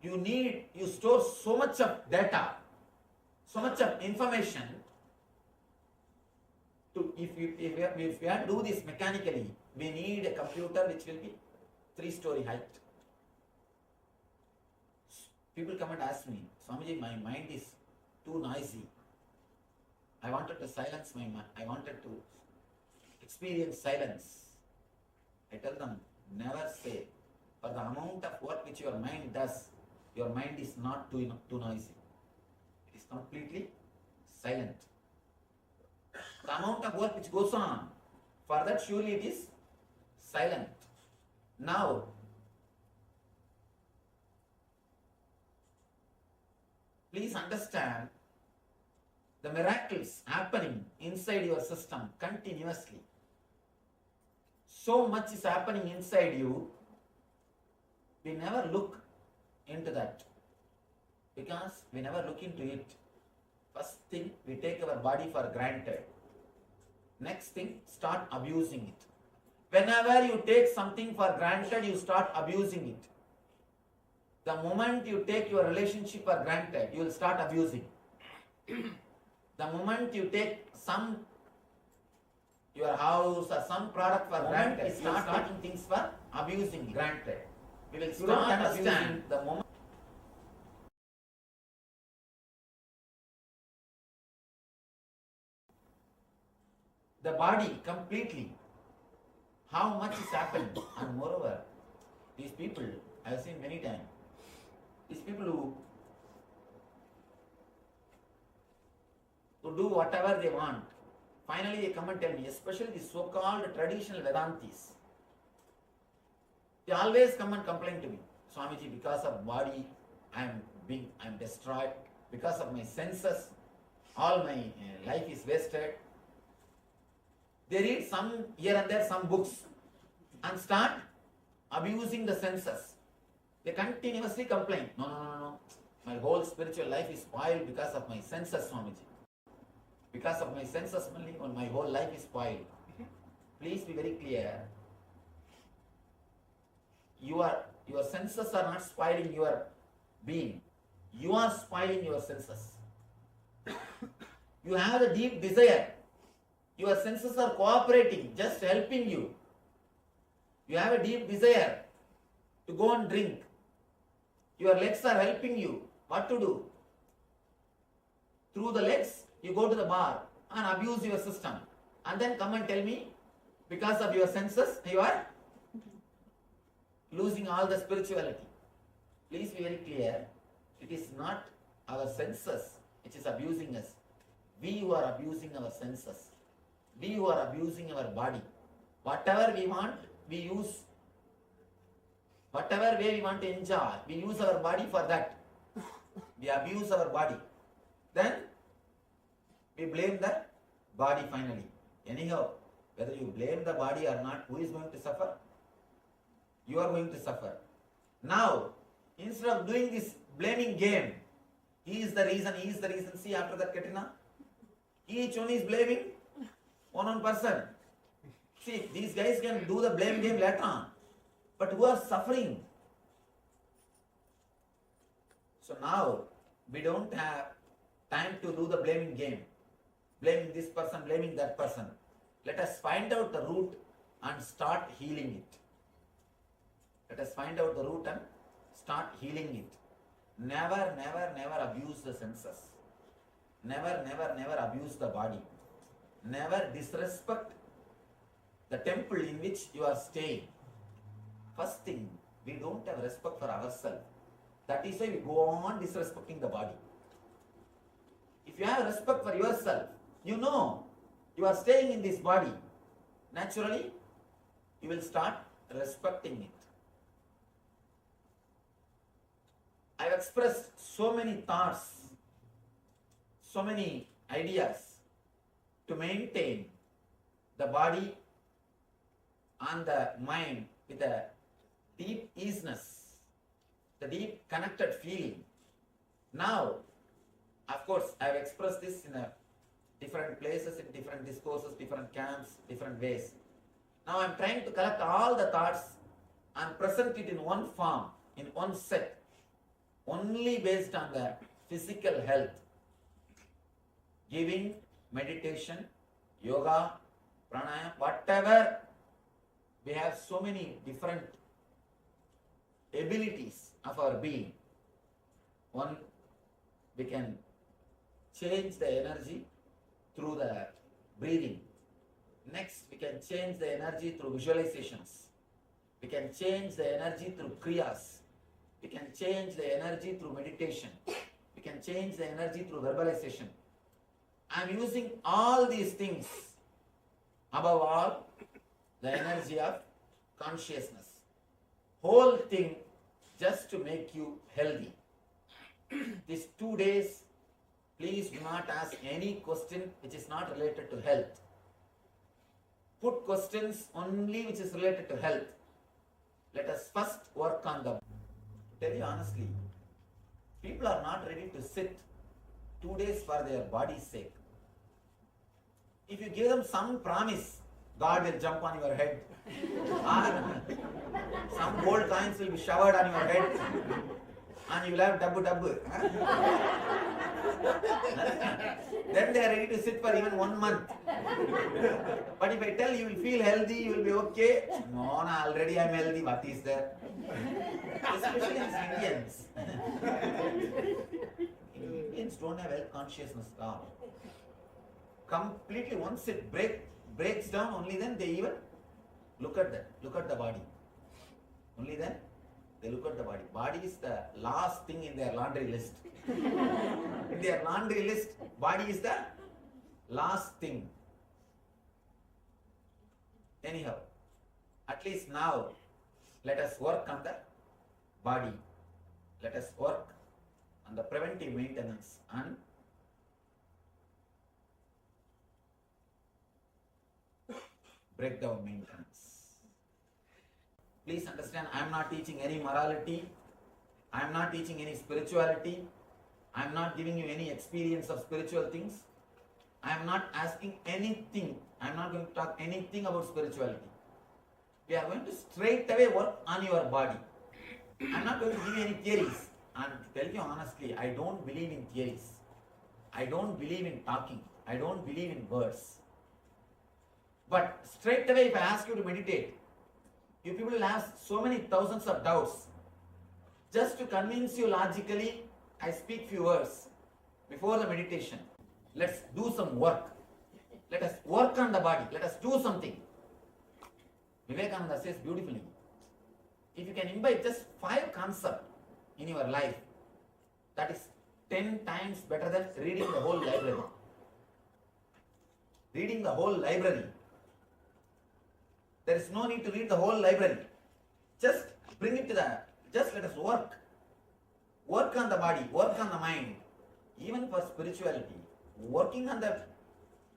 you store so much of data, so much of information. If we have to do this mechanically, we need a computer which will be 3-story height. People come and ask me, Swamiji, my mind is too noisy. I wanted to silence my mind. I wanted to experience silence. I tell them, never say, for the amount of work which your mind does, your mind is not too noisy. It is completely silent. The amount of work which goes on, for that surely it is silent. Now, please understand the miracles happening inside your system continuously. So much is happening inside you, we never look into that. Because we never look into it. First thing, we take our body for granted. Next thing, start abusing it. Whenever you take something for granted, you start abusing it. The moment you take your relationship for granted, you will start abusing. The moment you take your house or some product for granted, you start taking things for abusing granted. We will start understand the moment. The body completely, how much is happening. And moreover, these people, I have seen many times, these people who do whatever they want, finally they come and tell me, especially the so-called traditional Vedantis, they always come and complain to me, Swamiji, because of body, I am destroyed, because of my senses, all my life is wasted. They read some here and there some books and start abusing the senses. They continuously complain, no, my whole spiritual life is spoiled because of my senses, Swamiji. Because of my senses only, my whole life is spoiled. Please be very clear. Your senses are not spoiling your being. You are spoiling your senses. You have a deep desire. Your senses are cooperating, just helping you. You have a deep desire to go and drink. Your legs are helping you. What to do? Through the legs, you go to the bar and abuse your system. And then come and tell me, Because of your senses, you are losing all the spirituality. Please be very clear. It is not our senses which is abusing us. We who are abusing our senses. We who are abusing our body. Whatever we want, we use. Whatever way we want to enjoy, we use our body for that. We abuse our body. Then we blame the body finally. Anyhow, whether you blame the body or not, who is going to suffer? You are going to suffer. Now, instead of doing this blaming game, he is the reason. See, after that, Katrina, each one is blaming one person. See, these guys can do the blame game later on. But who are suffering? So now, we don't have time to do the blaming game. Blaming this person, blaming that person. Let us find out the root and start healing it. Let us find out the root and start healing it. Never, never, never abuse the senses. Never, never, never abuse the body. Never disrespect the temple in which you are staying. First thing, we don't have respect for ourselves. That is why we go on disrespecting the body. If you have respect for yourself, you know you are staying in this body. Naturally, you will start respecting it. I have expressed so many thoughts, so many ideas to maintain the body and the mind with a deep easiness, the deep connected feeling. Now, of course, I have expressed this in different places, in different discourses, different camps, different ways. Now I am trying to collect all the thoughts and present it in one form, in one set, only based on the physical health. Giving, meditation, yoga, pranayama, whatever. We have so many different abilities of our being. One, we can change the energy through the breathing. Next, we can change the energy through visualizations. We can change the energy through kriyas. We can change the energy through meditation. We can change the energy through verbalization. I am using all these things, above all, the energy of consciousness. Whole thing just to make you healthy. These 2 days, please do not ask any question which is not related to health. Put questions only which is related to health. Let us first work on them. To tell you honestly, people are not ready to sit 2 days for their body's sake. If you give them some promise, God will jump on your head, or some gold coins will be showered on your head, and you will have dabbu. Then they are ready to sit for even 1 month. But if I tell you will feel healthy, you will be okay. No, already I am healthy. What is there? Especially as Indians. Indians don't have health consciousness at all. Completely, once it breaks down, only then they even look at the body. Only then they look at the body. Body is the last thing in their laundry list. In their laundry list, body is the last thing. Anyhow, at least now, let us work on the body. Let us work on the preventive maintenance and breakdown maintenance. Please understand, I am not teaching any morality. I am not teaching any spirituality. I am not giving you any experience of spiritual things. I am not asking anything. I am not going to talk anything about spirituality. We are going to straight away work on your body. I am not going to give you any theories. And to tell you honestly, I don't believe in theories. I don't believe in talking. I don't believe in words. But straight away, if I ask you to meditate, you people will have so many thousands of doubts. Just to convince you logically, I speak few words before the meditation. Let's do some work. Let us work on the body. Let us do something. Vivekananda says beautifully, if you can imbibe just 5 concepts in your life, that is 10 times better than reading the whole library. Reading the whole library. There is no need to read the whole library. Just bring it to just let us work. Work on the body, work on the mind. Even for spirituality, working on the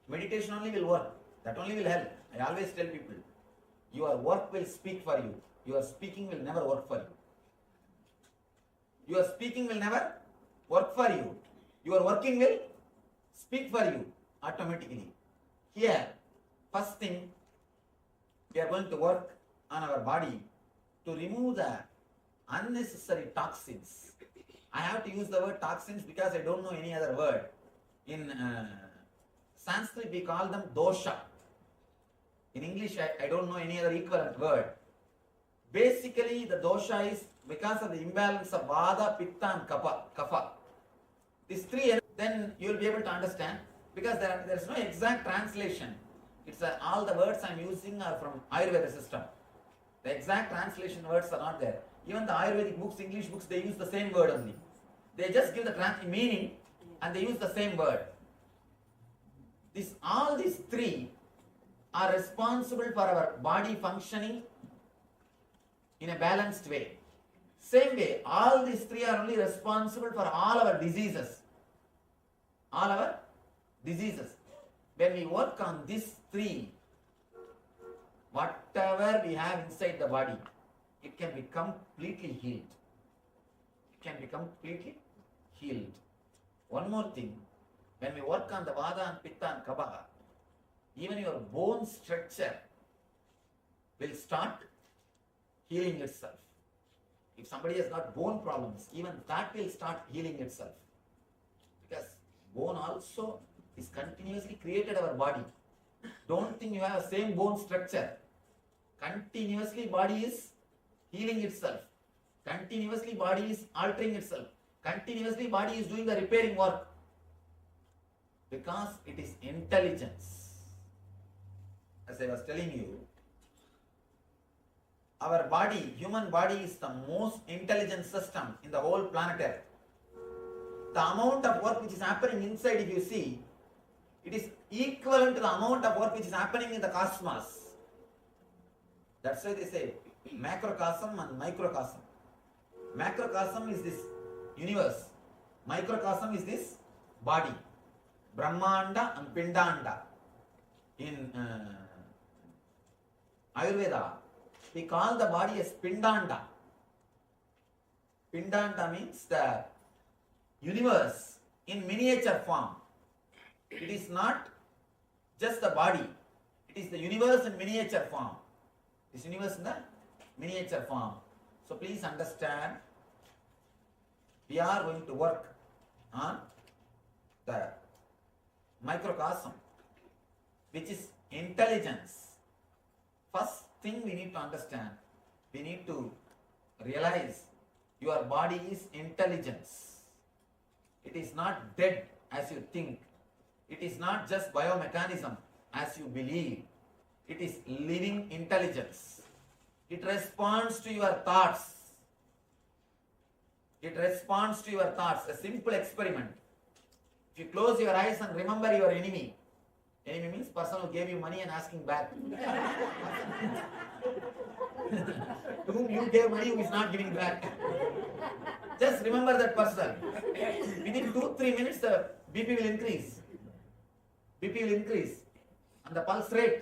meditation only will work. That only will help. I always tell people, your work will speak for you. Your speaking will never work for you. Your speaking will never work for you. Your working will speak for you automatically. Here, first thing, we are going to work on our body to remove the unnecessary toxins. I have to use the word toxins because I don't know any other word. In Sanskrit, we call them dosha. In English, I don't know any other equivalent word. Basically, the dosha is because of the imbalance of vada, pitta and kapha. These three, then you will be able to understand, because there is no exact translation. It's all the words I am using are from Ayurveda system. The exact translation words are not there. Even the Ayurvedic books, English books, they use the same word only. They just give the meaning and they use the same word. All these three are responsible for our body functioning in a balanced way. Same way, all these three are only responsible for all our diseases. All our diseases. When we work on these three, whatever we have inside the body, it can be completely healed. It can be completely healed. One more thing, when we work on the vada and pitta and kapha, even your bone structure will start healing itself. If somebody has got bone problems, even that will start healing itself. Because bone also is continuously created our body. Don't think you have the same bone structure. Continuously body is healing itself. Continuously body is altering itself. Continuously body is doing the repairing work. Because it is intelligence. As I was telling you, our body, human body, is the most intelligent system in the whole planet Earth. The amount of work which is happening inside, if you see, it is equivalent to the amount of work which is happening in the cosmos. That's why they say macrocosm and microcosm. Macrocosm is this universe. Microcosm is this body. Brahmanda and Pindanda. In Ayurveda, we call the body as Pindanda. Pindanda means the universe in miniature form. It is not just the body. It is the universe in miniature form. This universe in the miniature form. So please understand, we are going to work on the microcosm, which is intelligence. First thing we need to understand, we need to realize your body is intelligence. It is not dead as you think. It is not just biomechanism as you believe. It is living intelligence. It responds to your thoughts. It responds to your thoughts. A simple experiment. If you close your eyes and remember your enemy. Enemy means person who gave you money and asking back. To whom you gave money, who is not giving back. Just remember that person. Within 2-3 minutes, the BP will increase. BP will increase. And the pulse rate